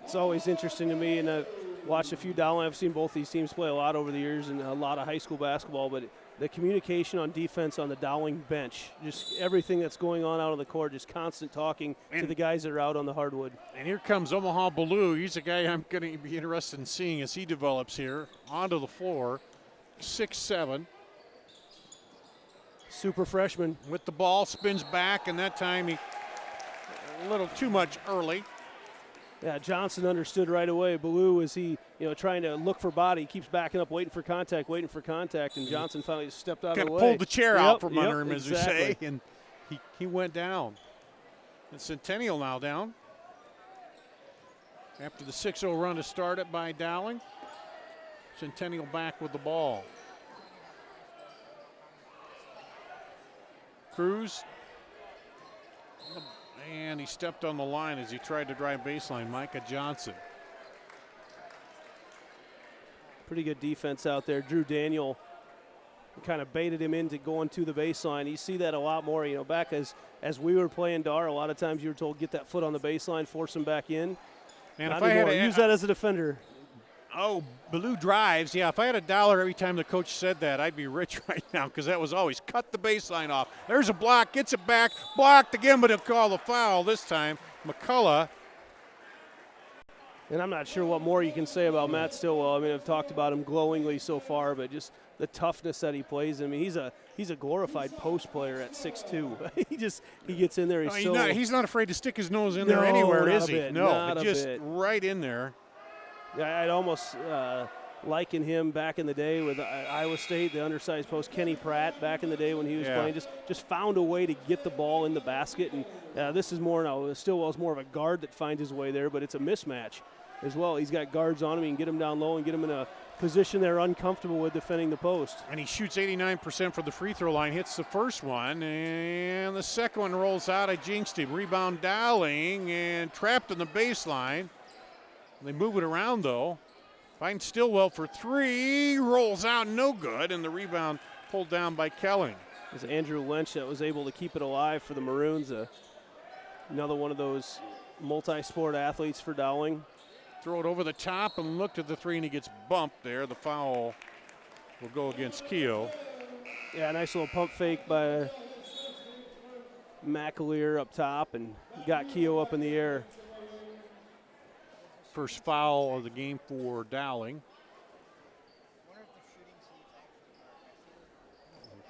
It's always interesting to me, and I've watched a few Dowling. I've seen both these teams play a lot over the years and a lot of high school basketball, but the communication on defense on the Dowling bench, just everything that's going on out on the court, just constant talking to the guys that are out on the hardwood. And here comes Omaha Ballou. He's a guy I'm going to be interested in seeing as he develops here. Onto the floor, 6'7". Super freshman. With the ball, spins back, and that time he a little too much early. Yeah, Johnson understood right away. Ballou, is he, trying to look for body, keeps backing up, waiting for contact, and Johnson finally stepped out of the way. Pulled the chair out from under him, as we say, and he went down. And Centennial now down. After the 6-0 run to start it by Dowling, Centennial back with the ball. Cruz. And he stepped on the line as he tried to drive baseline. Micah Johnson. Pretty good defense out there. Drew Daniel kind of baited him into going to the baseline. You see that a lot more. Back as we were playing Dar, a lot of times you were told get that foot on the baseline, force him back in. And Not if I had to use that as a defender. Oh, Ballou drives. Yeah, if I had $1 every time the coach said that, I'd be rich right now, because that was always cut the baseline off. There's a block, gets it back, blocked again, but he'll call the foul this time. McCullough. And I'm not sure what more you can say about Matt Stillwell. I mean, I've talked about him glowingly so far, but just the toughness that he plays. I mean, he's a glorified post player at 6'2". he gets in there. He's not afraid to stick his nose in there anywhere, is he? No, just right in there. I'd almost liken him back in the day with Iowa State, the undersized post, Kenny Pratt back in the day when he was playing. Just found a way to get the ball in the basket. And this is more now, Stillwell's more of a guard that finds his way there, but it's a mismatch as well. He's got guards on him. He can get him down low and get him in a position they're uncomfortable with defending the post. And he shoots 89% for the free throw line, hits the first one, and the second one rolls out. I jinxed him. Rebound Dowling, and trapped in the baseline. They move it around, though. Finds Stillwell for three. Rolls out, no good. And the rebound pulled down by Kelling. It was Andrew Lynch that was able to keep it alive for the Maroons. Another one of those multi-sport athletes for Dowling. Throw it over the top and looked at the three, and he gets bumped there. The foul will go against Keogh. Yeah, nice little pump fake by McAleer up top and got Keogh up in the air. First foul of the game for Dowling.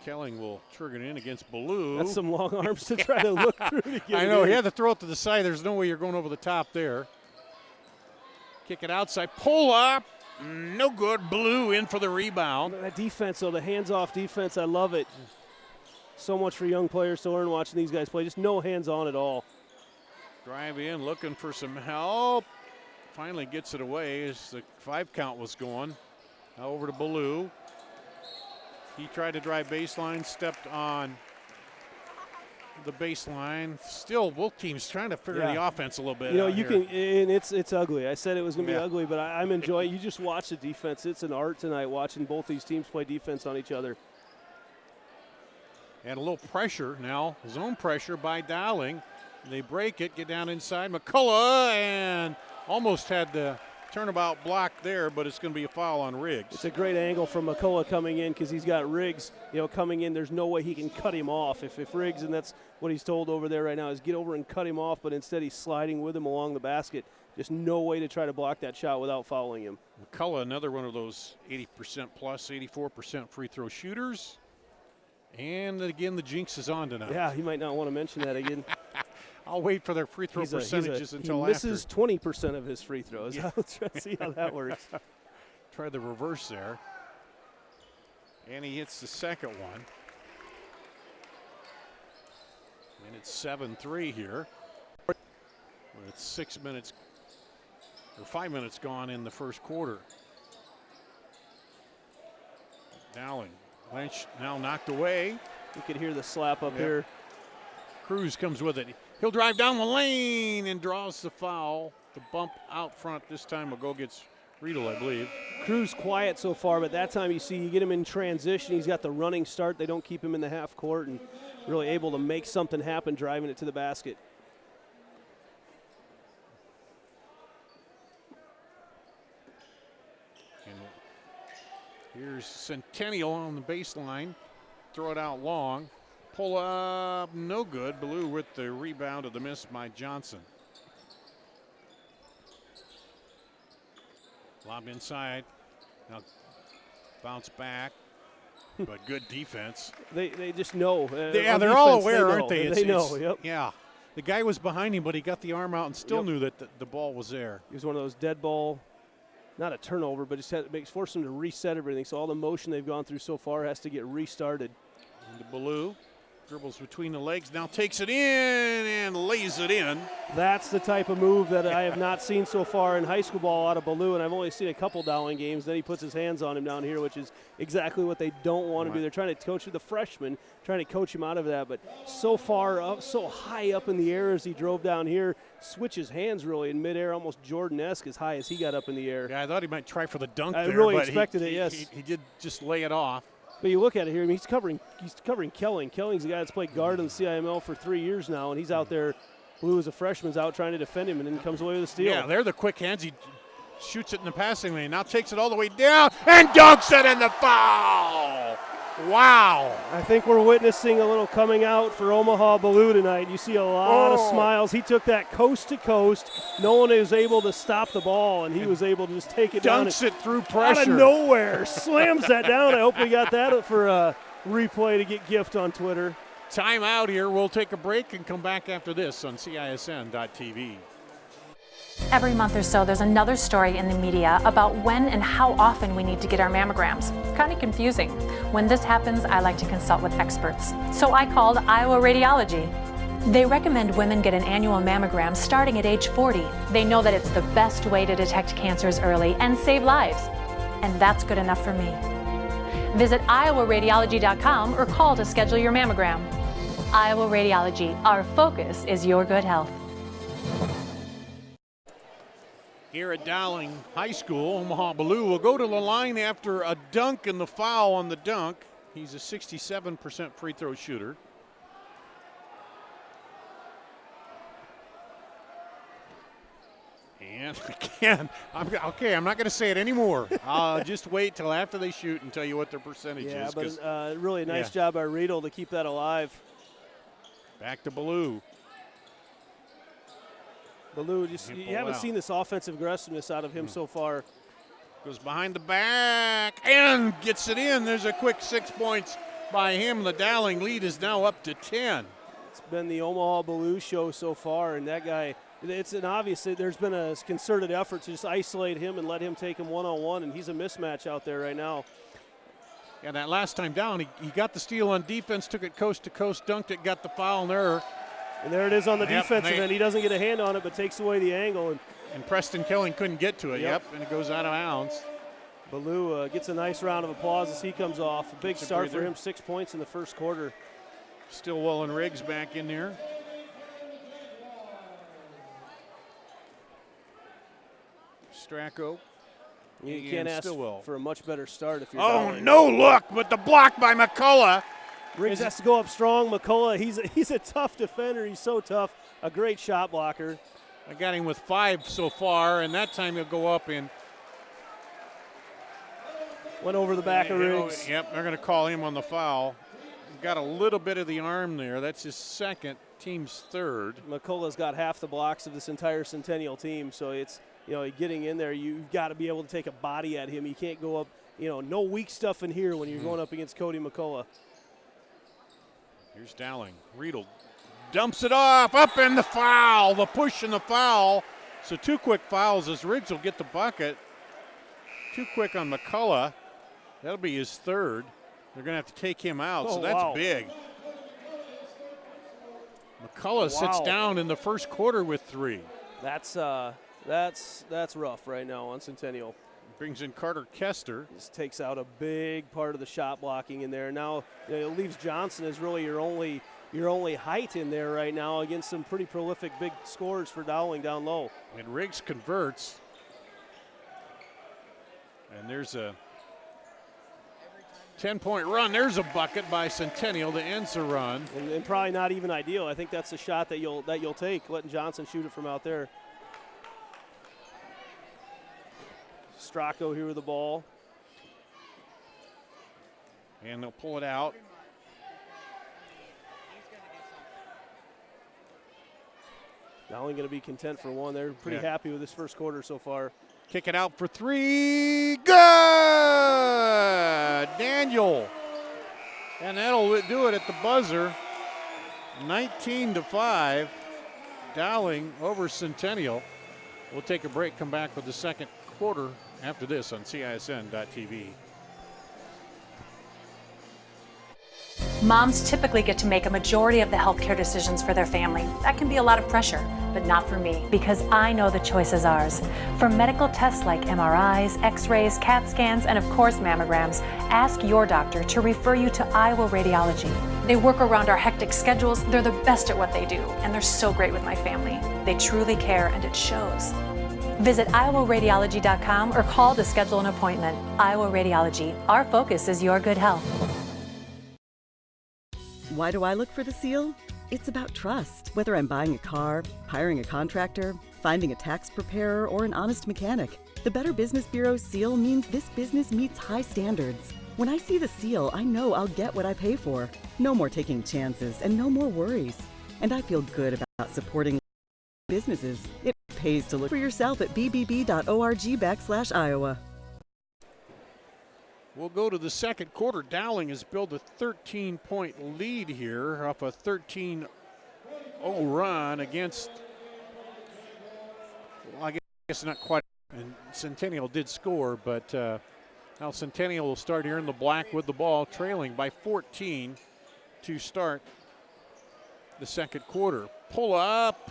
Kelling will trigger it in against Ballou. That's some long arms to try to look through to get I know, it he had to throw it to the side. There's no way you're going over the top there. Kick it outside, pull up, no good. Ballou in for the rebound. That defense, though, the hands-off defense, I love it. So much for young players to learn watching these guys play. Just no hands-on at all. Drive in, looking for some help. Finally gets it away as the 5 count was going. Now over to Ballou. He tried to drive baseline, stepped on the baseline. Still, both teams trying to figure the offense a little bit out you here. can, and it's ugly. I said it was going to be ugly, but I'm enjoying. You just watch the defense. It's an art tonight watching both these teams play defense on each other. And a little pressure now, zone pressure by Dowling. They break it, get down inside. McCullough, and almost had the turnabout block there, but it's going to be a foul on Riggs. It's a great angle from McCullough coming in because he's got Riggs, coming in. There's no way he can cut him off. If Riggs, and that's what he's told over there right now, is get over and cut him off, but instead he's sliding with him along the basket. Just no way to try to block that shot without fouling him. McCullough, another one of those 80% plus, 84% free throw shooters. And again, the jinx is on tonight. Yeah, he might not want to mention that again. I'll wait for their free throw percentages until he misses 20% of his free throws. Yeah. Let's try to see how that works. Try the reverse there. And he hits the second one. And it's 7-3 here. With 6 minutes or 5 minutes gone in the first quarter. Dowling. Lynch now knocked away. You could hear the slap up here. Cruz comes with it. He'll drive down the lane and draws the foul. The bump out front this time will go against Riedel, I believe. Cruz quiet so far, but that time you get him in transition. He's got the running start. They don't keep him in the half court and really able to make something happen driving it to the basket. And here's Centennial on the baseline. Throw it out long. Pull up, no good. Blue with the rebound of the miss by Johnson. Lob inside. Now bounce back, but good defense. They just know. They're all aware, aren't they? They know, yep. Yeah. The guy was behind him, but he got the arm out and still knew that the ball was there. He was one of those dead ball, not a turnover, but just forced him to reset everything. So all the motion they've gone through so far has to get restarted. Into Ballou. Dribbles between the legs, now takes it in and lays it in. That's the type of move that I have not seen so far in high school ball out of Ballou, and I've only seen a couple Dowling games. Then he puts his hands on him down here, which is exactly what they don't want to do. They're trying to coach the freshman, trying to coach him out of that, but so far up, so high up in the air as he drove down here, switches hands really in midair, almost Jordan-esque as high as he got up in the air. Yeah, I thought he might try for the dunk I there. really but expected he, it, yes. He did just lay it off. But you look at it here, I mean, he's covering Kelling. Kelling's a guy that's played guard in the CIML for 3 years now, and he's out there, Blue as a freshman's out trying to defend him, and then comes away with a steal. Yeah, they're the quick hands. He shoots it in the passing lane, now takes it all the way down and dunks it in the foul. Wow. I think we're witnessing a little coming out for Omaha Ballou tonight. You see a lot of smiles. He took that coast to coast. No one was able to stop the ball, and he was able to just take it down. Dunks it through pressure. Out of nowhere. Slams that down. I hope we got that for a replay to get gift on Twitter. Time out here. We'll take a break and come back after this on CISN.TV. Every month or so, there's another story in the media about when and how often we need to get our mammograms. It's kind of confusing. When this happens, I like to consult with experts. So I called Iowa Radiology. They recommend women get an annual mammogram starting at age 40. They know that it's the best way to detect cancers early and save lives. And that's good enough for me. Visit iowaradiology.com or call to schedule your mammogram. Iowa Radiology, our focus is your good health. Here at Dowling High School, Omaha Ballou will go to the line after a dunk and the foul on the dunk. He's a 67% free throw shooter. And again, I'm not going to say it anymore. I'll just wait till after they shoot and tell you what their percentage is. But really nice job by Riedel to keep that alive. Back to Ballou. Ballou, you haven't seen this offensive aggressiveness out of him so far. Goes behind the back and gets it in. There's a quick 6 points by him. The Dowling lead is now up to 10. It's been the Omaha Ballou show so far, and that guy, it's an obvious, there's been a concerted effort to just isolate him and let him take him one-on-one, and he's a mismatch out there right now. Yeah, that last time down, he got the steal on defense, took it coast to coast, dunked it, got the foul, and there. And there it is on the defensive end. He doesn't get a hand on it, but takes away the angle. And Preston Kelling couldn't get to it. And it goes out of bounds. Ballou gets a nice round of applause as he comes off. A big start for him, 6 points in the first quarter. Stillwell and Riggs back in there. Stracco. You can't ask for a much better start if you're Dowling. No look, but the block by McCullough. Riggs has to go up strong. McCullough, he's a tough defender. He's so tough. A great shot blocker. I got him with 5 so far, and that time he'll go up and went over the back of Riggs. Yep, they're going to call him on the foul. Got a little bit of the arm there. That's his second, team's third. McCullough's got half the blocks of this entire Centennial team, so it's, getting in there, you've got to be able to take a body at him. You can't go up, no weak stuff in here when you're going up against Cody McCullough. Here's Dowling. Riedel dumps it off, up in the foul, the push and the foul. So 2 quick fouls as Riggs will get the bucket. 2 quick on McCullough. That'll be his third. They're going to have to take him out, so that's big. McCullough sits down in the first quarter with 3. That's rough right now on Centennial. Brings in Carter Kester. This takes out a big part of the shot blocking in there. Now it leaves Johnson as really your only height in there right now against some pretty prolific big scores for Dowling down low. And Riggs converts. And there's a 10-point run. There's a bucket by Centennial that ends the run. And probably not even ideal. I think that's the shot that you'll take, letting Johnson shoot it from out there. Stracco here with the ball. And they'll pull it out. Dowling going to be content for one. They're pretty happy with this first quarter so far. Kick it out for three. Good! Daniel. And that'll do it at the buzzer. 19-5. Dowling over Centennial. We'll take a break, come back with the second quarter after this on CISN.TV. Moms typically get to make a majority of the healthcare decisions for their family. That can be a lot of pressure, but not for me, because I know the choice is ours. For medical tests like MRIs, X-rays, CAT scans, and of course mammograms, ask your doctor to refer you to Iowa Radiology. They work around our hectic schedules. They're the best at what they do, and they're so great with my family. They truly care, and it shows. Visit iowaradiology.com or call to schedule an appointment. Iowa Radiology. Our focus is your good health. Why do I look for the seal? It's about trust. Whether I'm buying a car, hiring a contractor, finding a tax preparer, or an honest mechanic, the Better Business Bureau seal means this business meets high standards. When I see the seal, I know I'll get what I pay for. No more taking chances and no more worries. And I feel good about supporting businesses. It pays to look for yourself at bbb.org/Iowa. We'll go to the second quarter. Dowling has built a 13-point lead here off a 13-0 run against, well, I guess not quite, and Centennial did score, but now Centennial will start here in the black with the ball, trailing by 14 to start the second quarter. Pull up,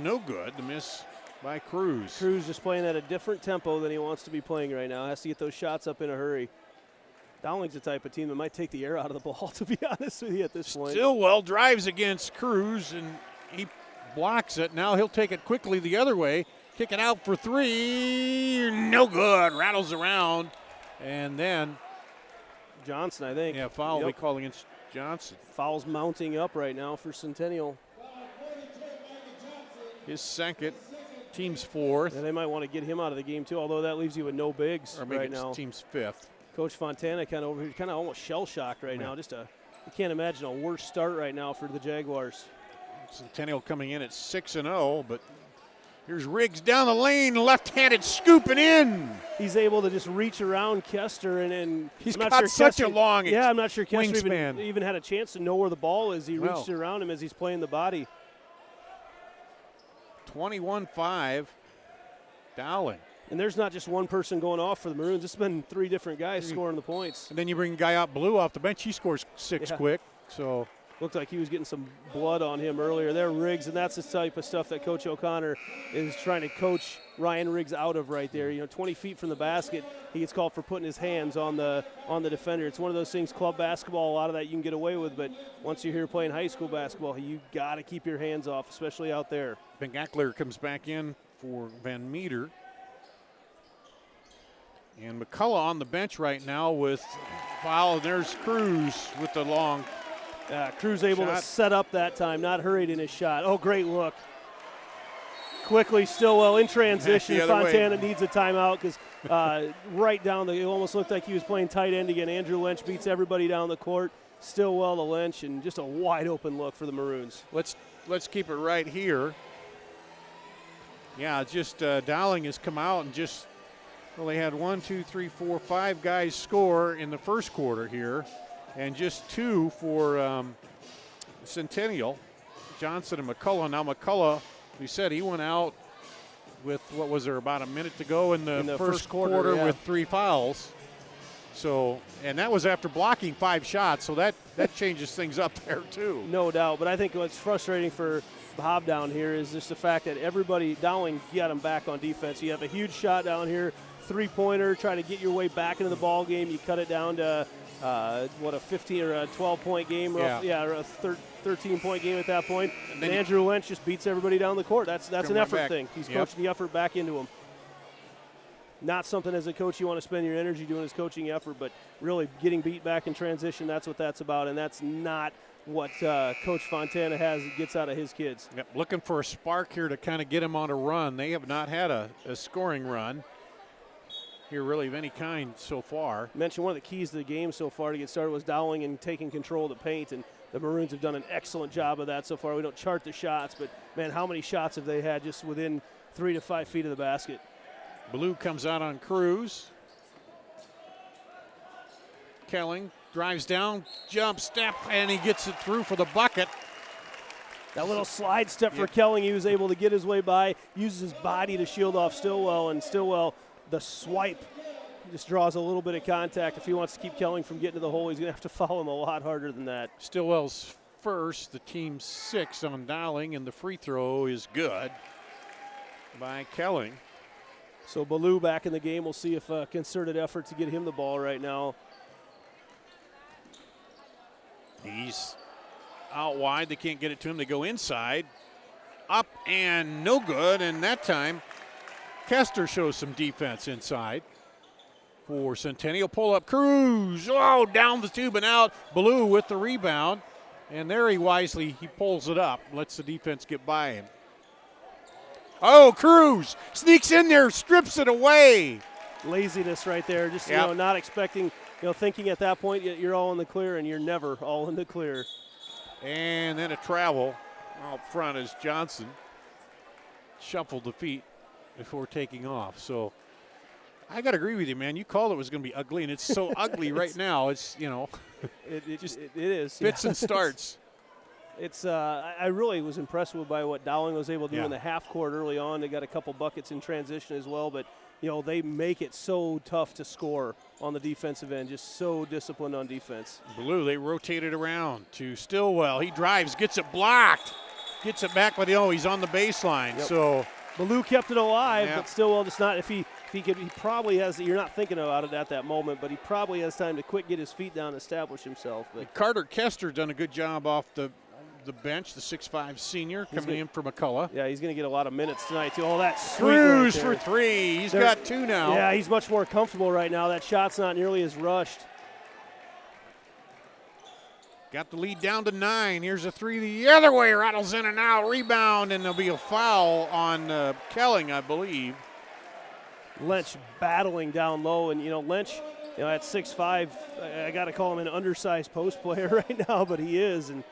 no good. The miss by Cruz. Cruz just playing at a different tempo than he wants to be playing right now. Has to get those shots up in a hurry. Dowling's the type of team that might take the air out of the ball, to be honest with you at this point. Stillwell drives against Cruz, and he blocks it. Now he'll take it quickly the other way. Kick it out for three. No good. Rattles around. And then Johnson, I think. Yeah, foul will be called against Johnson. Foul's mounting up right now for Centennial. His second. Team's fourth. And they might want to get him out of the game, too, although that leaves you with no bigs right now. Team's fifth. Coach Fontana kind of almost shell-shocked right now. You can't imagine a worse start right now for the Jaguars. Centennial coming in at 6-0, but here's Riggs down the lane, left-handed scooping in. He's able to just reach around Kester, and he's got such a long wingspan. Yeah, I'm not sure Kester even had a chance to know where the ball is. He reached around him as he's playing the body. 21-5, Dowling. And there's not just one person going off for the Maroons. It's been three different guys scoring the points. And then you bring a guy out Blue off the bench. He scores six quick. So looked like he was getting some blood on him earlier there, Riggs, and that's the type of stuff that Coach O'Connor is trying to coach Ryan Riggs out of right there. 20 feet from the basket, he gets called for putting his hands on the defender. It's one of those things, club basketball, a lot of that you can get away with, but once you're here playing high school basketball, you got to keep your hands off, especially out there. Ben Gackler comes back in for Van Meter. And McCullough on the bench right now with foul. There's Cruz with the long Cruz able to set up that time, not hurried in his shot. Oh, great look. Quickly, Stillwell in transition. Fontana needs a timeout because right down it almost looked like he was playing tight end again. Andrew Lynch beats everybody down the court. Stillwell to Lynch, and just a wide open look for the Maroons. Let's keep it right here. Yeah, just Dowling has come out and just, well, they had 5 guys score in the first quarter here, and just 2 for Centennial, Johnson and McCullough. Now McCullough, we said he went out with, what was there, about a minute to go in the first quarter with 3 fouls. So, and that was after blocking 5 shots, so that changes things up there too. No doubt, but I think what's frustrating for Bob down here is just the fact that Dowling got him back on defense. You have a huge shot down here, three-pointer, try to get your way back into the ball game. You cut it down to, a 15 or a 12-point game? Yeah. Or a 13-point game at that point. And Andrew Lynch just beats everybody down the court. That's an effort thing. He's coaching the effort back into them. Not something as a coach you want to spend your energy doing as coaching effort, but really getting beat back in transition, that's what that's about, and that's not what Coach Fontana gets out of his kids. Yep, looking for a spark here to kind of get him on a run. They have not had a scoring run here really of any kind so far. Mentioned one of the keys to the game so far to get started was Dowling and taking control of the paint, and the Maroons have done an excellent job of that so far. We don't chart the shots, but, man, how many shots have they had just within 3 to 5 feet of the basket? Blue comes out on Cruz. Kelling drives down, jump step, and he gets it through for the bucket. That little slide step for Kelling, he was able to get his way by, uses his body to shield off Stillwell, and Stillwell, the swipe, just draws a little bit of contact. If he wants to keep Kelling from getting to the hole, he's going to have to foul him a lot harder than that. Stillwell's first, the team's 6 on Dowling, and the free throw is good by Kelling. So Ballou back in the game. We'll see if a concerted effort to get him the ball right now. He's out wide. They can't get it to him. They go inside. Up and no good. And that time, Kester shows some defense inside for Centennial. Pull up Cruz. Oh, down the tube and out. Ballou with the rebound. And there he pulls it up. Lets the defense get by him. Oh, Cruz sneaks in there, strips it away. Laziness right there. Just, not expecting, thinking at that point you're all in the clear, and you're never all in the clear. And then a travel out front as Johnson shuffled the feet before taking off. So I got to agree with you, man. You called it was going to be ugly, and it's so ugly right now. It's, it is. Fits and starts. It's I really was impressed by what Dowling was able to do in the half court early on. They got a couple buckets in transition as well, but they make it so tough to score on the defensive end, just so disciplined on defense. Blue, they rotate it around to Stillwell. He drives, gets it blocked, gets it back, but he's on the baseline. Yep. So Ballou kept it alive, but Stillwell just not. If he probably has. You're not thinking about it at that moment, but he probably has time to quick get his feet down, and establish himself. But Carter Kester done a good job off the bench, the 6'5 senior coming in from McCullough. Yeah, he's going to get a lot of minutes tonight, too. Oh, that's sweet. Cruz for 3. He's got 2 now. Yeah, he's much more comfortable right now. That shot's not nearly as rushed. Got the lead down to 9. Here's a 3 the other way. Rattles in and out. Rebound, and there'll be a foul on Kelling, I believe. Lynch battling down low, and, Lynch, at 6'5", I got to call him an undersized post player right now, but he is, and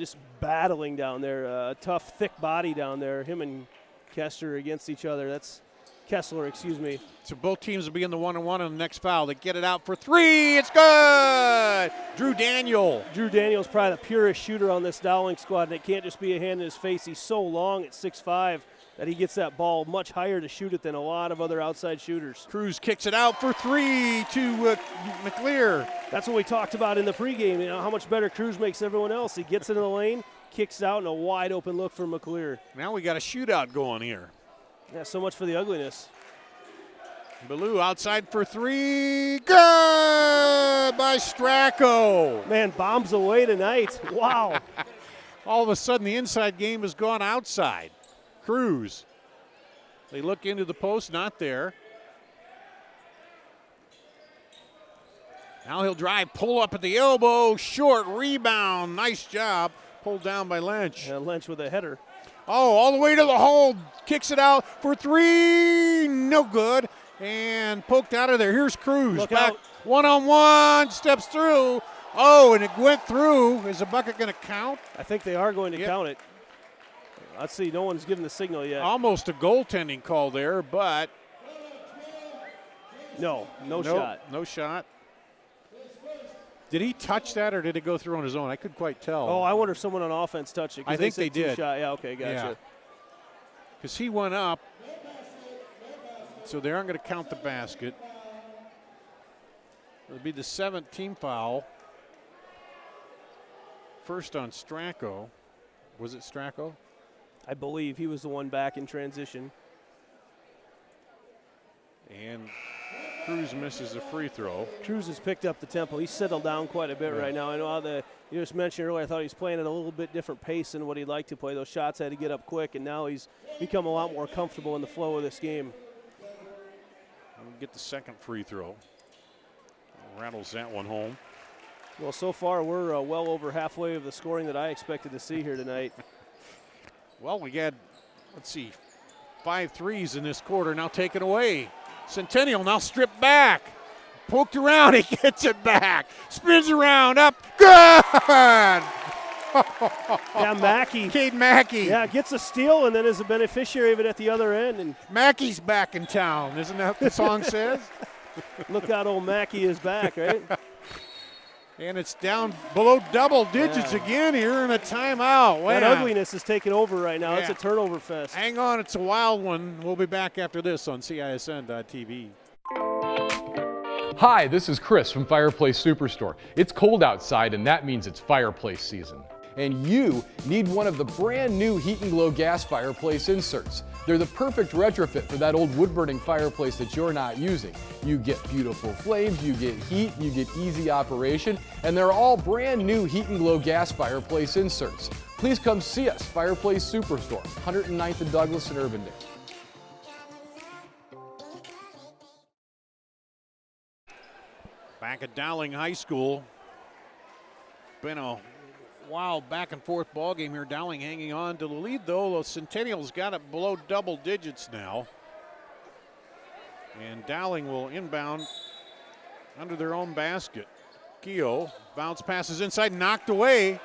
just battling down there. A tough, thick body down there. Him and Kessler against each other. That's Kessler, excuse me. So both teams will be in the 1-on-1 on the next foul. They get it out for 3. It's good. Drew Daniel's probably the purest shooter on this Dowling squad, and it can't just be a hand in his face. He's so long at 6'5", that he gets that ball much higher to shoot it than a lot of other outside shooters. Cruz kicks it out for 3 to McLear. That's what we talked about in the pregame, how much better Cruz makes everyone else. He gets it in the lane, kicks it out, and a wide open look for McLear. Now we got a shootout going here. Yeah, so much for the ugliness. Ballou outside for 3. Good by Stracco. Man, bombs away tonight. Wow. All of a sudden, the inside game has gone outside. Cruz. They look into the post, not there. Now he'll drive, pull up at the elbow, short rebound. Nice job. Pulled down by Lynch. Yeah, Lynch with a header. Oh, all the way to the hole. Kicks it out for 3. No good. And poked out of there. Here's Cruz. Look back out. 1-on-1. Steps through. Oh, and it went through. Is the bucket going to count? I think they are going to count it. Let's see. No one's given the signal yet. Almost a goaltending call there, but. No shot. No shot. Did he touch that, or did it go through on his own? I couldn't quite tell. Oh, I wonder if someone on offense touched it. I think they did. Shot. Yeah, okay, gotcha. Because he went up, so they aren't going to count the basket. It'll be the 7th team foul. First on Stracco. Was it Stracco? I believe he was the one back in transition. And Cruz misses a free throw. Cruz has picked up the tempo. He's settled down quite a bit right now. I know you just mentioned earlier, I thought he was playing at a little bit different pace than what he'd like to play. Those shots had to get up quick, and now he's become a lot more comfortable in the flow of this game. We'll get the second free throw. Rattles that one home. Well, so far we're well over halfway of the scoring that I expected to see here tonight. Well, we had, let's see, 5 threes in this quarter, now taken away. Centennial now stripped back. Poked around, he gets it back. Spins around, up, good! Yeah, Mackey. Cade Mackey. Yeah, gets a steal and then is a beneficiary of it at the other end. And Mackey's back in town, isn't that what the song says? Look out, old Mackey is back, right? And it's down below double digits again here in a timeout. That ugliness is taking over right now. It's a turnover fest. Hang on, it's a wild one. We'll be back after this on CISN.TV. Hi, this is Chris from Fireplace Superstore. It's cold outside, and that means it's fireplace season. And you need one of the brand new Heat and Glow gas fireplace inserts. They're the perfect retrofit for that old wood-burning fireplace that you're not using. You get beautiful flames, you get heat, you get easy operation, and they're all brand new Heat and Glow gas fireplace inserts. Please come see us, Fireplace Superstore, 109th and Douglas in Urbandale. Back at Dowling High School. Been a wild back and forth ball game here. Dowling hanging on to the lead though. The Centennial's got it below double digits now. And Dowling will inbound under their own basket. Keogh bounce passes inside, knocked away.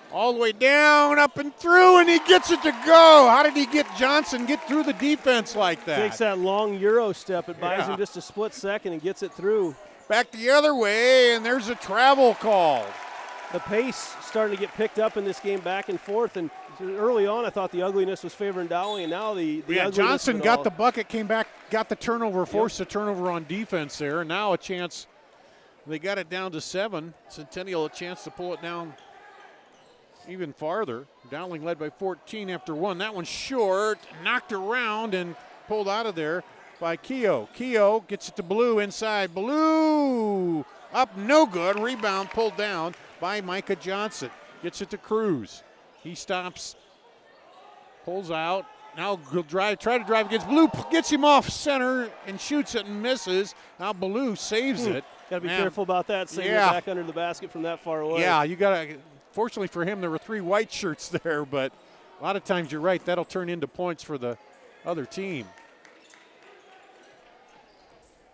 All the way down, up and through, and he gets it to go. How did he get Johnson get through the defense like that? Takes that long Euro step. It buys him just a split second and gets it through. Back the other way, and there's a travel call. The pace starting to get picked up in this game back and forth. And early on, I thought the ugliness was favoring Dowling, and now the ugliness. Johnson got the bucket, came back, got the turnover, forced the turnover on defense there. And now a chance. They got it down to 7. Centennial a chance to pull it down even farther. Dowling led by 14 after 1. That one's short, knocked around and pulled out of there by Keogh. Keogh gets it to Blue inside. Blue up, no good. Rebound pulled down by Micah Johnson. Gets it to Cruz. He stops, pulls out. Now he'll try to drive against Blue. Gets him off center and shoots it and misses. Now Blue saves it. Got to be careful about that. Saving it back under the basket from that far away. Yeah, you got to. Fortunately for him, there were 3 white shirts there, but a lot of times you're right, that'll turn into points for the other team.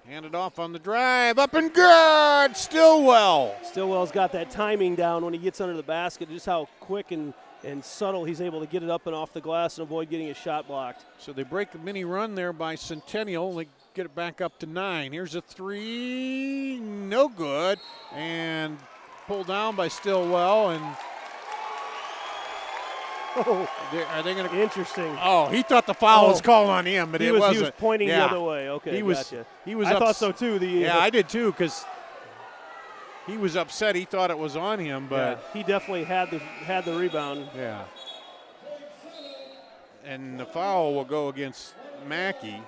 Handed off on the drive, up and good, Stillwell. Stillwell's got that timing down when he gets under the basket, just how quick and subtle he's able to get it up and off the glass and avoid getting his shot blocked. So they break a mini run there by Centennial. They get it back up to 9. Here's a 3, no good, and pulled down by Stillwell, and are they going to? Interesting. Oh, he thought the foul was called on him, but it wasn't. He was pointing the other way. Okay, gotcha. I thought so too. I did too, because he was upset. He thought it was on him, but he definitely had the rebound. Yeah. And the foul will go against Mackey.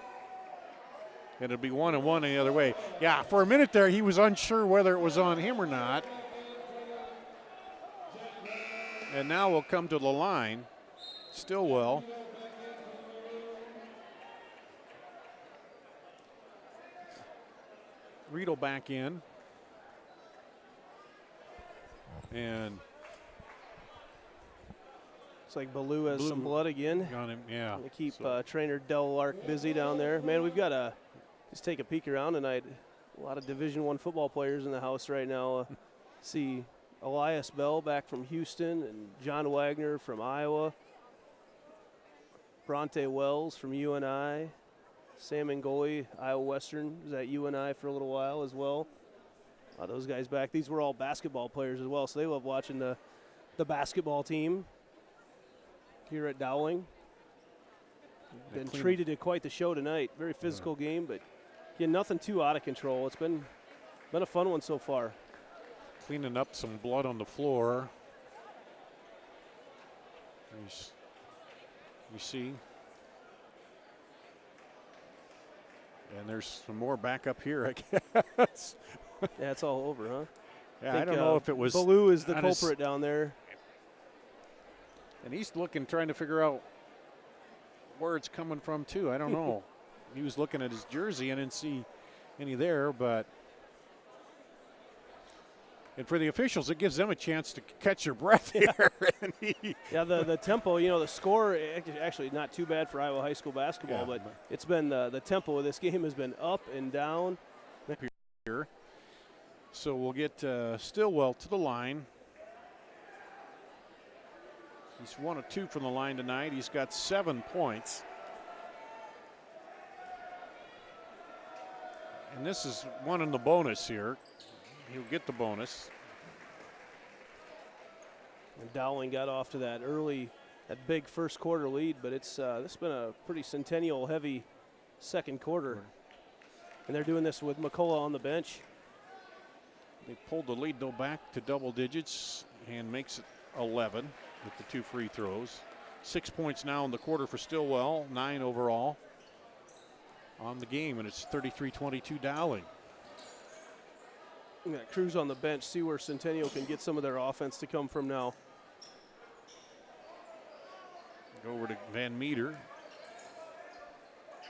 It'll be 1-1 the other way. Yeah, for a minute there, he was unsure whether it was on him or not. And now we'll come to the line. Stillwell. Riedel back in. And looks like Baloo has some blood again. On him, yeah. To keep trainer Del Lark busy down there. Man, we've got to just take a peek around tonight. A lot of Division I football players in the house right now. See Elias Bell back from Houston and John Wagner from Iowa. Bronte Wells from UNI. Sam Ngoli, Iowa Western, was at UNI for a little while as well. Those guys back. These were all basketball players as well, so they love watching the basketball team here at Dowling. Been treated to quite the show tonight. Very physical game, but again, nothing too out of control. It's been a fun one so far. Cleaning up some blood on the floor. You see. And there's some more back up here, I guess. Yeah, it's all over, huh? Yeah, I don't know if it was. Baloo is the culprit down there. And he's trying to figure out where it's coming from, too. I don't know. He was looking at his jersey. I didn't see any there, but. And for the officials, it gives them a chance to catch their breath here. Yeah, the tempo, the score, actually not too bad for Iowa high school basketball, but it's been the tempo of this game has been up and down. Here. So we'll get Stillwell to the line. He's 1 of 2 from the line tonight. He's got 7 points. And this is one in the bonus here. He'll get the bonus. And Dowling got off to that big first quarter lead, but this has been a pretty Centennial heavy second quarter. And they're doing this with McCullough on the bench. They pulled the lead though back to double digits and makes it 11 with the 2 free throws. 6 points now in the quarter for Stillwell, 9 overall on the game, and it's 33-22 Dowling. Cruz on the bench, see where Centennial can get some of their offense to come from now. Go over to Van Meter.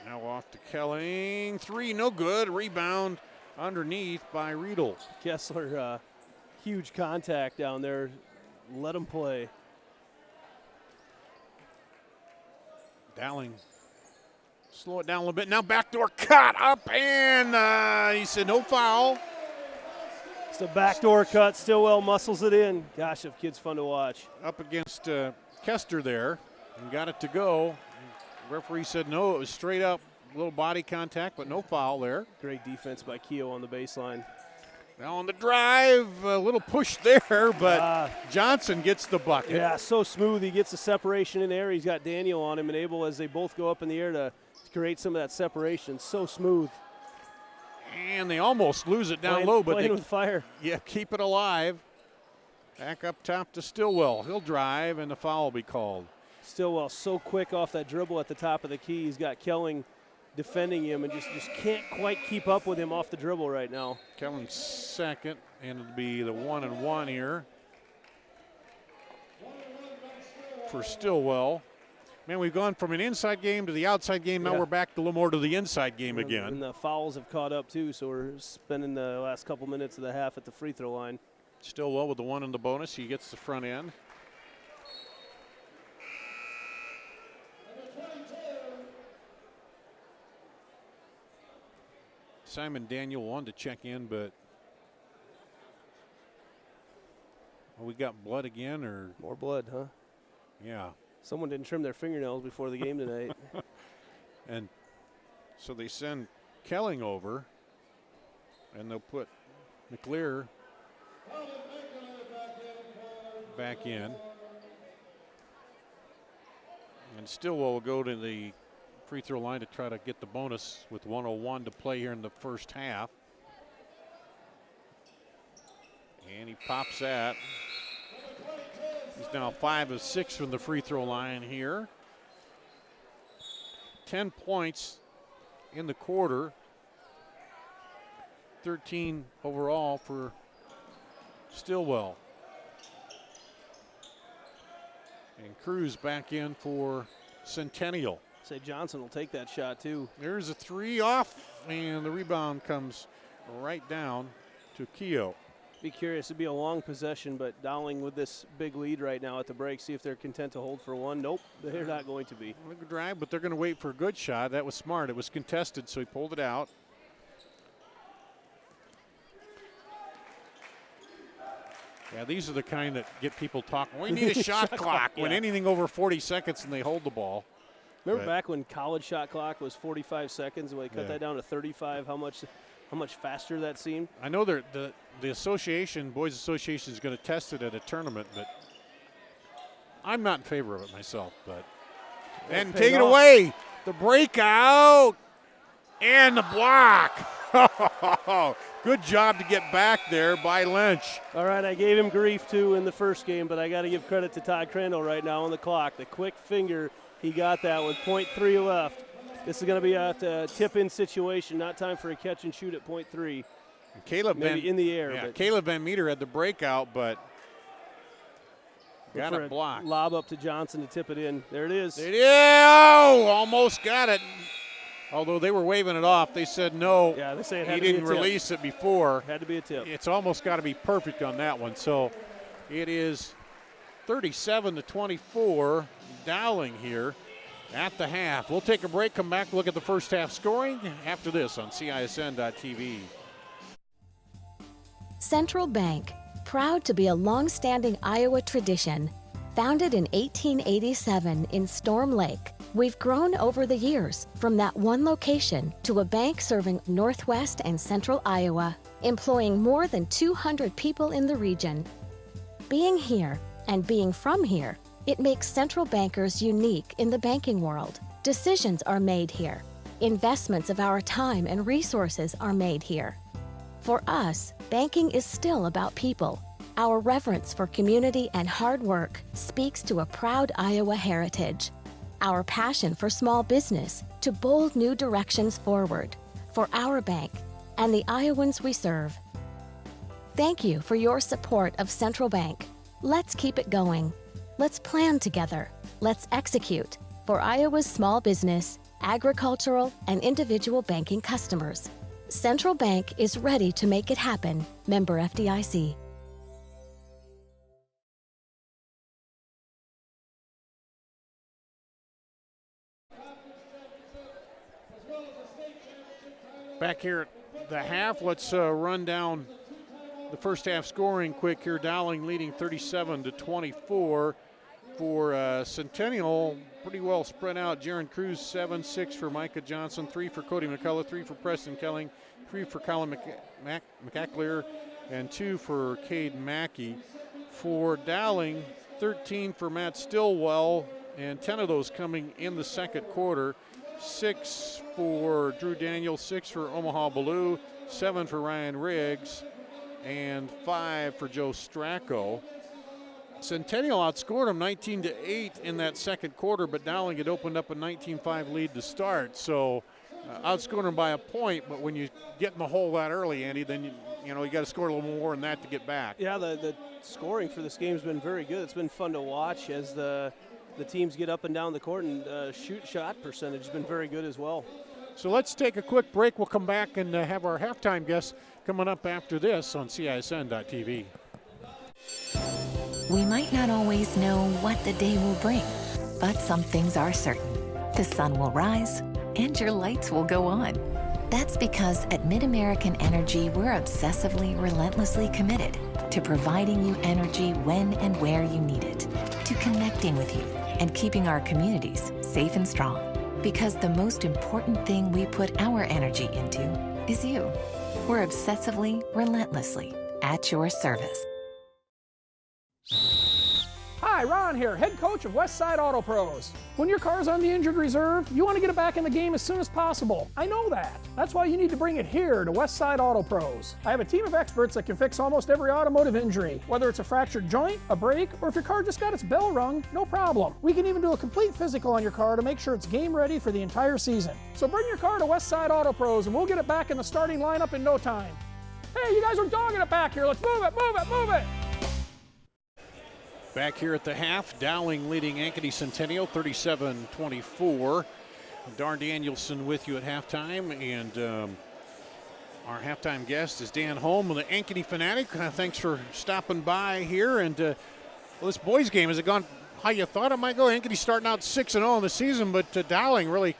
Now off to Kelling. 3, no good. Rebound underneath by Riedel. Kessler, huge contact down there. Let him play. Dowling. Slow it down a little bit. Now backdoor cut up, and he said no foul. It's a backdoor cut. Stillwell muscles it in. Gosh, if kid's fun to watch. Up against Kester there and got it to go. The referee said no, it was straight up, little body contact, but no foul there. Great defense by Keogh on the baseline. Now on the drive, a little push there, but Johnson gets the bucket. Yeah, so smooth. He gets the separation in there. He's got Daniel on him and able, as they both go up in the air, to create some of that separation. So smooth. And they almost lose it down low, but they with fire. Yeah, keep it alive. Back up top to Stillwell. He'll drive, and the foul will be called. Stillwell so quick off that dribble at the top of the key. He's got Kelling defending him and just can't quite keep up with him off the dribble right now. Kelling second, and it'll be the 1-and-1 here for Stillwell. Man, we've gone from an inside game to the outside game. Now we're back a little more to the inside game again. And the fouls have caught up too, so we're spending the last couple minutes of the half at the free throw line. Stillwell with the 1 in the bonus. He gets the front end. Simon Daniel wanted to check in, but we got blood again, or more blood, huh? Yeah. Someone didn't trim their fingernails before the game tonight. And so they send Kelling over, and they'll put McLear back in. And Stillwell will go to the free throw line to try to get the bonus with 1:01 to play here in the first half. And he pops that. He's now 5 of 6 from the free throw line here. 10 points in the quarter. 13 overall for Stillwell. And Cruz back in for Centennial. Say Johnson will take that shot too. There's a 3 off, and the rebound comes right down to Keogh. Be curious. It'd be a long possession, but Dowling with this big lead right now at the break. See if they're content to hold for one. Nope, they're not going to be. Good drive, but they're going to wait for a good shot. That was smart. It was contested, so he pulled it out. Yeah, these are the kind that get people talking. We need a shot clock when anything over 40 seconds and they hold the ball. Remember back when college shot clock was 45 seconds and we cut that down to 35, how much faster that seemed? I know the association, Boys Association, is going to test it at a tournament, but I'm not in favor of it myself. But and take it away, the breakout and the block. Good job to get back there by Lynch. All right, I gave him grief too in the first game, but I got to give credit to Todd Crandall right now on the clock. The quick finger, he got that with .3 left. This is going to be a tip-in situation, not time for a catch and shoot at point 3. Caleb maybe in the air. Yeah, but Caleb Van Meter had the breakout, but got it blocked. Lob up to Johnson to tip it in. There it is. Oh, almost got it. Although they were waving it off, they said no. Yeah, they say it had he to be a didn't tip. release it before. Had to be a tip. It's almost got to be perfect on that one. So it is 37-24, Dowling here at the half. We'll take a break, come back, look at the first half scoring after this on CISN.TV. Central Bank, proud to be a long-standing Iowa tradition. Founded in 1887 in Storm Lake, we've grown over the years from that one location to a bank serving Northwest and Central Iowa, employing more than 200 people in the region. Being here and being from here, it makes Central Bankers unique in the banking world. Decisions are made here. Investments of our time and resources are made here. For us, banking is still about people. Our reverence for community and hard work speaks to a proud Iowa heritage. Our passion for small business to bold new directions forward for our bank and the Iowans we serve. Thank you for your support of Central Bank. Let's keep it going. Let's plan together. Let's execute for Iowa's small business, agricultural, and individual banking customers. Central Bank is ready to make it happen. Member FDIC. Back here at the half, let's run down the first half scoring quick here. Dowling leading 37-24. For Centennial, pretty well spread out. Jaron Cruz, 7, 6 for Micah Johnson, 3 for Cody McCullough, 3 for Preston Kelling, 3 for Colin McAclear, and 2 for Cade Mackey. For Dowling, 13 for Matt Stillwell, and 10 of those coming in the second quarter. 6 for Drew Daniels, 6 for Omaha Ballou, 7 for Ryan Riggs, and 5 for Joe Stracco. Centennial outscored them 19-8 in that second quarter, but Dowling had opened up a 19-5 lead to start. So outscored them by a point, but when you get in the hole that early, Andy, then you got to score a little more than that to get back. Yeah, the scoring for this game has been very good. It's been fun to watch as the teams get up and down the court, and shot percentage has been very good as well. So let's take a quick break. We'll come back and have our halftime guests coming up after this on CISN.TV. We might not always know what the day will bring, but some things are certain. The sun will rise and your lights will go on. That's because at MidAmerican Energy, we're obsessively, relentlessly committed to providing you energy when and where you need it, to connecting with you and keeping our communities safe and strong. Because the most important thing we put our energy into is you. We're obsessively, relentlessly at your service. Hi, Ron here, head coach of Westside Auto Pros. When your car's on the injured reserve, you want to get it back in the game as soon as possible. I know that. That's why you need to bring it here to Westside Auto Pros. I have a team of experts that can fix almost every automotive injury. Whether it's a fractured joint, a brake, or if your car just got its bell rung, no problem. We can even do a complete physical on your car to make sure it's game ready for the entire season. So bring your car to Westside Auto Pros and we'll get it back in the starting lineup in no time. Hey, you guys are dogging it back here. Let's move it, move it, move it. Back here at the half, Dowling leading Ankeny Centennial 37-24. Darn Danielson with you at halftime, and our halftime guest is Dan Holm of the Ankeny Fanatic. Thanks for stopping by here. And well, this boys game, has it gone how you thought it might go? Ankeny starting out 6-0 in the season, but Dowling really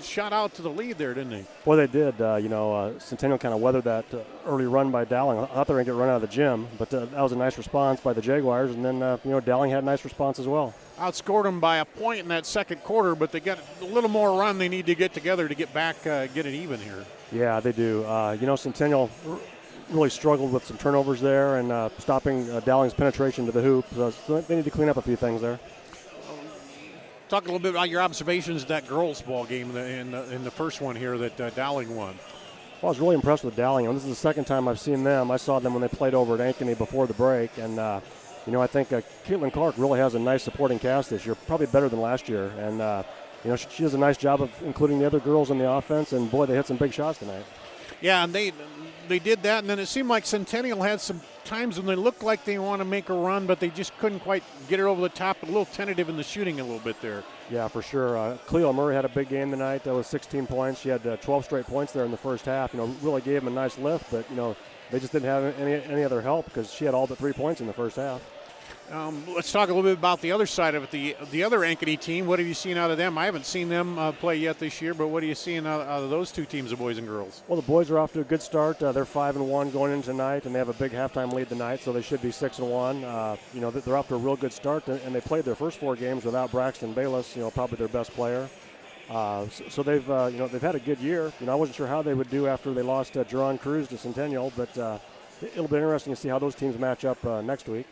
shot out to the lead there, didn't they? Boy, they did. Centennial kind of weathered that early run by Dowling. I thought they were going to get run out of the gym, but that was a nice response by the Jaguars, and then Dowling had a nice response as well. Outscored them by a point in that second quarter, but they got a little more run they need to get together to get back, get it even here. Yeah, they do. Centennial really struggled with some turnovers there and stopping Dowling's penetration to the hoop. So they need to clean up a few things there. Talk a little bit about your observations of that girls' ball game in the first one here that Dowling won. Well, I was really impressed with Dowling. This is the second time I've seen them. I saw them when they played over at Ankeny before the break, and I think Caitlyn Clark really has a nice supporting cast this year, probably better than last year. And you know, she does a nice job of including the other girls in the offense, and boy, they hit some big shots tonight. Yeah, and they did that, and then it seemed like Centennial had some times when they looked like they want to make a run, but they just couldn't quite get it over the top. A little tentative in the shooting a little bit there. Yeah, for sure. Cleo Murray had a big game tonight. That was 16 points. She had 12 straight points there in the first half. You know, really gave them a nice lift, but, you know, they just didn't have any other help because she had all but 3 points in the first half. Let's talk a little bit about the other side of it, the other Ankeny team. What have you seen out of them? I haven't seen them play yet this year, but what are you seeing out of those two teams, the boys and girls? Well, the boys are off to a good start. They're 5-1 going into tonight, and they have a big halftime lead tonight, so they should be 6-1. You know, they're off to a real good start, and they played their first 4 games without Braxton Bayless, you know, probably their best player. So they've, you know, they've had a good year. You know, I wasn't sure how they would do after they lost Jerron Cruz to Centennial, but it'll be interesting to see how those teams match up next week.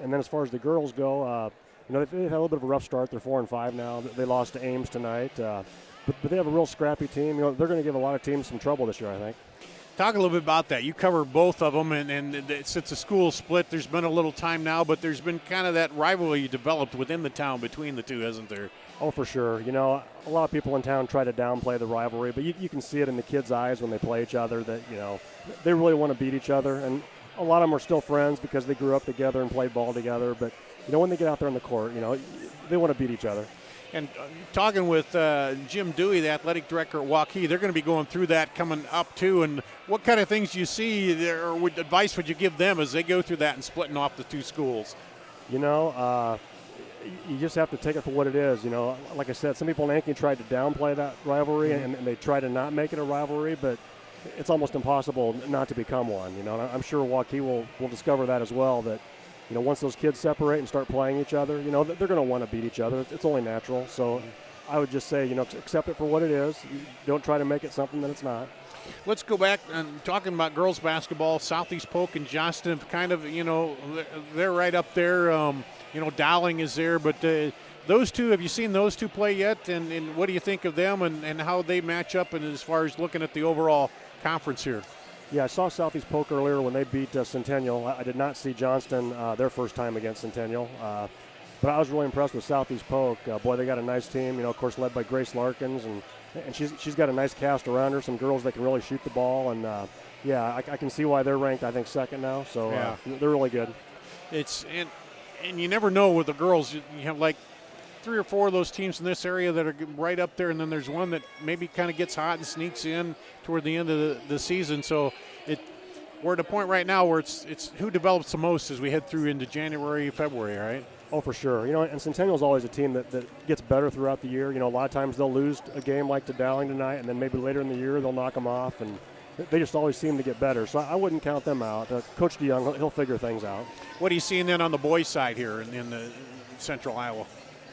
And then as far as the girls go, you know, they've had a little bit of a rough start. They're 4-5 now. They lost to Ames tonight. But they have a real scrappy team. You know, they're going to give a lot of teams some trouble this year, I think. Talk a little bit about that. You cover both of them, and since the school split, there's been a little time now, but there's been kind of that rivalry developed within the town between the two, hasn't there? Oh, for sure. You know, a lot of people in town try to downplay the rivalry, but you can see it in the kids' eyes when they play each other that, you know, they really want to beat each other. And a lot of them are still friends because they grew up together and played ball together. But, you know, when they get out there on the court, you know, they want to beat each other. And talking with Jim Dewey, the athletic director at Waukee, they're going to be going through that coming up too. And what kind of things do you see there, or what advice would you give them as they go through that and splitting off the two schools? You know, you just have to take it for what it is. You know, like I said, some people in Ankeny tried to downplay that rivalry, and they try to not make it a rivalry, but it's almost impossible not to become one. You know, and I'm sure Waukee will discover that as well, that, you know, once those kids separate and start playing each other, you know, they're going to want to beat each other. It's only natural. So I would just say, you know, accept it for what it is. Don't try to make it something that it's not. Let's go back and talking about girls basketball. Southeast Polk and Johnston kind of, you know, they're right up there. You know, Dowling is there, but those two, have you seen those two play yet? And what do you think of them and how they match up, and as far as looking at the overall conference here? Yeah, I saw Southeast Polk earlier when they beat Centennial. I did not see Johnston their first time against Centennial. But I was really impressed with Southeast Polk. Boy, they got a nice team, you know, of course, led by Grace Larkins. And she's got a nice cast around her, some girls that can really shoot the ball. And, yeah, I can see why they're ranked, I think, second now. So yeah. They're really good. And you never know with the girls. You have like 3 or 4 of those teams in this area that are right up there, and then there's one that maybe kind of gets hot and sneaks in toward the end of the season. So we're at a point right now where it's who develops the most as we head through into January, February, right? Oh, for sure. You know, and Centennial's always a team that gets better throughout the year. You know, a lot of times they'll lose a game like to Dowling tonight, and then maybe later in the year they'll knock them off, and they just always seem to get better. So I wouldn't count them out. Coach DeYoung, he'll figure things out. What are you seeing then on the boys' side here in the Central Iowa?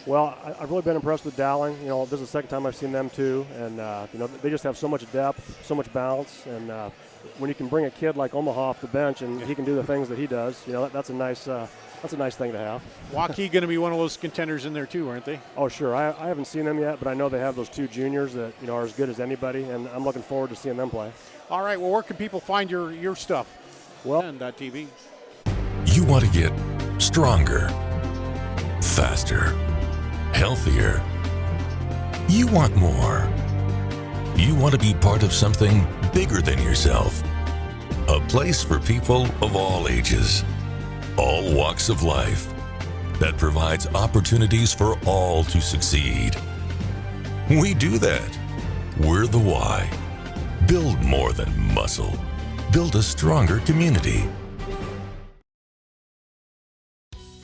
Well, I've really been impressed with Dowling. You know, this is the second time I've seen them too, and you know, they just have so much depth, so much balance, and when you can bring a kid like Omaha off the bench and he can do the things that he does, you know, that's a nice thing to have. Waukee going to be one of those contenders in there too, aren't they? Oh, sure. I haven't seen them yet, but I know they have those 2 juniors that, you know, are as good as anybody, and I'm looking forward to seeing them play. All right. Well, where can people find your stuff? Well, TV. You want to get stronger, faster, healthier. You want more. You want to be part of something bigger than yourself. A place for people of all ages, all walks of life, that provides opportunities for all to succeed. We do that. We're the why. Build more than muscle. Build a stronger community.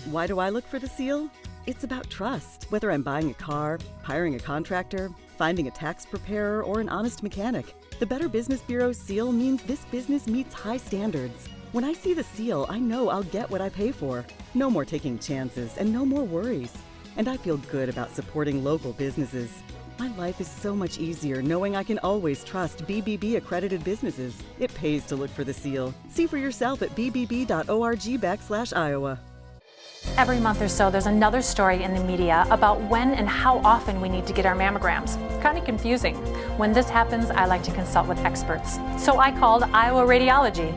Why do I look for the seal? It's about trust. Whether I'm buying a car, hiring a contractor, finding a tax preparer, or an honest mechanic, the Better Business Bureau seal means this business meets high standards. When I see the seal, I know I'll get what I pay for. No more taking chances and no more worries. And I feel good about supporting local businesses. My life is so much easier knowing I can always trust BBB accredited businesses. It pays to look for the seal. See for yourself at bbb.org/Iowa. Every month or so, there's another story in the media about when and how often we need to get our mammograms. It's kind of confusing. When this happens, I like to consult with experts. So I called Iowa Radiology.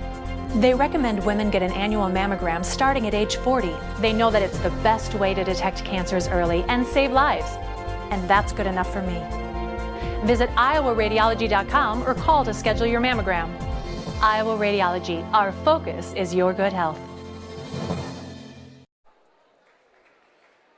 They recommend women get an annual mammogram starting at age 40. They know that it's the best way to detect cancers early and save lives. and that's good enough for me. Visit iowaradiology.com or call to schedule your mammogram. Iowa Radiology, our focus is your good health.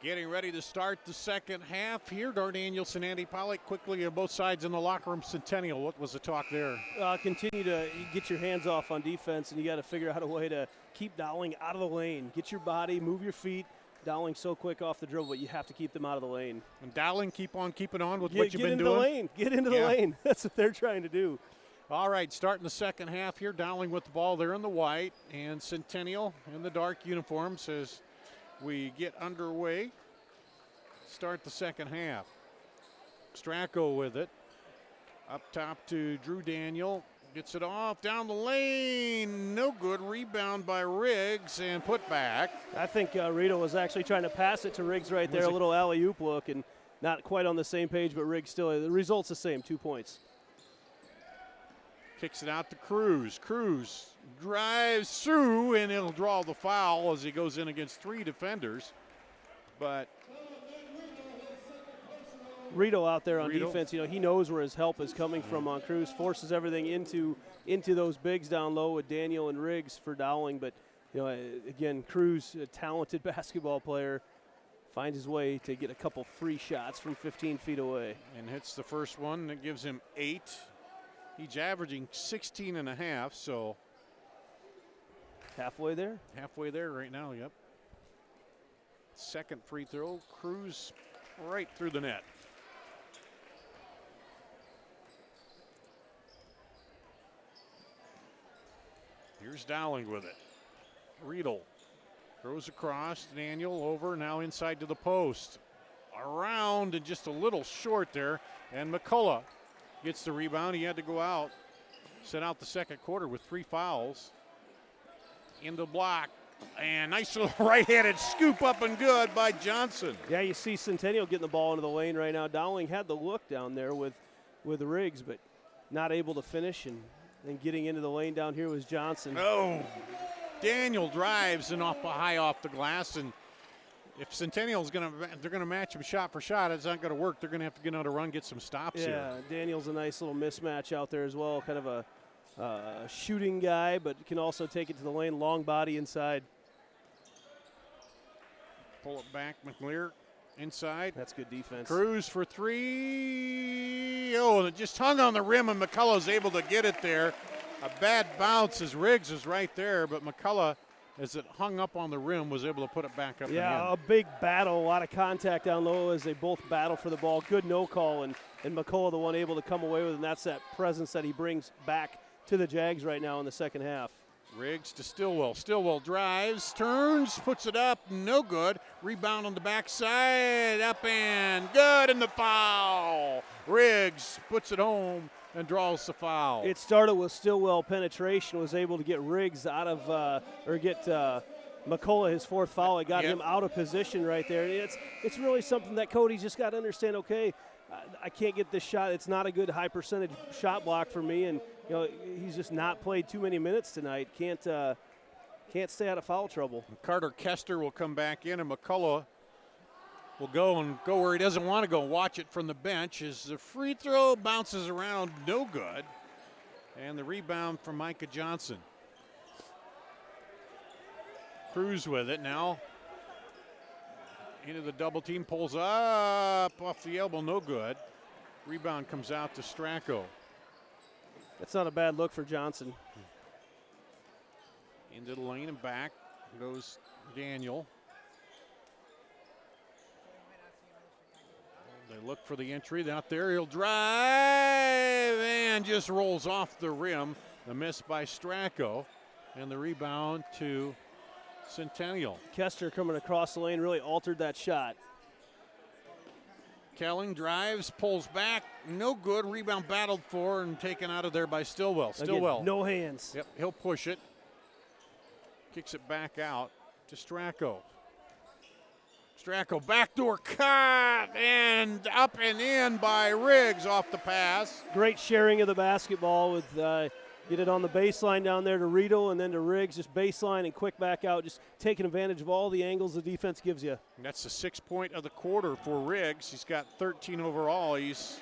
Getting ready to start the second half here. Danielson, Andy Pollock quickly on both sides in the locker room. Centennial, what was the talk there? Continue to get your hands off on defense, and you got to figure out a way to keep Dowling out of the lane. Get your body, move your feet. Dowling so quick off the dribble, but you have to keep them out of the lane. And Dowling keep on keeping on with what you've been doing. Get into the lane. Get into the lane. That's what they're trying to do. All right, starting the second half here. Dowling with the ball there in the white, and Centennial in the dark uniforms as we get underway. Start the second half. Stracco with it. Up top to Drew Daniel. Gets it off down the lane. No good. Rebound by Riggs and put back. I think Rito was actually trying to pass it to Riggs right there. A little alley-oop look and not quite on the same page, but Riggs still. The result's the same, 2 points. Kicks it out to Cruz. Cruz drives through, and he'll draw the foul as he goes in against 3 defenders. But Rito out there on defense, he knows where his help is coming from on Cruz, forces everything into those bigs down low with Daniel and Riggs for Dowling. But, again, Cruz, a talented basketball player, finds his way to get a couple free shots from 15 feet away. And hits the first one. That gives him 8. He's averaging 16 and a half, so. Halfway there? Halfway there right now, yep. Second free throw, Cruz right through the net. Here's Dowling with it. Riedel throws across, Daniel over, now inside to the post. Around and just a little short there, and McCullough gets the rebound. He had to go out. Set out the second quarter with 3 fouls. In the block. And nice little right-handed scoop up and good by Johnson. Yeah, you see Centennial getting the ball into the lane right now. Dowling had the look down there with Riggs, but not able to finish. And getting into the lane down here was Johnson. Oh, Daniel drives and high off the glass. And if Centennial's they're gonna match him shot for shot, it's not gonna work. They're gonna have to get on a run, get some stops here. Yeah, Daniel's a nice little mismatch out there as well. Kind of a shooting guy, but can also take it to the lane. Long body inside. Pull it back, McLear inside. That's good defense. Cruz for 3. Oh, and it just hung on the rim, and McCullough's able to get it there. A bad bounce as Riggs is right there, but McCullough, as it hung up on the rim, was able to put it back up. Yeah, a big battle, a lot of contact down low as they both battle for the ball. Good no call, and McCullough the one able to come away with it, and that's that presence that he brings back to the Jags right now in the second half. Riggs to Stillwell. Stillwell drives, turns, puts it up, no good. Rebound on the backside, up and good, and the foul. Riggs puts it home and draws the foul. It started with Stillwell penetration, was able to get Riggs out of, McCullough his 4th foul. It got him out of position right there. It's really something that Cody's just got to understand, okay, I can't get this shot. It's not a good high percentage shot block for me, and he's just not played too many minutes tonight. Can't stay out of foul trouble. Carter Kester will come back in, and McCullough will go where he doesn't want to go. Watch it from the bench as the free throw bounces around, no good. And the rebound from Micah Johnson. Cruz with it now. Into the double team, pulls up off the elbow, no good. Rebound comes out to Stracco. That's not a bad look for Johnson. Into the lane and back goes Daniel. They look for the entry out there. He'll drive and just rolls off the rim. The miss by Stracco, and the rebound to Centennial. Kester coming across the lane really altered that shot. Kelling drives, pulls back, no good. Rebound battled for and taken out of there by Stillwell. Stillwell. Again, no hands. Yep, he'll push it. Kicks it back out to Stracco. Stracco, backdoor cut, and up and in by Riggs off the pass. Great sharing of the basketball with Get it on the baseline down there to Riedel and then to Riggs, just baseline and quick back out, just taking advantage of all the angles the defense gives you. And that's the 6 point of the quarter for Riggs. He's got 13 overall. He's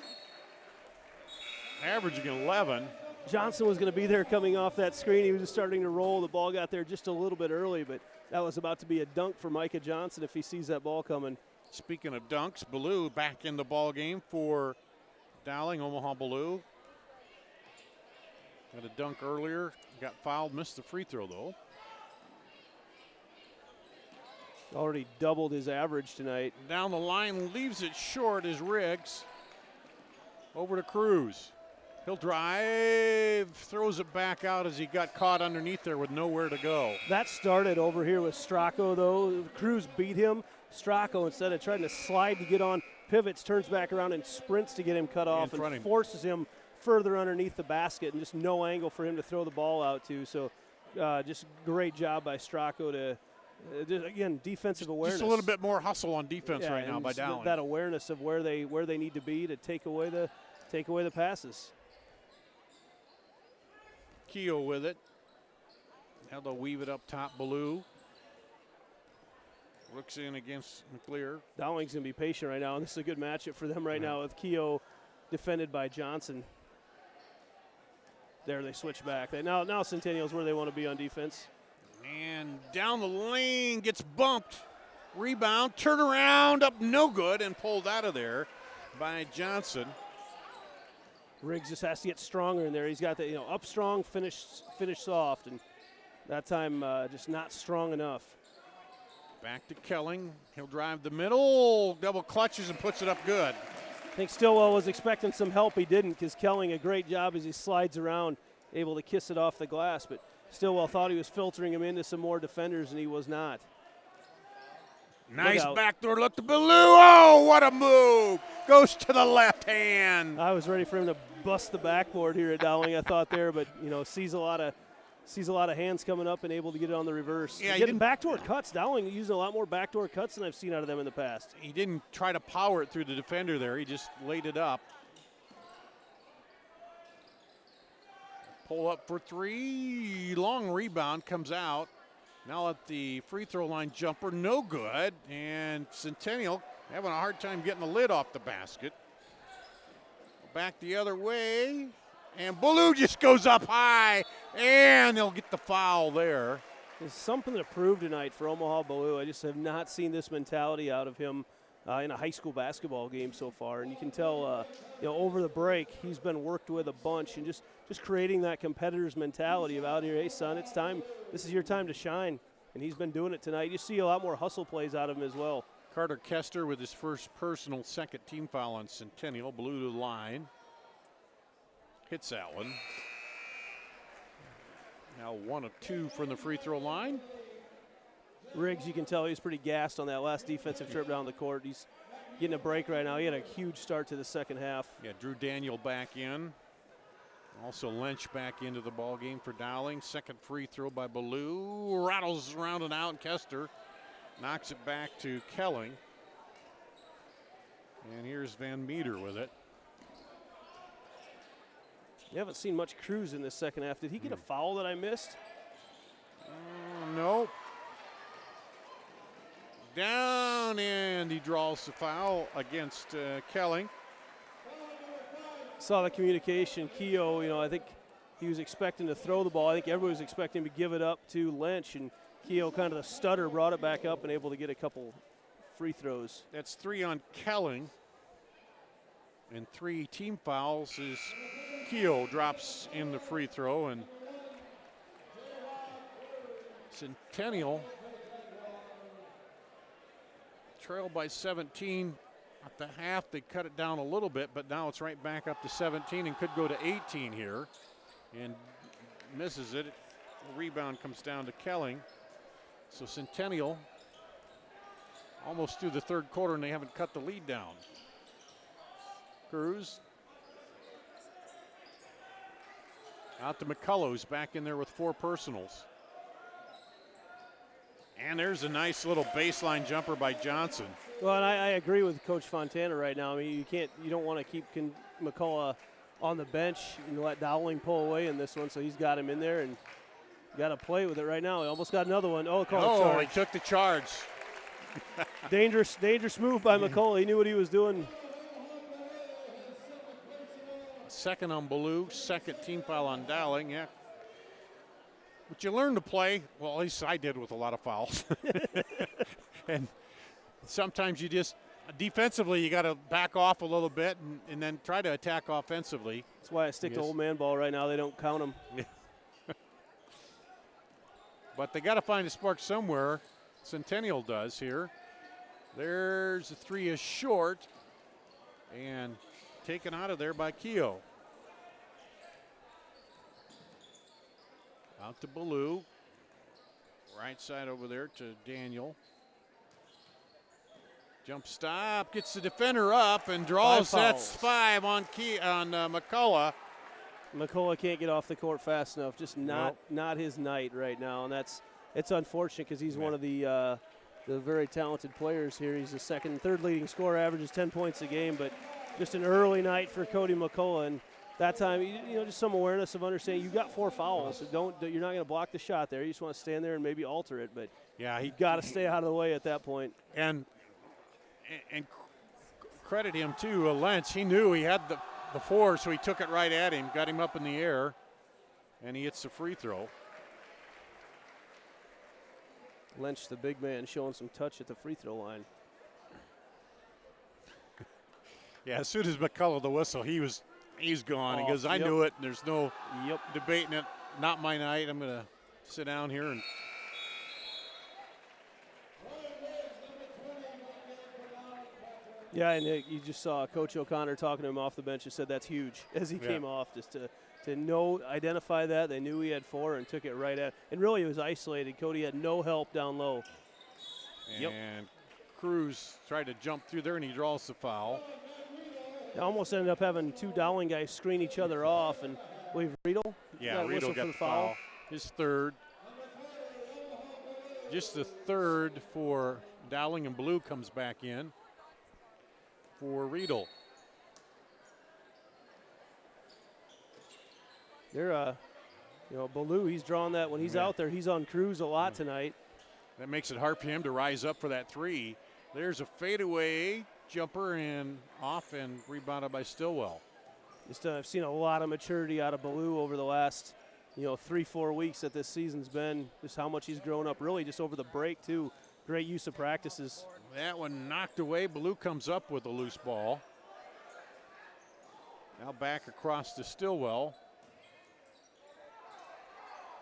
averaging 11. Johnson was going to be there coming off that screen. He was just starting to roll. The ball got there just a little bit early, but that was about to be a dunk for Micah Johnson if he sees that ball coming. Speaking of dunks, Ballou back in the ball game for Dowling, Omaha Ballou. Had a dunk earlier, got fouled, missed the free throw though. Already doubled his average tonight. Down the line, leaves it short is Riggs. Over to Cruz. He'll drive, throws it back out as he got caught underneath there with nowhere to go. That started over here with Stracco though. Cruz beat him. Stracco, instead of trying to slide to get on pivots, turns back around and sprints to get him cut off and forces him further underneath the basket, and just no angle for him to throw the ball out to. So just great job by Stracco to, again, defensive awareness. Just a little bit more hustle on defense right now by Dowling. That awareness of where they need to be to take away the passes. Keogh with it. Now they'll weave it up top, Ballou. Looks in against McLear. Dowling's going to be patient right now, and this is a good matchup for them right now with Keogh defended by Johnson. There they switch back. Now Centennial's where they want to be on defense. And down the lane, gets bumped. Rebound, turn around, up no good, and pulled out of there by Johnson. Riggs just has to get stronger in there. He's got the up strong, finish soft, and that time just not strong enough. Back to Kelling. He'll drive the middle, double clutches and puts it up good. I think Stillwell was expecting some help. He didn't, because Kelling a great job as he slides around, able to kiss it off the glass. But Stillwell thought he was filtering him into some more defenders, and he was not. Nice backdoor look to Ballou. Oh, what a move. Goes to the left hand. I was ready for him to bust the backboard here at Dowling, I thought there, but sees a lot of hands coming up and able to get it on the reverse. Yeah, getting backdoor cuts. Dowling using a lot more backdoor cuts than I've seen out of them in the past. He didn't try to power it through the defender there. He just laid it up. Pull up for three. Long rebound comes out. Now at the free throw line jumper, no good. And Centennial having a hard time getting the lid off the basket. Back the other way. And Ballou just goes up high, and they'll get the foul there. There's something to prove tonight for Omaha Ballou. I just have not seen this mentality out of him in a high school basketball game so far. And you can tell, over the break, he's been worked with a bunch and just creating that competitor's mentality of out here, hey, son, it's time. This is your time to shine. And he's been doing it tonight. You see a lot more hustle plays out of him as well. Carter Kester with his first personal second team foul on Centennial. Ballou to the line. Hits that one. Now 1 of 2 from the free throw line. Riggs, you can tell he's pretty gassed on that last defensive trip down the court. He's getting a break right now. He had a huge start to the second half. Yeah, Drew Daniel back in. Also Lynch back into the ball game for Dowling. Second free throw by Ballou. Rattles around and out, and Kester knocks it back to Kelling. And here's Van Meter with it. You haven't seen much Cruz in this second half. Did he get a foul that I missed? No. Down, and he draws the foul against Kelling. Saw the communication. Keogh, I think he was expecting to throw the ball. I think everybody was expecting to give it up to Lynch, and Keogh, kind of the stutter, brought it back up and able to get a couple free throws. That's 3 on Kelling. And 3 team fouls as Keogh drops in the free throw, and Centennial trailed by 17 at the half. They cut it down a little bit, but now it's right back up to 17 and could go to 18 here, and misses it. The rebound comes down to Kelling. So Centennial almost through the third quarter, and they haven't cut the lead down. Cruz out to McCullough's back in there with 4 personals. And there's a nice little baseline jumper by Johnson. Well, and I agree with Coach Fontana right now. I mean, you don't want to keep McCullough on the bench and let Dowling pull away in this one, so he's got him in there and got to play with it right now. He almost got another one. Oh, he took the charge. dangerous move by McCullough. He knew what he was doing. Second on Ballou, second team foul on Dowling, yeah. But you learn to play, well, at least I did with a lot of fouls. And sometimes you just, defensively, you got to back off a little bit and then try to attack offensively. That's why I stick to old man ball right now. They don't count them. Yeah. But they got to find a spark somewhere. Centennial does here. There's the three is short and taken out of there by Keogh. Out to Ballou. Right side over there to Daniel. Jump stop, gets the defender up and draws. That's 5 on McCullough. McCullough can't get off the court fast enough. Just not his night right now, and it's unfortunate because he's one of the very talented players here. He's the second and third leading scorer, averages 10 points a game, but just an early night for Cody McCullough. And that time, just some awareness of understanding you've got 4 fouls. So you're not going to block the shot there. You just want to stand there and maybe alter it. But yeah, you've got to stay out of the way at that point. And credit him too, Lentz. He knew he had the 4, so he took it right at him, got him up in the air, and he hits the free throw. Lynch, the big man, showing some touch at the free throw line. Yeah, as soon as McCullough the whistle, he's gone. He goes, I knew it, and there's no debating it. Not my night. I'm going to sit down here and. Yeah, and you just saw Coach O'Connor talking to him off the bench and said that's huge as he came off, just to identify that. They knew he had 4 and took it right at. And really, it was isolated. Cody had no help down low. And Cruz tried to jump through there, and he draws the foul. They almost ended up having 2 Dowling guys screen each other off, and I believe Riedel. Yeah, Riedel got the foul. His third. Just the third for Dowling, and Ballou comes back in for Riedel. They're, Ballou, he's drawn that when he's out there. He's on Cruz a lot tonight. That makes it hard for him to rise up for that 3. There's a fadeaway jumper and off and rebounded by Stillwell. I've seen a lot of maturity out of Ballou over the last, 3-4 weeks that this season's been. Just how much he's grown up, really, just over the break too. Great use of practices. That one knocked away. Ballou comes up with a loose ball. Now back across to Stillwell.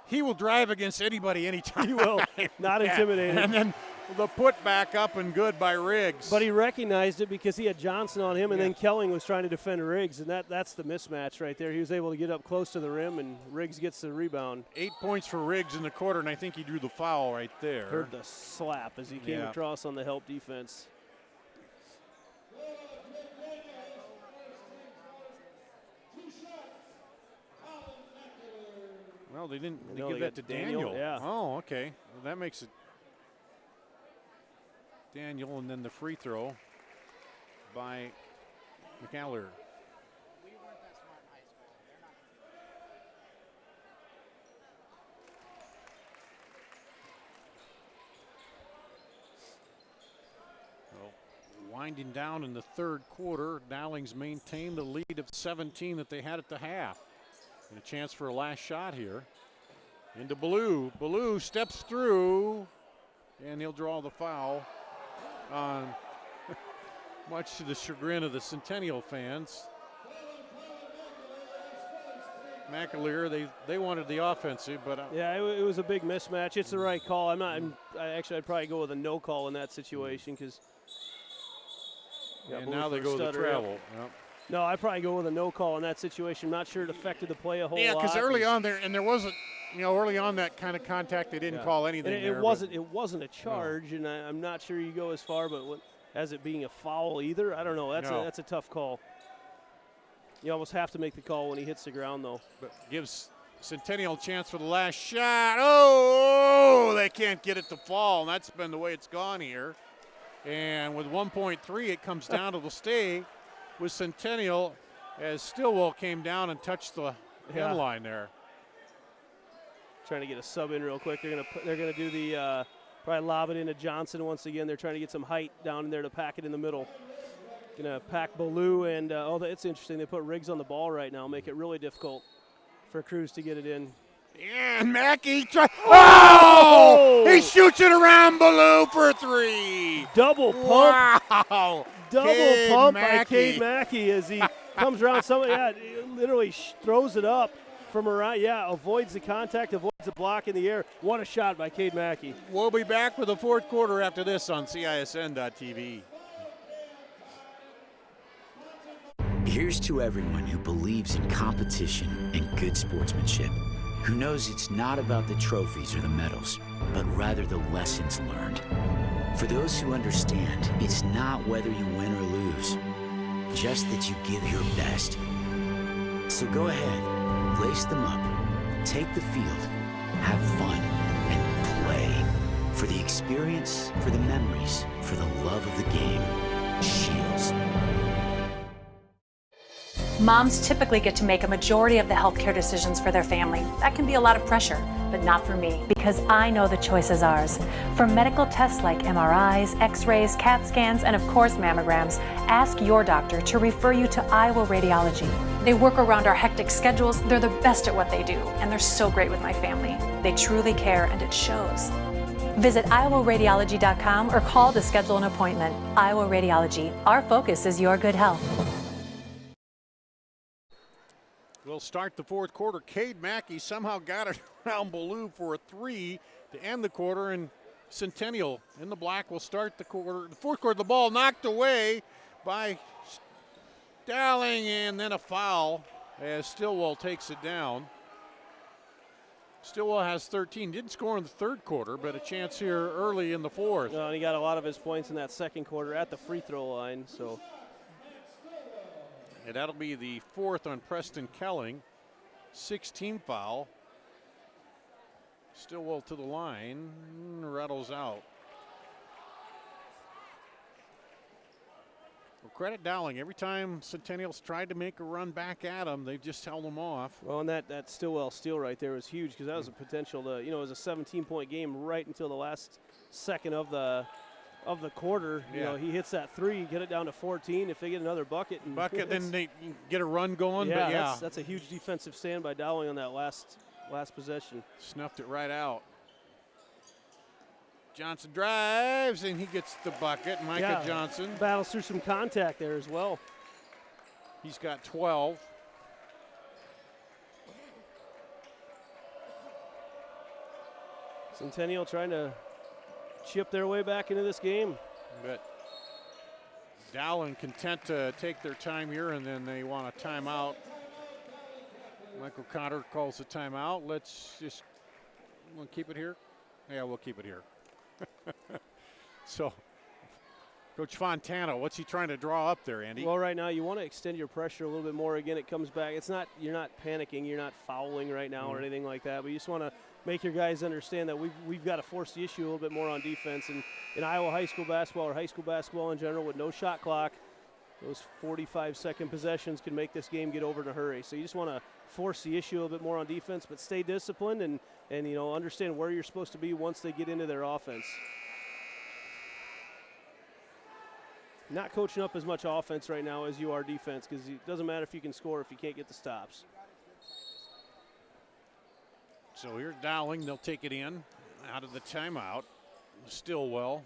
He will drive against anybody anytime. He will. Not intimidated. And then the put back up and good by Riggs. But he recognized it because he had Johnson on him, and then Kelling was trying to defend Riggs, and that's the mismatch right there. He was able to get up close to the rim, and Riggs gets the rebound. 8 points for Riggs in the quarter, and I think he drew the foul right there. Heard the slap as he came across on the help defense. Well, they didn't give that to Daniel. Yeah. Oh, okay. Well, that makes it Daniel, and then the free throw by McAllister. Winding down in the third quarter, Dowling's maintained the lead of 17 that they had at the half. And a chance for a last shot here. Into Ballou. Ballou steps through, and he'll draw the foul on much to the chagrin of the Centennial fans. McAleer, they wanted the offensive, but it was a big mismatch. It's the right call. I'd probably go with a no call in that situation because. And now they go to the travel. Yep. No, I'd probably go with a no call in that situation. Not sure it affected the play a whole lot. Yeah, because early on there, and there wasn't, early on that kind of contact, they didn't call anything. And it wasn't a charge, and I'm not sure you go as far, but as it being a foul either, I don't know. That's a tough call. You almost have to make the call when he hits the ground, though. But gives Centennial a chance for the last shot. Oh, they can't get it to fall, and that's been the way it's gone here. And with 1.3, it comes down to the stay with Centennial as Stillwell came down and touched the end line there. Trying to get a sub in real quick. They're gonna do the probably lob it into Johnson once again. They're trying to get some height down in there to pack it in the middle. Gonna pack Ballou and it's interesting. They put Riggs on the ball right now, make it really difficult for Cruz to get it in. And Mackey oh! He shoots it around Ballou for 3. Double pump. Wow. Double pump by Cade Mackey as he comes around. Literally throws it up from around. Yeah, avoids the contact, avoids the block in the air. What a shot by Cade Mackey. We'll be back with the fourth quarter after this on CISN.TV. Here's to everyone who believes in competition and good sportsmanship, who knows it's not about the trophies or the medals, but rather the lessons learned. For those who understand, it's not whether you win or lose, just that you give your best. So go ahead, lace them up, take the field, have fun, and play. For the experience, for the memories, for the love of the game. Shields. Moms typically get to make a majority of the healthcare decisions for their family. That can be a lot of pressure, but not for me, because I know the choice is ours. For medical tests like MRIs, X-rays, CAT scans, and of course mammograms, ask your doctor to refer you to Iowa Radiology. They work around our hectic schedules. They're the best at what they do, and they're so great with my family. They truly care, and it shows. Visit iowaradiology.com or call to schedule an appointment. Iowa Radiology. Our focus is your good health. We'll start the fourth quarter. Cade Mackey somehow got it around Ballou for a 3 to end the quarter, and Centennial in the black will start the quarter. The fourth quarter, the ball knocked away by Dowling, and then a foul as Stillwell takes it down. Stillwell has 13. Didn't score in the third quarter, but a chance here early in the fourth. And he got a lot of his points in that second quarter at the free throw line. So. And that'll be the fourth on Preston Kelling. 16 foul. Stillwell to the line, rattles out. Well, credit Dowling. Every time Centennial's tried to make a run back at them, they've just held them off. Well, and that Stillwell steal right there was huge because that was a potential to, it was a 17-point game right until the last second of the quarter. Yeah. He hits that 3, get it down to 14. If they get another bucket, then they get a run going. Yeah, but that's a huge defensive stand by Dowling on that last possession. Snuffed it right out. Johnson drives, and he gets the bucket. Micah Johnson battles through some contact there as well. He's got 12. Centennial trying to chip their way back into this game. But Dowling content to take their time here, and then they want a timeout. Michael Cotter calls the timeout. We'll keep it here? Yeah, we'll keep it here. So, Coach Fontana, what's he trying to draw up there, Andy? Well, right now you want to extend your pressure a little bit more. Again, it comes back. You're not panicking. You're not fouling right now or anything like that. But you just want to make your guys understand that we've got to force the issue a little bit more on defense. And in Iowa high school basketball or high school basketball in general with no shot clock, those 45-second possessions can make this game get over in a hurry. So you just want to force the issue a little bit more on defense, but stay disciplined and understand where you're supposed to be once they get into their offense. Not coaching up as much offense right now as you are defense, because it doesn't matter if you can score if you can't get the stops. So here's Dowling. They'll take it in out of the timeout. Stillwell.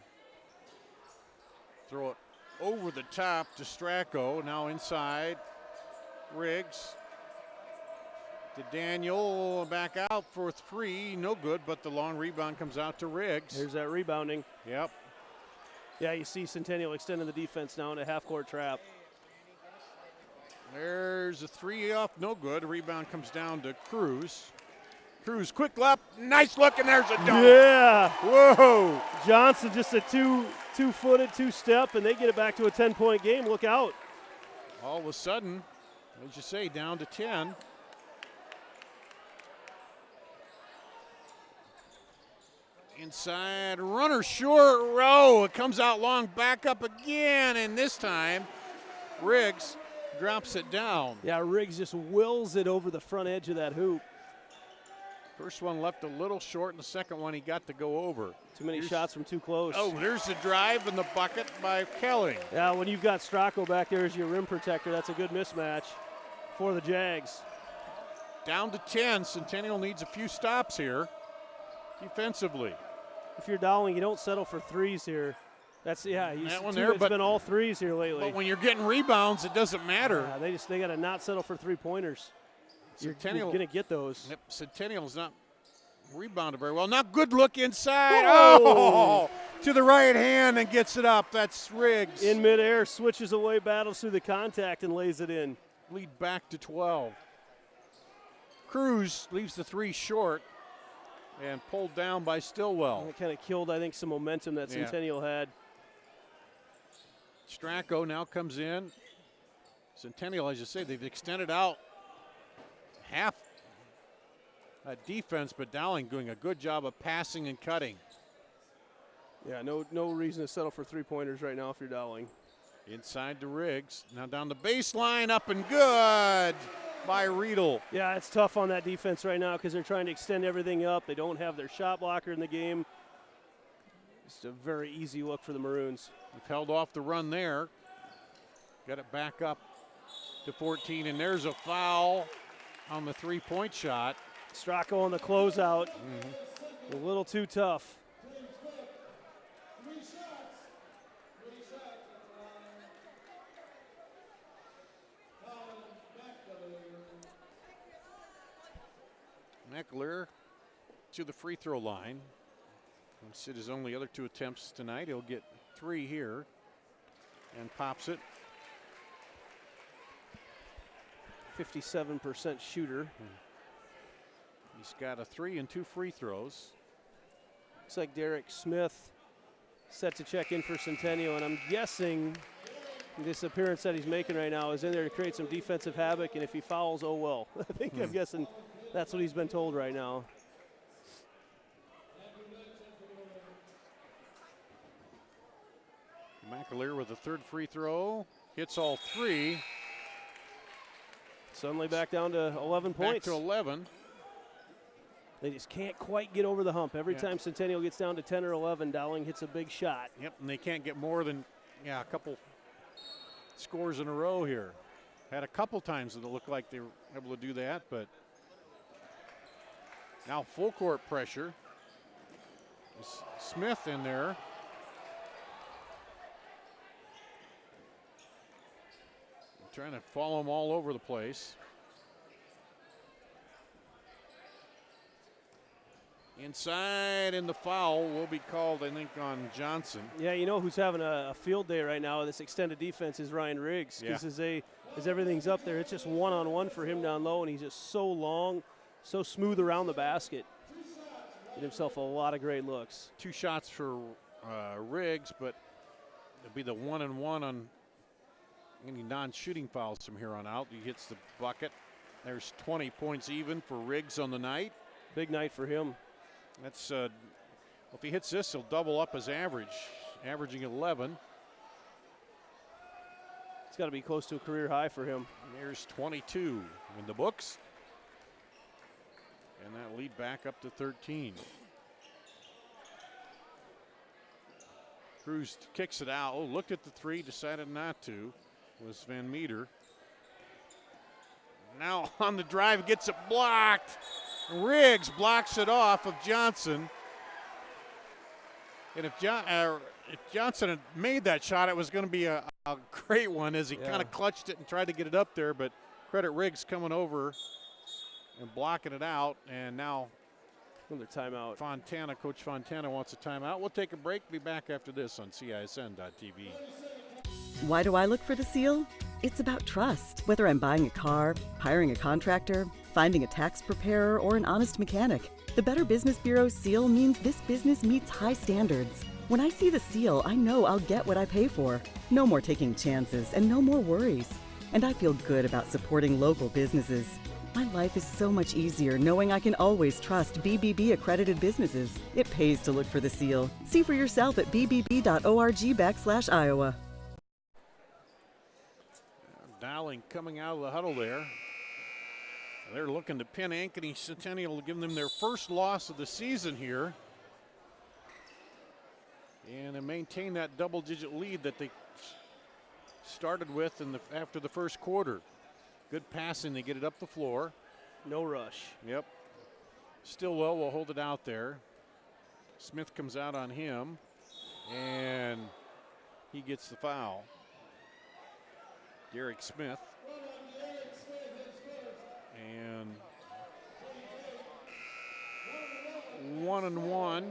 Throw it over the top to Stracco. Now inside. Riggs. To Daniel. Back out for 3. No good, but the long rebound comes out to Riggs. There's that rebounding. Yep. Yeah, you see Centennial extending the defense now in a half-court trap. There's a 3 off, no good. A rebound comes down to Cruz. Cruz, quick left, nice look, and there's a dunk. Yeah. Whoa. Johnson just a two-footed, two-step, and they get it back to a 10-point game. Look out. All of a sudden, as you say, down to 10. Inside, runner short row. It comes out long, back up again, and this time Riggs drops it down. Yeah, Riggs just wills it over the front edge of that hoop. First one left a little short, and the second one he got to go over. Too many shots from too close. Oh, there's the drive and the bucket by Kelly. Yeah, when you've got Stracco back there as your rim protector, that's a good mismatch for the Jags. Down to 10. Centennial needs a few stops here defensively. If you're Dowling, you don't settle for threes here. That's that one there, it's been all threes here lately. But when you're getting rebounds, it doesn't matter. Yeah, they got to not settle for 3-pointers. You're going to get those. Yep, Centennial's not rebounded very well. Not good look inside. Oh! To the right hand and gets it up. That's Riggs. In midair, switches away, battles through the contact, and lays it in. Lead back to 12. Cruz leaves the three short and pulled down by Stillwell. It kind of killed, I think, some momentum that Centennial had. Stracco now comes in. Centennial, as you say, they've extended out half defense, but Dowling doing a good job of passing and cutting. Yeah, no reason to settle for 3-pointers right now if you're Dowling. Inside to Riggs. Now down the baseline, up and good by Riedel. Yeah, it's tough on that defense right now because they're trying to extend everything up. They don't have their shot blocker in the game. It's a very easy look for the Maroons. They've held off the run there. Got it back up to 14, and there's a foul on the three-point shot. Stracco on the closeout. A little too tough. McAleer to the free throw line. It's his only other 2 attempts tonight. He'll get 3 here and pops it. 57% shooter. He's got a 3 and 2 free throws. Looks like Derek Smith set to check in for Centennial, and I'm guessing this appearance that he's making right now is in there to create some defensive havoc, and if he fouls, oh well. I'm guessing that's what he's been told right now. McAleer with a 3rd free throw. Hits all 3. Suddenly back down to 11 points. Back to 11. They just can't quite get over the hump. Every time Centennial gets down to 10 or 11, Dowling hits a big shot. Yep, and they can't get more than, a couple scores in a row here. Had a couple times that it looked like they were able to do that, but now full court pressure. Smith in there. Trying to follow them all over the place. Inside, and the foul will be called, I think, on Johnson. Yeah, you know who's having a field day right now in this extended defense is Ryan Riggs. Because as everything's up there, it's just one-on-one for him down low, and he's just so long, so smooth around the basket. Get himself a lot of great looks. 2 shots for Riggs, but it'll be the 1-and-1 on any non-shooting fouls from here on out. He hits the bucket. There's 20 points even for Riggs on the night. Big night for him. That's if he hits this, he'll double up his average, averaging 11. It's got to be close to a career high for him. There's 22 in the books. And that lead back up to 13. Cruz kicks it out. Oh, looked at the 3, decided not to. Was Van Meter. Now on the drive, gets it blocked. Riggs blocks it off of Johnson. And if Johnson had made that shot, it was going to be a great one as he kind of clutched it and tried to get it up there. But credit Riggs coming over and blocking it out. And now another timeout. Coach Fontana wants a timeout. We'll take a break. Be back after this on CISN.TV. Why do I look for the seal? It's about trust. Whether I'm buying a car, hiring a contractor, finding a tax preparer, or an honest mechanic, the Better Business Bureau seal means this business meets high standards. When I see the seal, I know I'll get what I pay for. No more taking chances and no more worries. And I feel good about supporting local businesses. My life is so much easier knowing I can always trust BBB accredited businesses. It pays to look for the seal. See for yourself at bbb.org/Iowa. Dowling coming out of the huddle there. They're looking to pin Ankeny Centennial, giving them their first loss of the season here. And to maintain that double-digit lead that they started with after the first quarter. Good passing, they get it up the floor. No rush. Yep. Stillwell will hold it out there. Smith comes out on him, and he gets the foul. Derek Smith. And 1-and-1.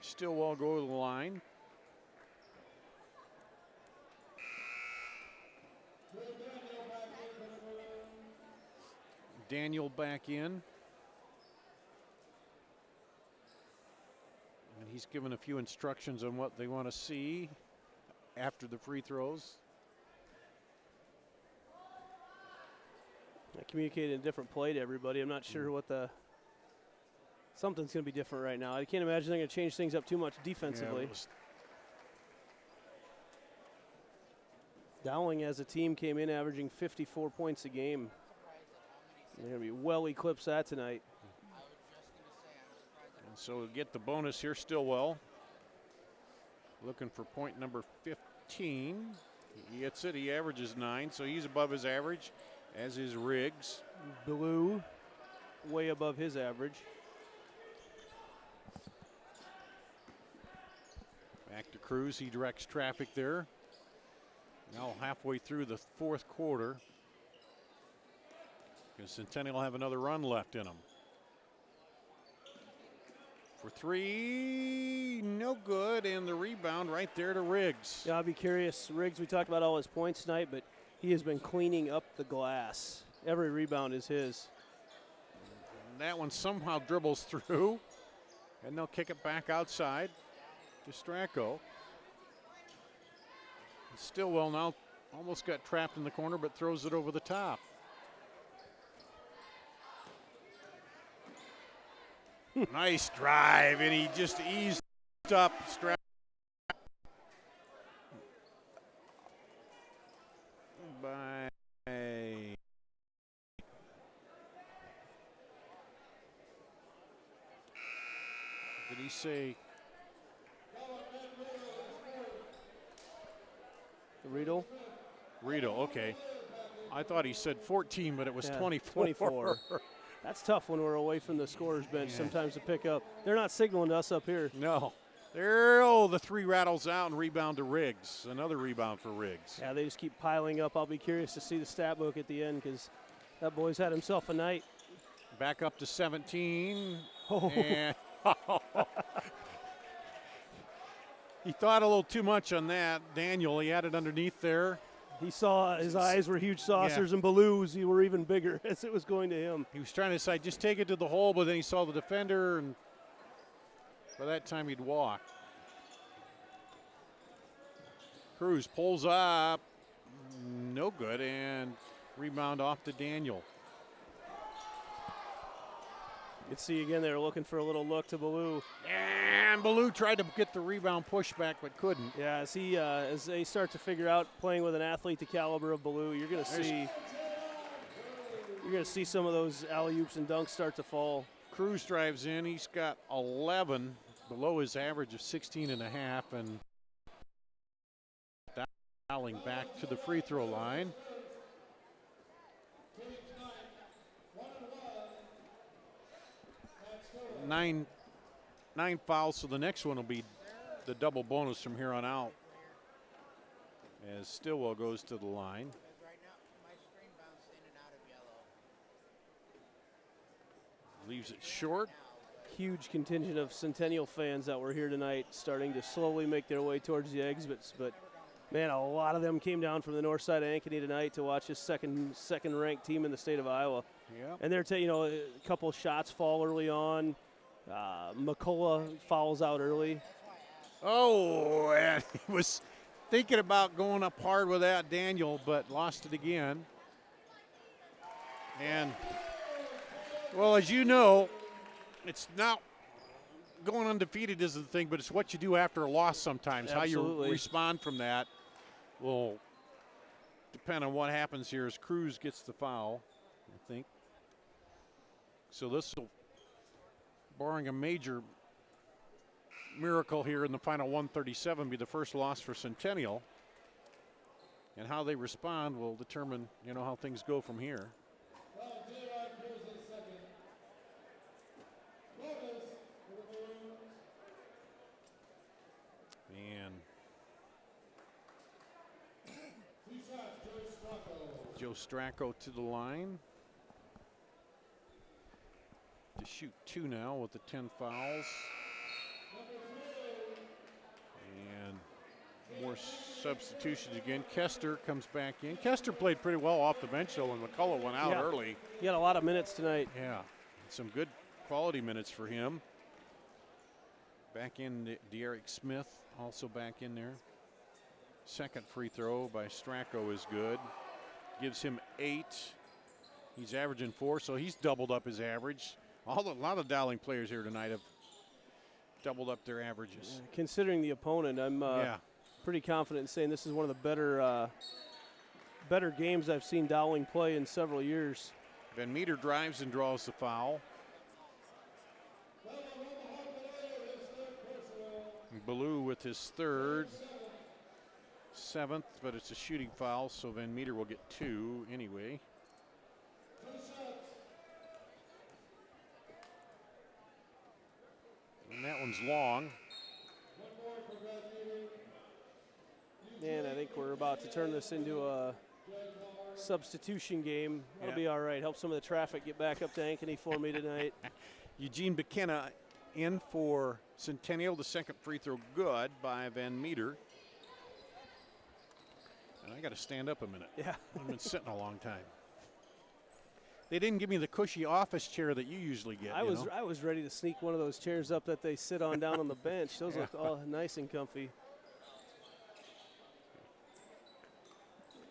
Stillwell go to the line. Daniel back in. And he's given a few instructions on what they want to see after the free throws. I communicated a different play to everybody. I'm not sure what something's going to be different right now. I can't imagine they're going to change things up too much defensively. Dowling as a team came in averaging 54 points a game. They're going to be well eclipsed that tonight. And so we'll get the bonus here, Stillwell. Looking for point number 15. He hits it, he averages 9, so he's above his average, as is Riggs. Blue, way above his average. Back to Cruz, he directs traffic there. Now halfway through the fourth quarter. Because Centennial will have another run left in them. For three, no good, and the rebound right there to Riggs. Yeah, I'll be curious. Riggs, we talked about all his points tonight, but he has been cleaning up the glass. Every rebound is his. And that one somehow dribbles through, and they'll kick it back outside to Stracco. Stillwell now almost got trapped in the corner, but throws it over the top. Nice drive, and he just eased up. By did he say Riedel? Riedel, okay. I thought he said 14, but it was 24. 24. That's tough when we're away from the scorer's bench sometimes to pick up. They're not signaling to us up here. No. The three rattles out and rebound to Riggs. Another rebound for Riggs. Yeah, they just keep piling up. I'll be curious to see the stat book at the end because that boy's had himself a night. Back up to 17. Oh. And he thought a little too much on that. Daniel, he had it underneath there. He saw his eyes were huge saucers and Baloo's were even bigger as it was going to him. He was trying to decide, just take it to the hole, but then he saw the defender, and by that time he'd walk. Cruz pulls up, no good, and rebound off to Daniel. You can see again they're looking for a little look to Baloo. And Baloo tried to get the rebound pushback but couldn't. Yeah, as they start to figure out playing with an athlete the caliber of Baloo, you're going to see some of those alley-oops and dunks start to fall. Cruz drives in. He's got 11, below his average of 16 and a half, and Dowling back to the free throw line. Nine fouls, so the next one will be the double bonus from here on out. As Stillwell goes to the line. Leaves it short. Huge contingent of Centennial fans that were here tonight starting to slowly make their way towards the exhibits, but man, a lot of them came down from the north side of Ankeny tonight to watch this second-ranked team in the state of Iowa. Yeah. And they're a couple shots fall early on. McCullough fouls out early. Oh, and he was thinking about going up hard with that, Daniel, but lost it again. And, well, as you know, it's not going undefeated isn't the thing, but it's what you do after a loss sometimes. Absolutely. How you respond from that will depend on what happens here as Cruz gets the foul, I think. So this will, barring a major miracle here in the final 137, be the first loss for Centennial. And how they respond will determine, how things go from here. And Joe Stracco to the line to shoot 2 now with the 10 fouls. And more substitutions again. Kester comes back in. Kester played pretty well off the bench though when McCullough went out early. He had a lot of minutes tonight. Yeah, some good quality minutes for him. Back in De'Eric Smith, also back in there. Second free throw by Stracco is good. Gives him 8. He's averaging 4, so he's doubled up his average. A lot of Dowling players here tonight have doubled up their averages. Considering the opponent, I'm pretty confident in saying this is one of the better games I've seen Dowling play in several years. Van Meter drives and draws the foul. Ballou with his 3rd, 7th, but it's a shooting foul, so Van Meter will get 2 anyway. And that one's long. And I think we're about to turn this into a substitution game. That'll be all right. Help some of the traffic get back up to Ankeny for me tonight. Eugene McKenna in for Centennial. The second free throw good by Van Meter. And I got to stand up a minute. Yeah. I've been sitting a long time. They didn't give me the cushy office chair that you usually get. I was ready to sneak one of those chairs up that they sit on down on the bench. Those look all nice and comfy.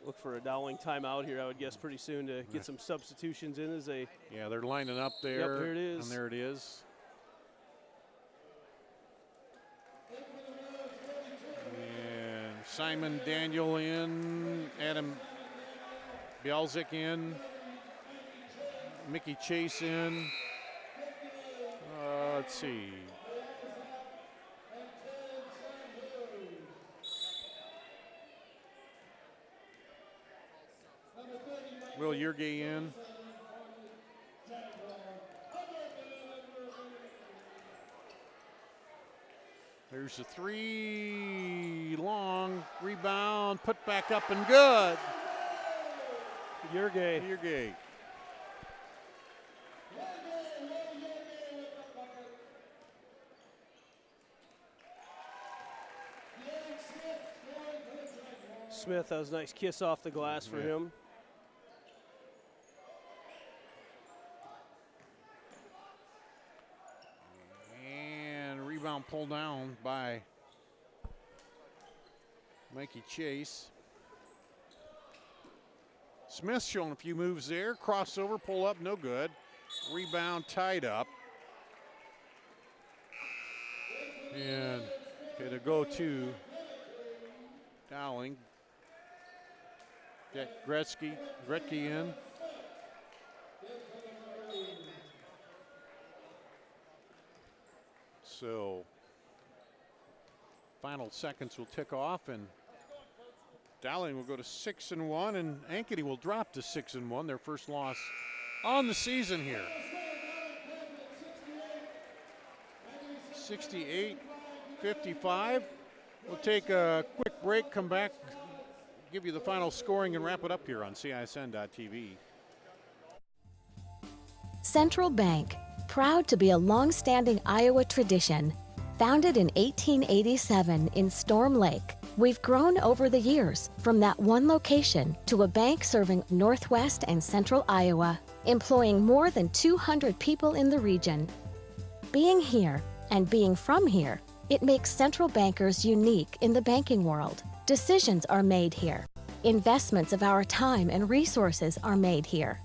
Look for a Dowling timeout here, I would guess, pretty soon to get some substitutions in as they. Yeah, they're lining up there. Yep, here it is. And there it is. And Simon Daniel in, Adam Bielzik in, Mickey Chase in. Let's see. Will Yergay in. There's a 3, long rebound, put back up and good. Yergay. Smith, that was a nice kiss off the glass for him. Rebound pulled down by Mikey Chase. Smith showing a few moves there. Crossover, pull up, no good. Rebound tied up. And it'll go to Dowling. Get Gretzky in. So final seconds will tick off, and Dowling will go to 6-1, and Ankeny will drop to 6-1, their first loss on the season here. 68-55. We'll take a quick break, come back, give you the final scoring, and wrap it up here on CISN.TV. Central Bank, proud to be a long-standing Iowa tradition. Founded in 1887 in Storm Lake, we've grown over the years from that one location to a bank serving northwest and central Iowa, employing more than 200 people in the region. Being here and being from here, it makes Central Bankers unique in the banking world. Decisions are made here. Investments of our time and resources are made here.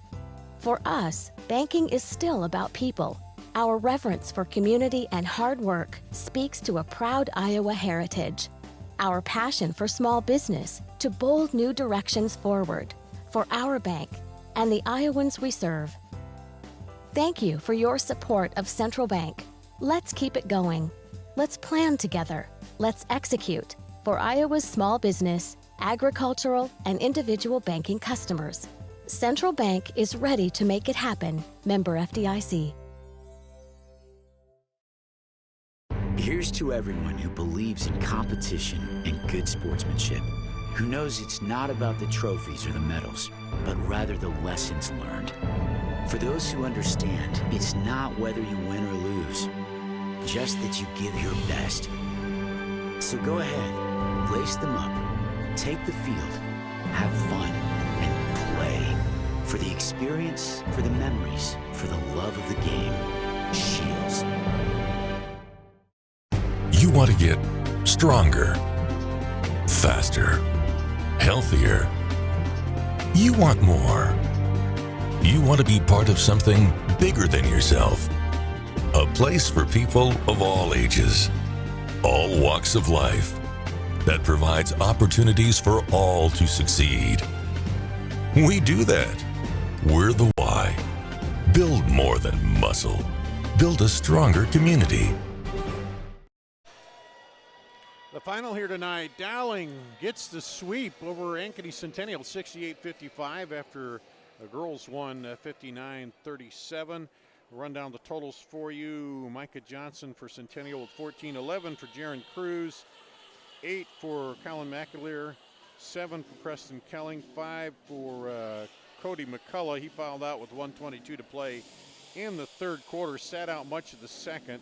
For us, banking is still about people, Our reverence for community and hard work speaks to a proud Iowa heritage. Our passion for small business to bold new directions forward for our bank and the Iowans we serve. Thank you for your support of Central Bank. Let's keep it going. Let's plan together. Let's execute for Iowa's small business, agricultural, and individual banking customers. Central Bank is ready to make it happen. Member FDIC. Here's to everyone who believes in competition and good sportsmanship, who knows it's not about the trophies or the medals, but rather the lessons learned. For those who understand, it's not whether you win or lose, just that you give your best. So go ahead, lace them up, take the field, have fun, and play. For the experience, for the memories, for the love of the game. Shields. You want to get stronger, faster, healthier. You want more. You want to be part of something bigger than yourself. A place for people of all ages, all walks of life, that provides opportunities for all to succeed. We do that. We're the why. Build more than muscle. Build a stronger community. The final here tonight, Dowling gets the sweep over Ankeny Centennial, 68-55 after the girls won 59-37. Run down the totals for you. Micah Johnson for Centennial with 14, 11 for Jaron Cruz, 8 for Colin McAleer, 7 for Preston Kelling, 5 for Cody McCullough. He fouled out with 1:22 to play in the third quarter, sat out much of the second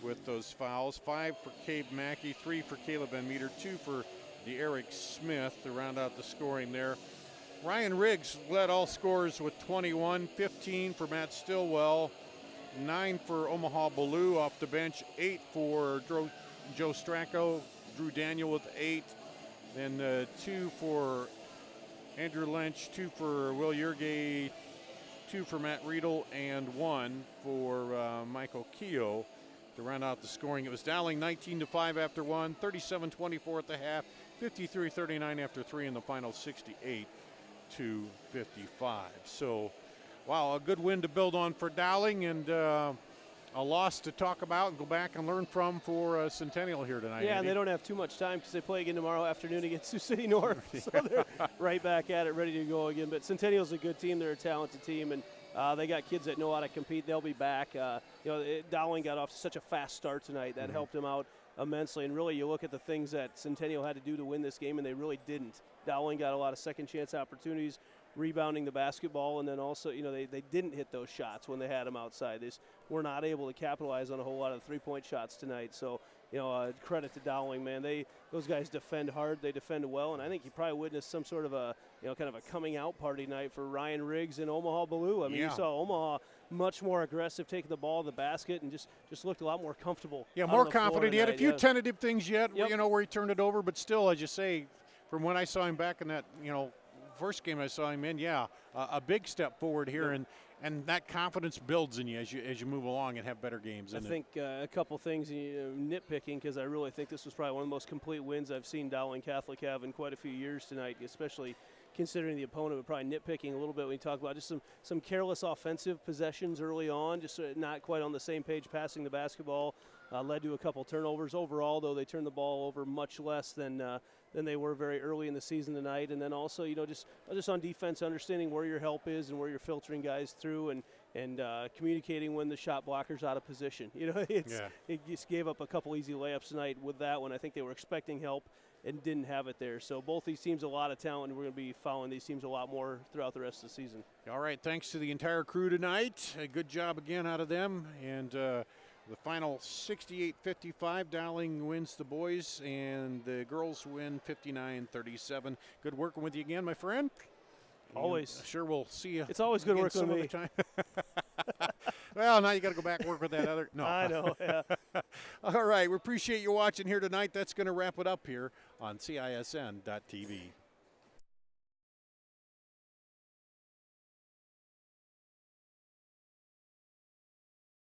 with those fouls. 5 for Cabe Mackey, 3 for Caleb Van Meter, 2 for De'Eric Smith to round out the scoring there. Ryan Riggs led all scorers with 21, 15 for Matt Stillwell, 9 for Omaha Ballou off the bench, 8 for Joe Stracco, Drew Daniel with 8, then 2 for Andrew Lynch, 2 for Will Yergay, 2 for Matt Riedel, and 1 for Michael Keogh to round out the scoring. It was Dowling 19-5 after 1, 37-24 at the half, 53-39 after 3 in the final, 68-55. So, wow, a good win to build on for Dowling, and a loss to talk about and go back and learn from for Centennial here tonight. Yeah, Andy. and they don't have too much time because they play again tomorrow afternoon against Sioux City North. So they're right back at it, ready to go again. But Centennial's a good team. They're a talented team, and they got kids that know how to compete. They'll be back. Dowling got off to such a fast start tonight. That helped them out immensely. And really, you look at the things that Centennial had to do to win this game, and they really didn't. Dowling got a lot of second-chance opportunities, rebounding the basketball, and then also, they didn't hit those shots when they had them outside. They just were not able to capitalize on a whole lot of three-point shots tonight. So, credit to Dowling, man. Those guys defend hard. They defend well, and I think you probably witnessed some sort of a, kind of a coming-out party night for Ryan Riggs and Omaha Ballou. I mean, you saw Omaha much more aggressive, taking the ball to the basket, and just looked a lot more comfortable. Yeah, more confident. He had a few tentative things yet, where he turned it over, but still, as you say, from when I saw him back in that, first game I saw him in, a big step forward here, and that confidence builds in you as you move along and have better games. I think a couple things, nitpicking, because I really think this was probably one of the most complete wins I've seen Dowling Catholic have in quite a few years tonight, especially considering the opponent, but probably nitpicking a little bit when you talk about just some careless offensive possessions early on, just not quite on the same page passing the basketball, led to a couple turnovers. Overall, though, they turned the ball over much less than they were very early in the season tonight. And then also, just on defense, understanding where your help is and where you're filtering guys through, and communicating when the shot blocker's out of position. It just gave up a couple easy layups tonight with that one. I think they were expecting help and didn't have it there. So both these teams, a lot of talent, and we're going to be following these teams a lot more throughout the rest of the season. All right, thanks to the entire crew tonight. A good job again out of them. And the final 68-55, Dowling wins the boys, and the girls win 59-37. Good working with you again, my friend. Always. Sure, we'll see you. It's always good working with me. Time. Well, now you got to go back and work with that other. No, I know. Yeah. All right, we appreciate you watching here tonight. That's going to wrap it up here on CISN.TV.